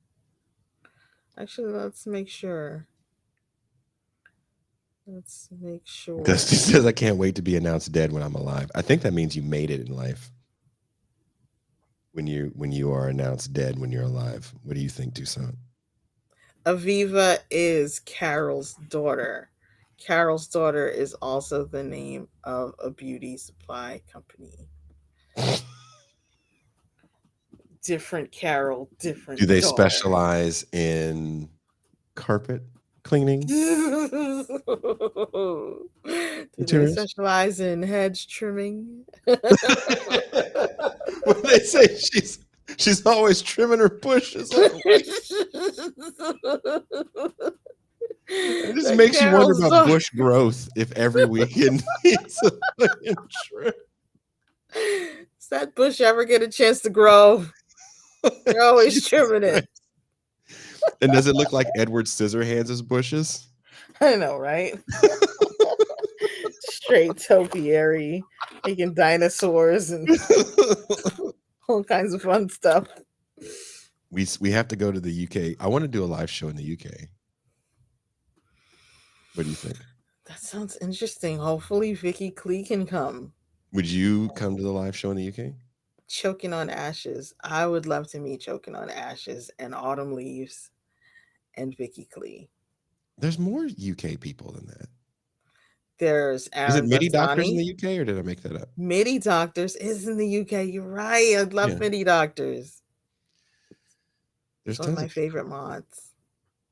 Actually, let's make sure. Let's make sure. Dusty says, I can't wait to be announced dead when I'm alive. I think that means you made it in life. When you are announced dead when you're alive. What do you think, Toussaint? Aviva is Carol's daughter. Carol's daughter is also the name of a beauty supply company. Different Carol, different Do they daughter. specialize in carpet cleaning? Do they specialize in hedge trimming? When they say she's always trimming her bushes. Like, it just makes you wonder about bush growth if every weekend needs a fucking trim. Does that bush ever get a chance to grow? They're always trimming it. And does it look like Edward Scissorhands' bushes? I know, right? Straight topiary, making dinosaurs and all kinds of fun stuff. We have to go to the UK. I want to do a live show in the UK. What do you think? That sounds interesting. Hopefully Vicky Clee can come. Would you come to the live show in the UK? Choking on Ashes. I would love to meet Choking on Ashes and Autumn Leaves and Vicky Clee. There's more UK people than that. There's Aaron Is it MIDI Bastani. Doctors in the UK, or did I make that up? MIDI Doctors is in the UK. You're right. I love MIDI Doctors. There's one of my favorite mods.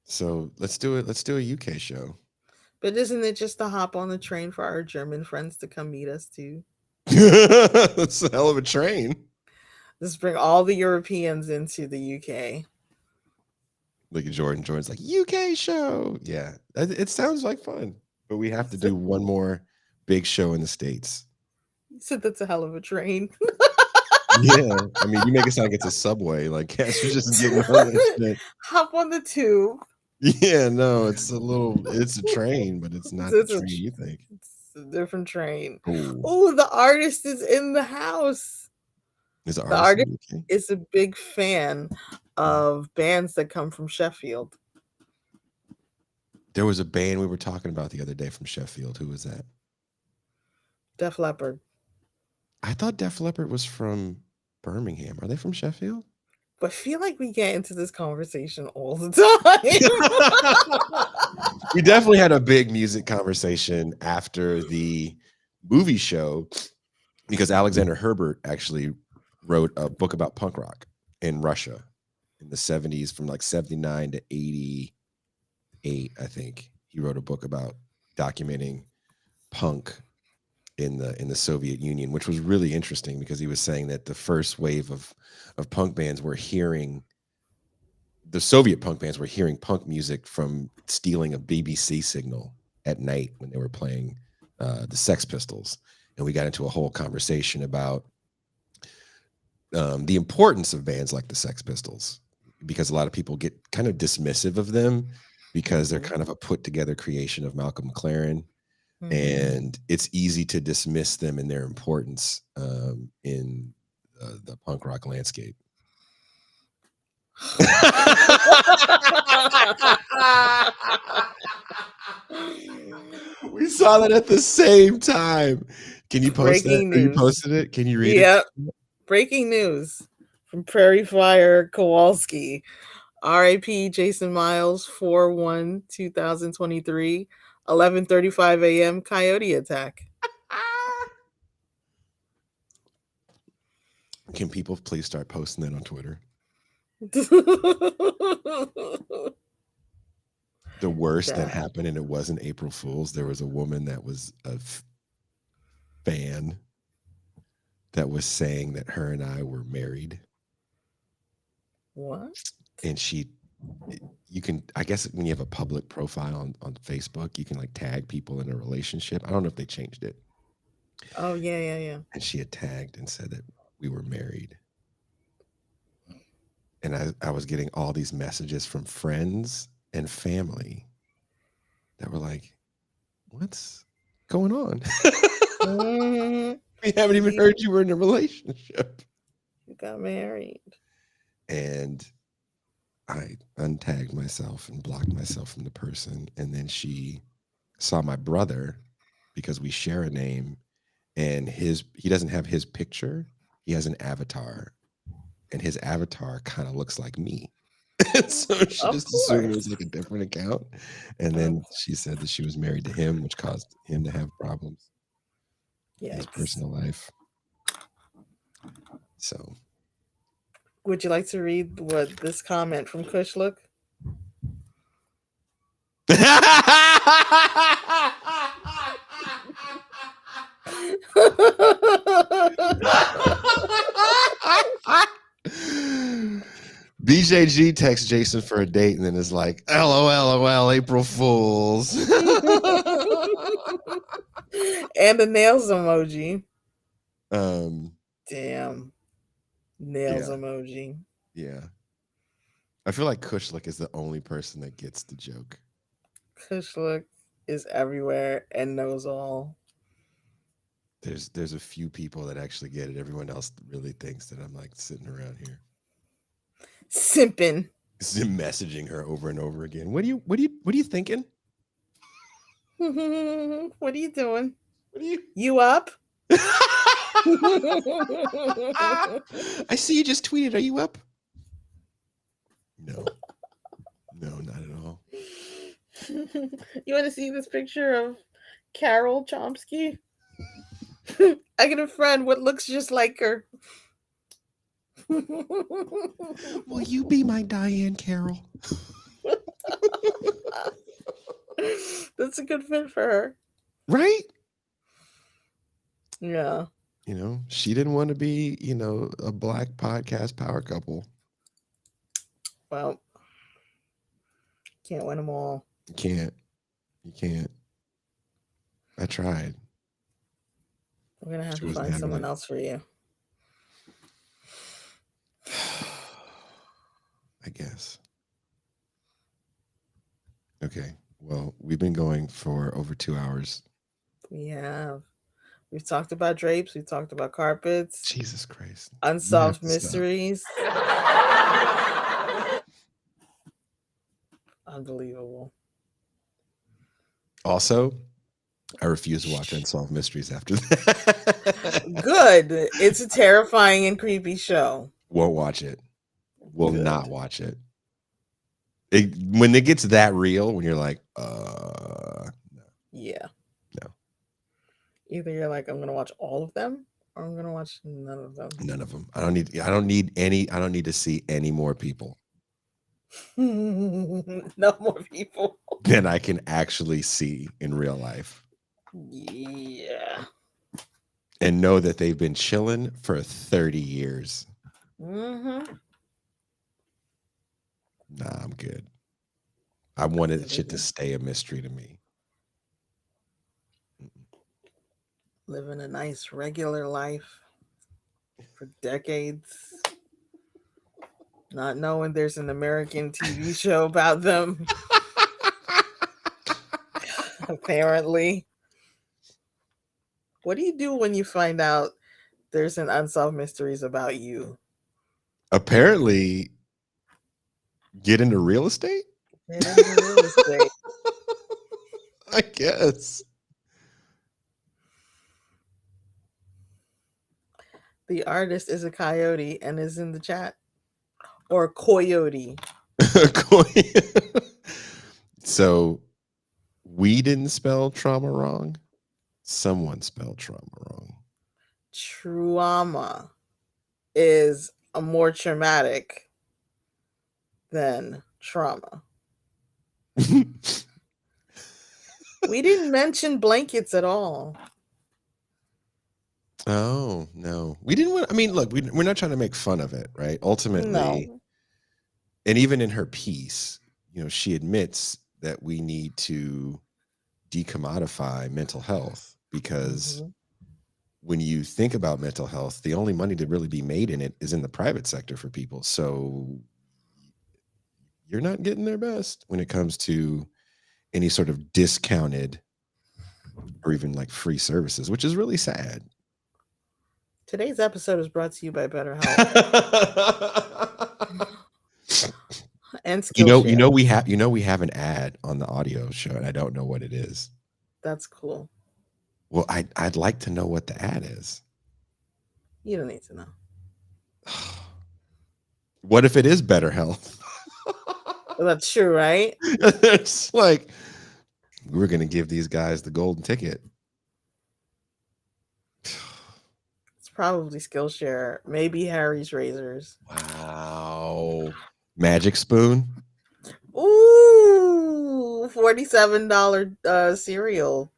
So let's do it. Let's do a UK show. But isn't it just to hop on the train for our German friends to come meet us too? That's a hell of a train. Let's bring all the Europeans into the UK. Look at Jordan. Jordan's like, UK show. Yeah, it sounds like fun. But we have to do one more big show in the States. You said that's a hell of a train. Yeah. I mean, you make it sound like it's a subway. Like, you're just getting on that shit. Hop on the tube. Yeah, no, it's a train, but it's not the train you think. It's a different train. Oh, the artist is in the house. The artist is a big fan of bands that come from Sheffield. There was a band we were talking about the other day from Sheffield. Who was that? Def Leppard. I thought Def Leppard was from Birmingham. Are they from Sheffield? But I feel like we get into this conversation all the time. We definitely had a big music conversation after the movie show because Alexander Herbert actually wrote a book about punk rock in Russia in the 70s from like 79 to 88, I think. He wrote a book about documenting punk in the Soviet Union, which was really interesting because he was saying that the first wave of punk bands were hearing the Soviet punk bands were hearing punk music from stealing a BBC signal at night when they were playing the Sex Pistols. And we got into a whole conversation about the importance of bands like the Sex Pistols because a lot of people get kind of dismissive of them because they're Mhm. kind of a put together creation of Malcolm McLaren. Mhm. And it's easy to dismiss them in their importance in the punk rock landscape. We saw that at the same time. Can you post that? Breaking Or you news. posted it? Can you read it? Yep. Breaking news from Prairie Fire Kowalski. RIP Jason Miles, 4/1/2023, 11:35 a.m. Coyote attack. Can people please start posting that on Twitter? The worst that happened, and it wasn't April Fool's. There was a woman that was a fan that was saying that her and I were married. What? And you can, I guess when you have a public profile on Facebook, you can like tag people in a relationship. I don't know if they changed it. Oh, yeah. And she had tagged and said that we were married. And I was getting all these messages from friends and family that were like, what's going on? Mhm. We haven't even heard you were in a relationship. You got married. And I untagged myself and blocked myself from the person. And then she saw my brother because we share a name, and he doesn't have his picture. He has an avatar, and his avatar kind of looks like me. And so she Of just assumed it course. was like a different account. And then she said that she was married to him, which caused him to have problems in his Yikes. personal life. So Would you like to read what this comment from Kush look? BJG texts Jason for a date and then is like, LOL, April Fools. And the nails emoji. Um, Damn. Nails yeah. emoji. Yeah. I feel like Kushlik is the only person that gets the joke. Kush look is everywhere and knows all. There's a few people that actually get it. Everyone else really thinks that I'm like sitting around here Simping. messaging her over and over again. What are you thinking? What are you doing? What are you? You up? I see you just tweeted. Are you up? No, not at all. You want to see this picture of Carol Chomsky? I get a friend what looks just like her. Will you be my Diane Carroll? That's a good fit for her. Right? Yeah. She didn't want to be, a black podcast power couple. Well, can't win them all. You can't. I tried. We're going to have to find someone else for you. I guess. Okay. Well, we've been going for over 2 hours. We have. We've talked about drapes. We've talked about carpets. Jesus Christ. Unsolved mysteries. Unbelievable. Also, I refuse to watch Unsolved Mysteries after that. Good. It's a terrifying and creepy show. Won't watch it. Will not watch it. When it gets that real, when you're like, no. Yeah. No. Either you're like, I'm gonna watch all of them, or I'm gonna watch none of them. None of them. I don't need to see any more people. No more people than I can actually see in real life. Yeah. And know that they've been chilling for 30 years. Mm-hmm. Nah, I'm good. I wanted shit to stay a mystery to me. Living a nice regular life for decades. Not knowing there's an American TV show about them, apparently. What do you do when you find out there's an Unsolved Mysteries about you? Apparently, get into real estate? Get into real estate. I guess. The artist is a coyote and is in the chat. Or coyote. So we didn't spell trauma wrong. Someone spelled trauma wrong. Trauma is a more traumatic than trauma. We didn't mention blankets at all. Oh, no. We didn't want, I mean, look, we're not trying to make fun of it, right? Ultimately, No. and even in her piece, she admits that we need to decommodify mental health because when you think about mental health, the only money to really be made in it is in the private sector for people. So you're not getting their best when it comes to any sort of discounted or even like free services, which is really sad. Today's episode is brought to you by BetterHelp and Skillshare. We have an ad on the audio show, and I don't know what it is. That's cool. Well, I'd like to know what the ad is. You don't need to know. What if it is better health? Well, that's true, right? It's like, we're going to give these guys the golden ticket. It's probably Skillshare. Maybe Harry's Razors. Wow. Magic Spoon? Ooh, $47 cereal.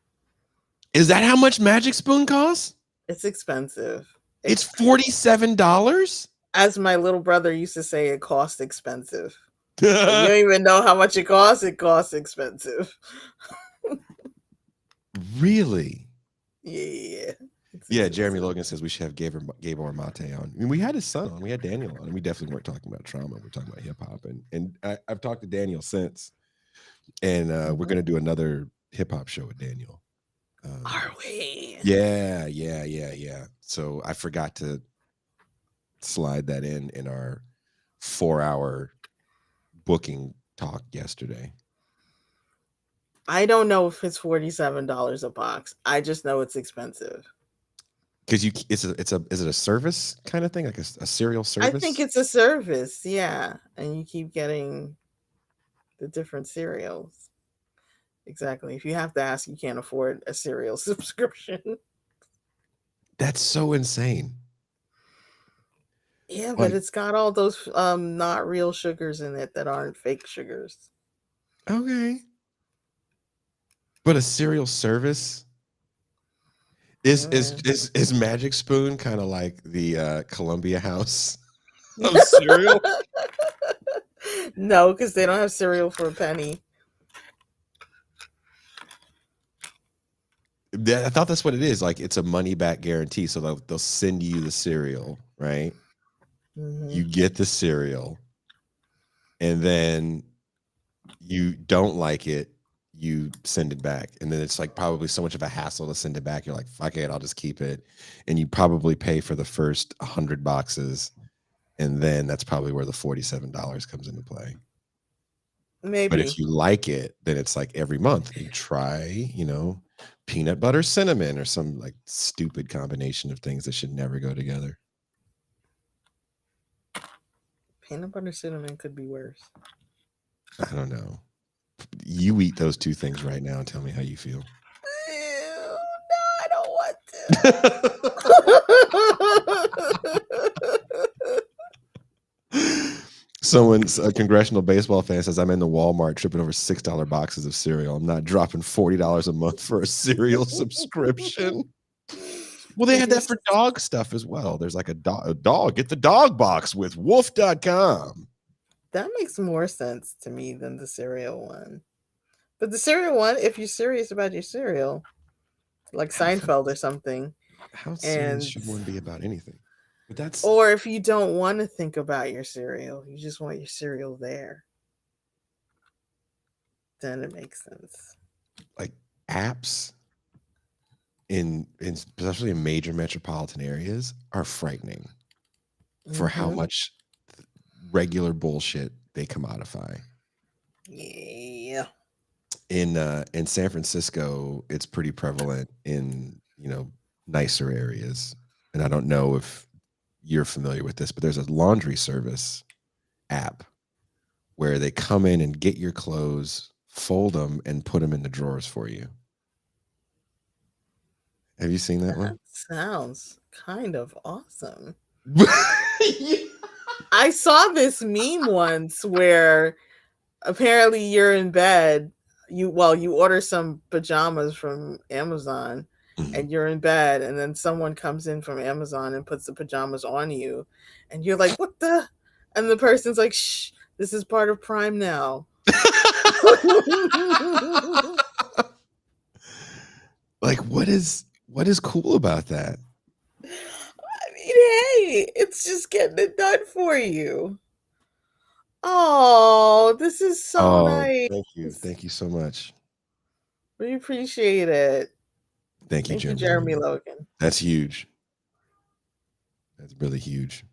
Is that how much Magic Spoon costs? It's expensive. It's $47? As my little brother used to say, it costs expensive. You don't even know how much it costs. It costs expensive. Really? Yeah. Yeah, Jeremy Logan says we should have Gabor Mate on. I mean, we had his son on. We had Daniel on. And we definitely weren't talking about trauma. We're talking about hip hop. And I've talked to Daniel since. And we're going to do another hip hop show with Daniel. Are we? Yeah. So I forgot to slide that in our 4-hour booking talk yesterday. I don't know if it's $47 a box. I just know it's expensive. Because is it a service kind of thing, like a serial service? I think it's a service, yeah, and you keep getting the different cereals. Exactly. If you have to ask, you can't afford a cereal subscription. That's so insane. Yeah, but it's got all those not real sugars in it that aren't fake sugars. Okay. But a cereal service is Magic Spoon kind of like the Columbia House of cereal? No, because they don't have cereal for a penny. I thought that's what it is. Like, it's a money back guarantee. So they'll send you the cereal, right? You get the cereal, and then you don't like it, you send it back. And then it's like probably so much of a hassle to send it back. You're like, fuck it, I'll just keep it. And you probably pay for the first 100 boxes. And then that's probably where the $47 comes into play. Maybe. But if you like it, then it's like every month you try, peanut butter cinnamon or some like stupid combination of things that should never go together. Peanut butter cinnamon could be worse. I don't know. You eat those two things right now and tell me how you feel. Ew, no, I don't want to. A congressional baseball fan says, I'm in the Walmart tripping over $6 boxes of cereal. I'm not dropping $40 a month for a cereal subscription. Well, they had that for dog stuff as well. There's like a dog. Get the dog box with wolf.com. That makes more sense to me than the cereal one. But the cereal one, if you're serious about your cereal, like Seinfeld or something. How serious should one be about anything? But that's Or if you don't want to think about your cereal, you just want your cereal there, then it makes sense. like apps in especially in major metropolitan areas are frightening for how Mm-hmm. much regular bullshit they commodify. Yeah. In San Francisco, it's pretty prevalent in, nicer areas. And I don't know if you're familiar with this, but there's a laundry service app where they come in and get your clothes, fold them, and put them in the drawers for you. Have you seen that That one? sounds kind of awesome. I saw this meme once where apparently you're in bed, you order some pajamas from Amazon Mhm. and you're in bed and then someone comes in from Amazon and puts the pajamas on you and you're like, "What the?" And the person's like, "Shh, this is part of Prime now." Like, what is cool about that? I mean, hey, it's just getting it done for you. Oh, this is so Oh, nice. thank you. Thank you so much. We appreciate it. Thank you, Thank you, Jeremy. Jeremy Logan. That's huge. That's really huge.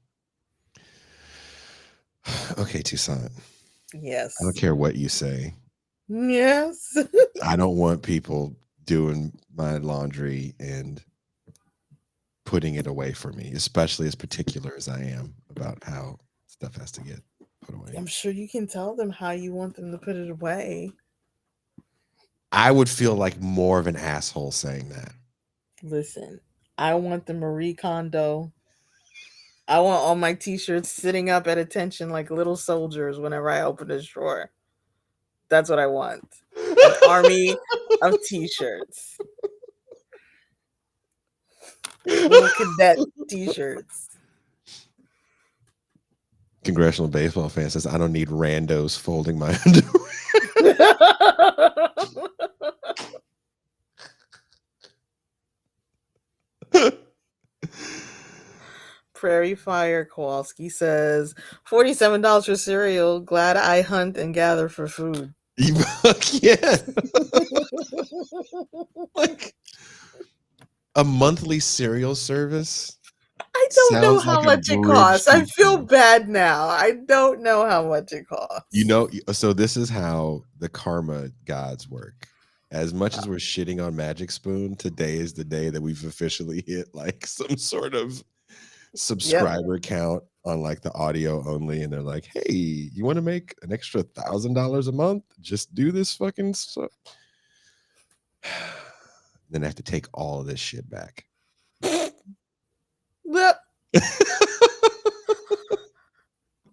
Okay, Toussaint. I don't Yes. care what you say. Yes. I don't want people doing my laundry and putting it away for me, especially as particular as I am about how stuff has to get put away. I'm sure you can tell them how you want them to put it away. I would feel like more of an asshole saying that. Listen, I want the Marie Kondo. I want all my t-shirts sitting up at attention like little soldiers whenever I open a drawer. That's what I want. An army of t-shirts. Little cadet t-shirts. Congressional baseball fan says, I don't need randos folding my underwear. Prairie Fire Kowalski says $47 for cereal. Glad I hunt and gather for food. Yeah. Like a monthly cereal service. I don't know Sounds how like a much it bridge costs. I too feel far. bad now. I don't know how much it costs. So this is how the karma gods work. As much as we're shitting on Magic Spoon, today is the day that we've officially hit like some sort of subscriber count on like the audio only, and they're like, "Hey, you want to make an extra $1,000 a month? Just do this fucking stuff." Then I have to take all of this shit back.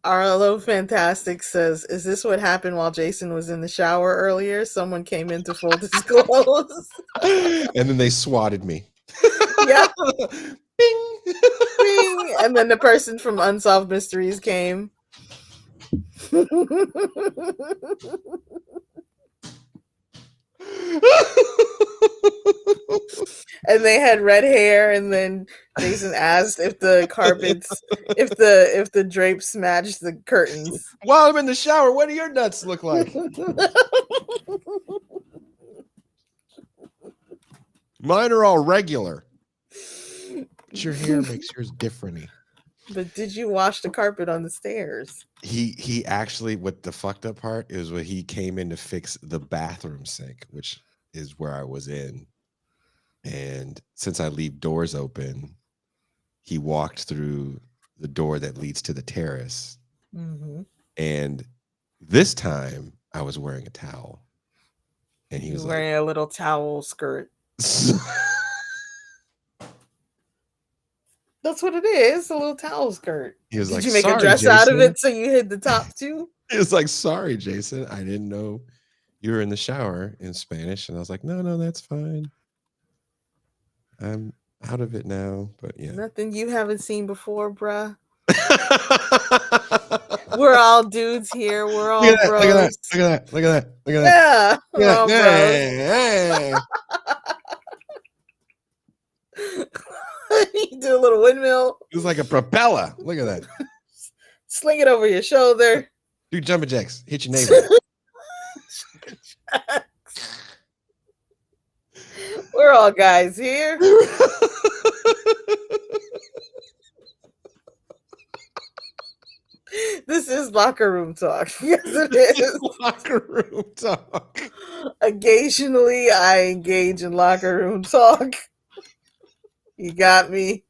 Arlo Fantastic says, "Is this what happened while Jason was in the shower earlier? Someone came in to fold his clothes." And then they swatted me. Yep. Bing. Bing. And then the person from Unsolved Mysteries came. And they had red hair, and then Jason asked if the carpets, if the drapes matched the curtains. While I'm in the shower, what do your nuts look like? Mine are all regular. But your hair makes yours different. But did you wash the carpet on the stairs? He actually, what the fucked up part is when he came in to fix the bathroom sink, which is where I was in. And since I leave doors open, he walked through the door that leads to the terrace. Mm-hmm. And this time I was wearing a towel. And he was wearing a little towel skirt. That's what it is, a little towel skirt. He was Did like, you make a "Sorry, dress Jason." out of it so you hid the top too? He was like, "Sorry, Jason. I didn't know you were in the shower," in Spanish. And I was like, no, that's fine. I'm out of it now. But yeah. Nothing you haven't seen before, bruh. We're all dudes here. We're all bros. Look at that. Yeah, we're all bros. Hey. You do a little windmill. It was like a propeller. Look at that. Sling it over your shoulder. Do jumping jacks. Hit your neighbor. We're all guys here. This is locker room talk. Yes, it is. Locker room talk. Occasionally, I engage in locker room talk. You got me.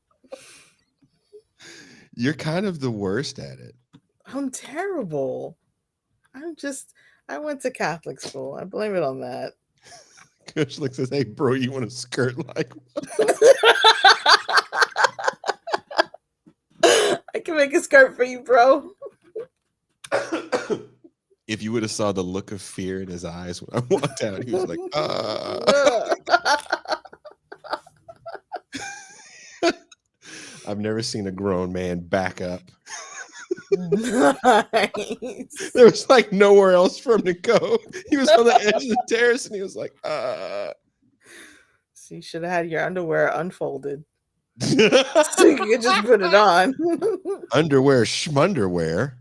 You're kind of the worst at it. I'm terrible. I went to Catholic school. I blame it on that. Coach looks says, "Hey, bro, you want a skirt like?" I can make a skirt for you, bro. If you would have saw the look of fear in his eyes when I walked out, he was like, I've never seen a grown man back up. Nice. There was like nowhere else for him to go. He was on the edge of the terrace and he was like, So you should have had your underwear unfolded. So you could just put it on. Underwear, schmunderwear.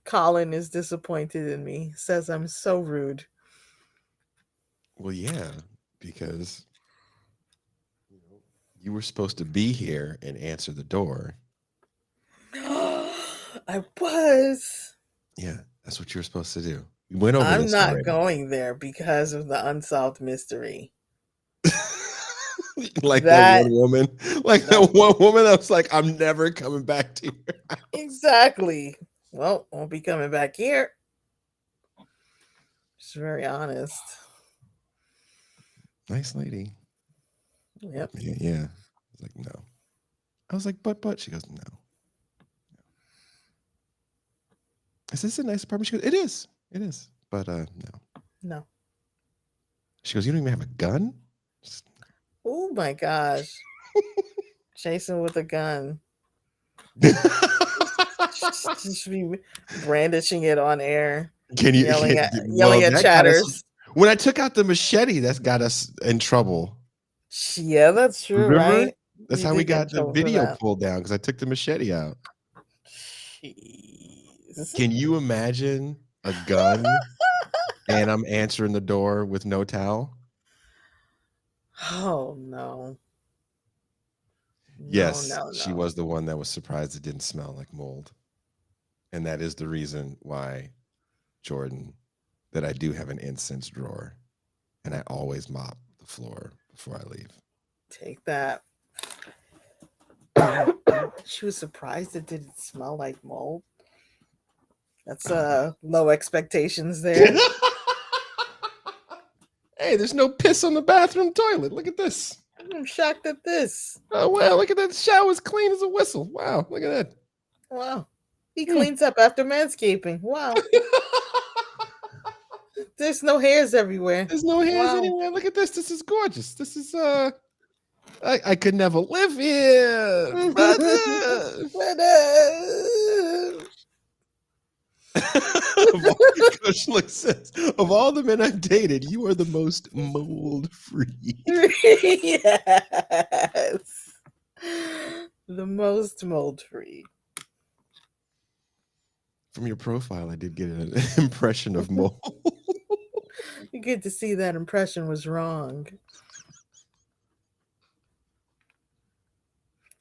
Colin is disappointed in me. Says I'm so rude. Well, yeah, because you were supposed to be here and answer the door. I was. Yeah, that's what you were supposed to do. We went over I'm this not already. going there because of the unsolved mystery. Like that one woman. Like that one woman that was like, I'm never coming back to your house. Exactly. Well, won't be coming back here. She's very honest. Nice lady. Yep. Yeah. I was like, no. I was like, but. She goes, no. Is this a nice apartment? She goes, it is. It is. But no. No. She goes, you don't even have a gun? Oh my gosh. Jason with a gun. She should be brandishing it on air. Can you yelling at chatters? When I took out the machete, that's got us in trouble. Yeah, that's true. Remember? Right? That's You how we did get in got the trouble for video that. pulled down because I took the machete out. Jeez. Can you imagine a gun and I'm answering the door with no towel? Oh no. Yes, No. she was the one that was surprised it didn't smell like mold. And that is the reason why, Jordan, that I do have an incense drawer and I always mop the floor before I leave. Take that. She was surprised it didn't smell like mold. That's low expectations there. Hey, there's no piss on the bathroom toilet. Look at this. I'm shocked at this. Oh, wow. Look at that. The shower's clean as a whistle. Wow. Look at that. Wow. He cleans up after manscaping. Wow. There's no hairs everywhere. There's no hairs anywhere. Look at this. This is gorgeous. This is I could never live here. Coach Look says, of all the men I've dated, you are the most mold free. Yes. The most mold free. From your profile, I did get an impression of mold. You get to see that impression was wrong.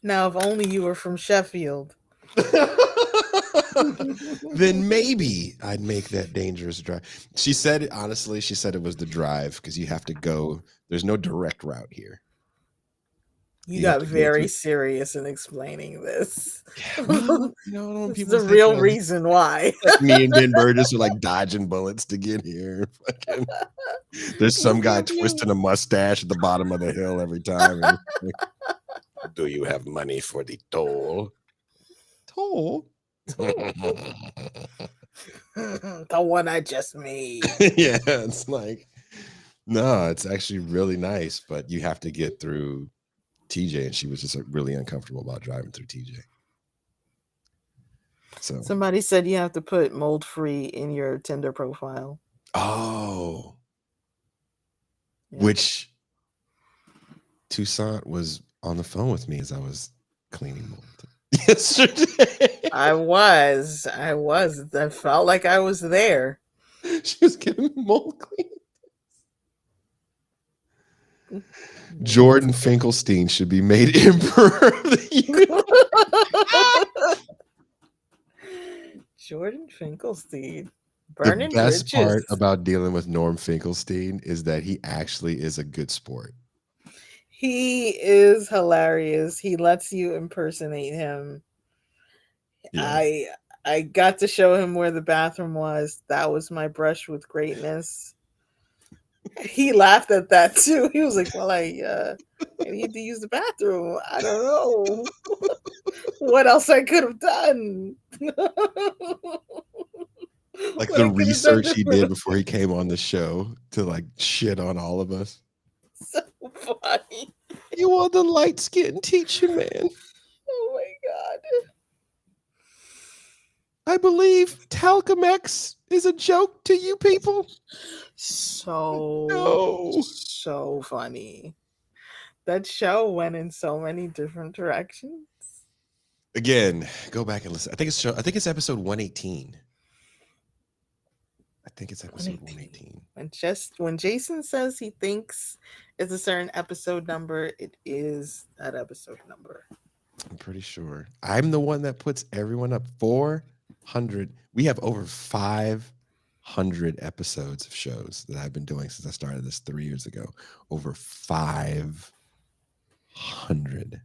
Now, if only you were from Sheffield. Then maybe I'd make that dangerous drive. She said, honestly, she said it was the drive because you have to go. There's no direct route here. You got very serious in explaining this. Yeah, well, I don't want people. It's the real reason why. Me and Ben Burgess are like dodging bullets to get here. There's some guy twisting a mustache at the bottom of the hill every time. Do you have money for the toll? Toll? The one I just made. Yeah, it's like, no, it's actually really nice, but you have to get through TJ, and she was just really uncomfortable about driving through TJ. So somebody said you have to put mold free in your Tinder profile. Oh, yeah. Which Toussaint was on the phone with me as I was cleaning mold yesterday. I was. I felt like I was there. She was getting mold clean. Jordan Finkelstein should be made Emperor of the Universe. Jordan Finkelstein. The Burning best part bridges. about dealing with Norm Finkelstein is that he actually is a good sport. He is hilarious. He lets you impersonate him. Yeah. I got to show him where the bathroom was. That was my brush with greatness. He laughed at that too. He was like, "Well, I need to use the bathroom. I don't know what else I could have done. Like What the I could have done research he did different." before he came on the show to like shit on all of us. So funny. You are the light skinned teacher, man. Oh my god. I believe Talcum X is a joke to you people. No. So funny. That show went in so many different directions. Again, go back and listen. I think it's episode 118. I think it's episode 118. When Jason says he thinks it's a certain episode number, it is that episode number. I'm pretty sure. I'm the one that puts everyone up 400. We have over 500 episodes of shows that I've been doing since I started this 3 years ago. Over 500.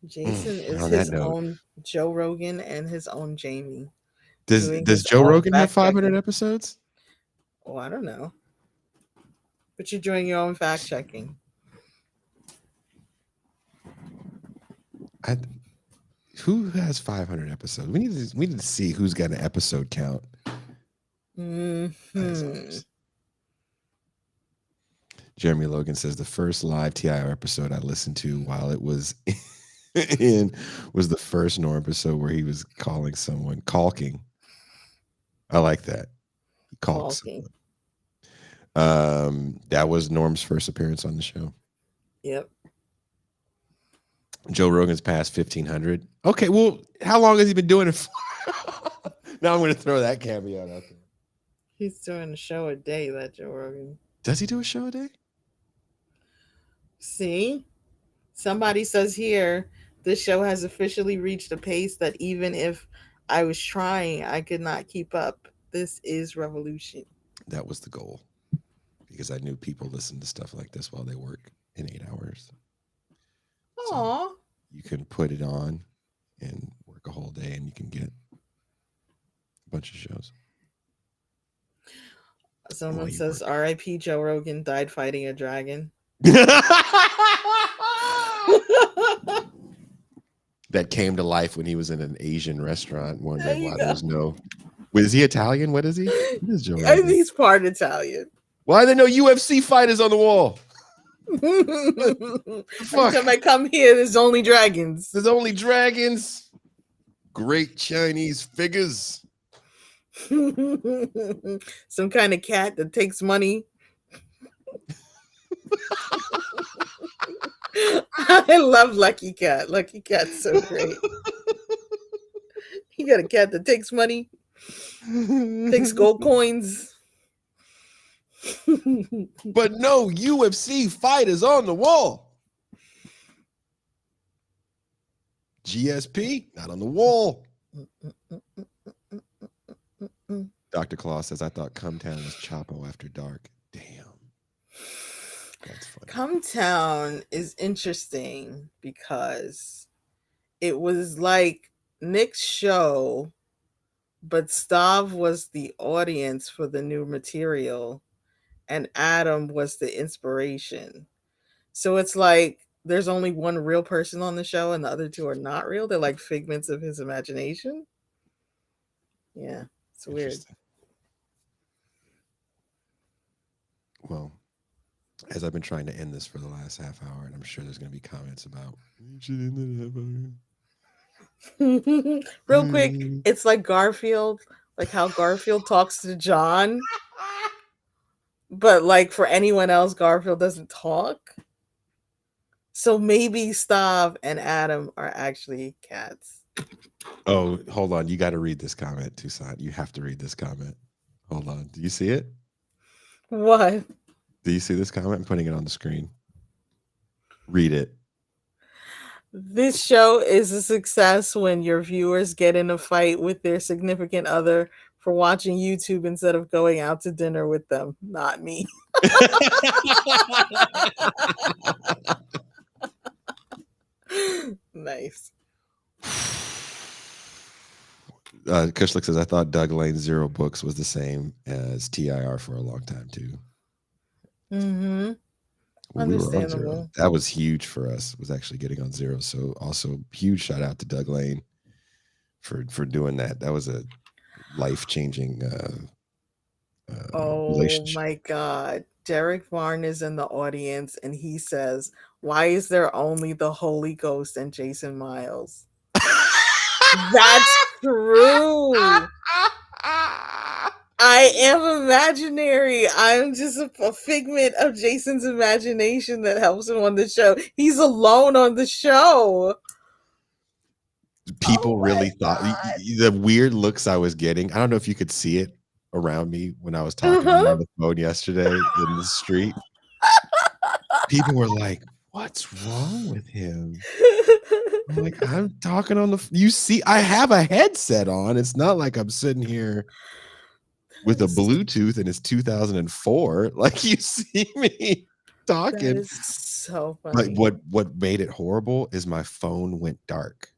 Jason is his own Joe Rogan and his own Jamie. Does Joe Rogan have 500 episodes? Oh, I don't know. But you're doing your own fact checking. Who has 500 episodes? We need to see who's got an episode count. Mm-hmm. Jeremy Logan says the first live TIR episode I listened to while it was in was the first Norm episode where he was calling someone caulking. I like that. Caulking. That was Norm's first appearance on the show. Yep. Joe Rogan's past 1,500. Okay, well, how long has he been doing it for? Now I'm going to throw that caveat out there. He's doing a show a day, that Joe Rogan. Does he do a show a day? See? Somebody says here, this show has officially reached a pace that even if I was trying, I could not keep up. This is revolution. That was the goal. Because I knew people listen to stuff like this while they work in 8 hours. Aww. So you can put it on and work a whole day and you can get a bunch of shows. Someone says R.I.P. Joe Rogan died fighting a dragon. That came to life when he was in an Asian restaurant wondering why there was no... Is he Italian? What is he? What is Joe Rogan? I think he's part Italian. Why are there no UFC fighters on the wall? Every time I come here, there's only dragons. There's only dragons. Great Chinese figures. Some kind of cat that takes money. I love Lucky Cat. Lucky Cat's so great. You got a cat that takes money, takes gold coins. But no UFC fighters on the wall. GSP, not on the wall. Dr. Claus says, I thought Cumtown was Chapo after dark. Damn. That's funny. Cumtown is interesting because it was like Nick's show, but Stav was the audience for the new material and Adam was the inspiration. So it's like there's only one real person on the show and the other two are not real. They're like figments of his imagination. Yeah, it's weird. Well, as I've been trying to end this for the last half hour, and I'm sure there's going to be comments about real quick, it's like Garfield, like how Garfield talks to John. But like for anyone else, Garfield doesn't talk. So maybe Stav and Adam are actually cats. Oh, hold on. You got to read this comment, Toussaint. You have to read this comment. Hold on. Do you see it? What? Do you see this comment? I'm putting it on the screen. Read it. This show is a success when your viewers get in a fight with their significant other for watching YouTube instead of going out to dinner with them. Not me. Nice. Kushlik says, I thought Doug Lane's Zero Books was the same as TIR for a long time, too. Mm-hmm. When we were on Zero, Understandable. that was huge for us, was actually getting on Zero. So also huge shout out to Doug Lane for doing that. That was a life-changing Oh relationship. my God. Derek Varn is in the audience and he says, why is there only the Holy Ghost and Jason Miles? That's true. I am imaginary. I'm just a figment of Jason's imagination that helps him on the show. He's alone on the show. People Oh really my thought God. the weird looks I was getting. I don't know if you could see it around me when I was talking to you Uh-huh. on the phone yesterday in the street. People were like, "What's wrong with him?" I'm like, "I'm talking on the you see, I have a headset on. It's not like I'm sitting here with a Bluetooth and it's 2004. Like you see me That talking." is so But funny. what made it horrible is my phone went dark.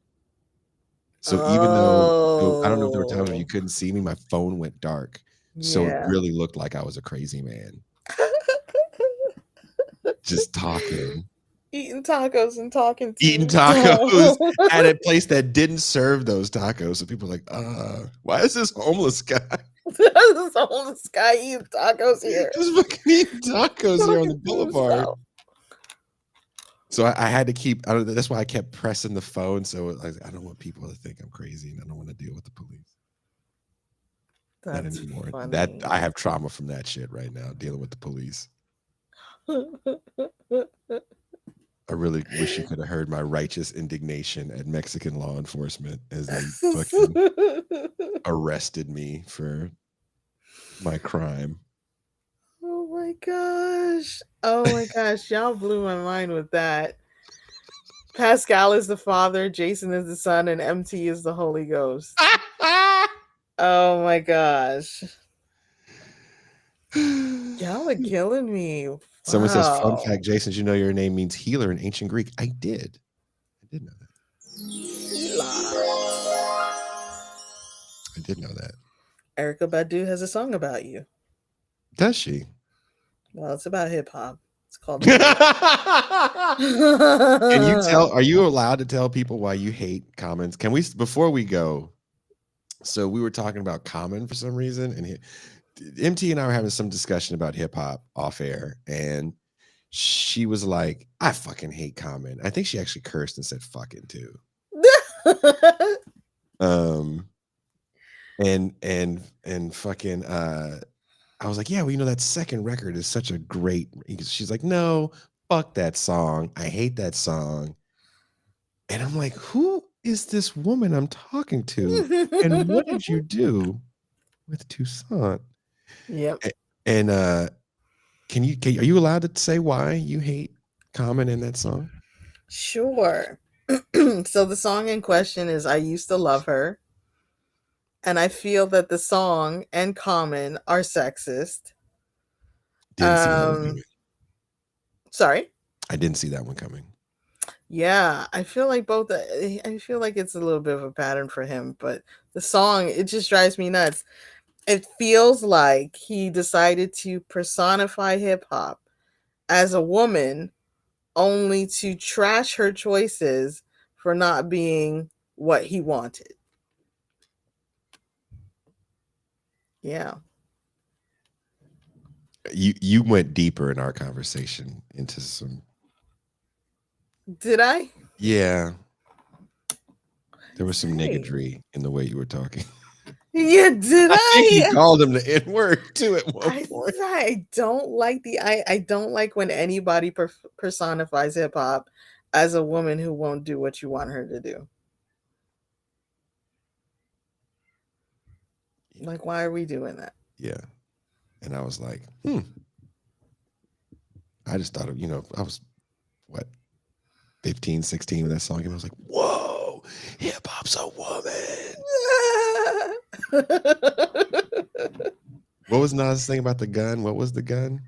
So even though so I don't know if there were times where you Oh, couldn't see me, my phone went dark. So it yeah. really looked like I was a crazy man just talking. Eating tacos and talking to Eating tacos himself. at a place that didn't serve those tacos. So people are like, why is this homeless guy This homeless guy eating tacos here. just fucking eating tacos here on the Talking to boulevard? himself. So I had to keep, I don't, that's why I kept pressing the phone. So I don't want people to think I'm crazy and I don't want to deal with the police. Not That's anymore. That funny. I have trauma from that shit right now, dealing with the police. I really wish you could have heard my righteous indignation at Mexican law enforcement as they fucking arrested me for my crime. Oh my gosh. Oh my gosh. Y'all blew my mind with that. Pascal is the father, Jason is the son, and MT is the Holy Ghost. Oh my gosh. Y'all are killing me. Someone says, fun Wow. fact, Jason, did you know your name means healer in ancient Greek? I did. I did know that. I did know that. Erica Badu has a song about you. Does she? Well, it's about hip hop. It's called Can you The tell, are you allowed to tell people why you hate comments? Can we, before we go, so we were talking about Common for some reason, and MT and I were having some discussion about hip hop off air, and she was like, I fucking hate Common. I think she actually cursed and said fucking too. Um and fucking I was like, yeah, well, that second record is such a great. She's like, no, fuck that song. I hate that song. And I'm like, who is this woman I'm talking to? And what did you do with Toussaint? Yep. And are you allowed to say why you hate Common in that song? Sure. So the song in question is I Used to Love Her. And I feel that the song and Common are sexist. Didn't see that one coming. Sorry. I didn't see that one coming. Yeah, I feel like I feel like it's a little bit of a pattern for him, but the song, it just drives me nuts. It feels like he decided to personify hip hop as a woman only to trash her choices for not being what he wanted. Yeah. You went deeper in our conversation into some. Did I? Yeah. There was some Say. niggardry in the way you were talking. Yeah, did I think he I? called him the N-word too at one point. I don't like I don't like when anybody personifies hip hop as a woman who won't do what you want her to do. Like, why are we doing that? Yeah. And I was like, I just thought of, I was what, 15, 16 when that song came. I was like, whoa, hip hop's a woman. What was Nas thing about the gun? What was the gun?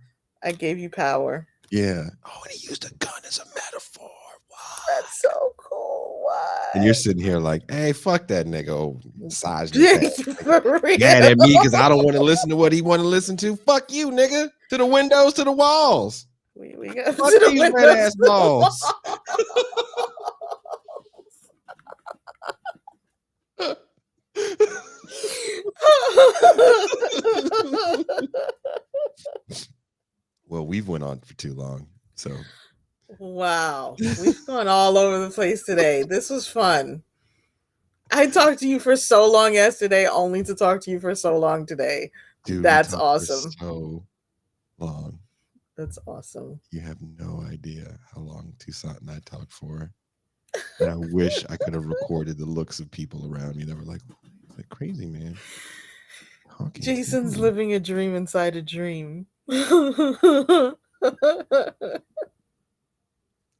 I gave you power. Yeah. Oh, and he used a gun as a metaphor. Wow. That's so cool. Why? And you're sitting here like, hey, fuck that nigga. Oh, size For real. mad at me because I don't want to listen to what he want to listen to. Fuck you, nigga. To the windows, to the walls. We got Fuck to these red ass walls. Well, we've went on for too long, so. Wow, we've gone all over the place today. This was fun. I talked to you for so long yesterday, only to talk to you for so long today. Dude, that's awesome. So long. That's awesome. You have no idea how long Toussaint and I talked for. And I wish I could have recorded the looks of people around me that were like crazy, man. Jason's living a dream inside a dream. I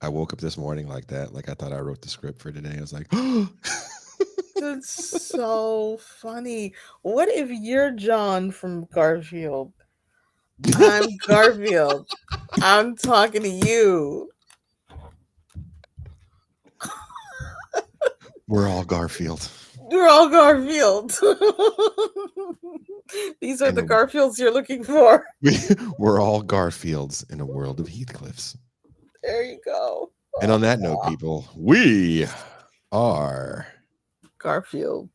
woke up this morning like that. Like I thought I wrote the script for today. I was like, that's so funny. What if you're John from Garfield? I'm Garfield. I'm talking to you. We're all Garfield. We're all Garfield. These are the Garfields you're looking for. We're all Garfields in a world of Heathcliffs. There you go. And on that note, people, we are Garfield.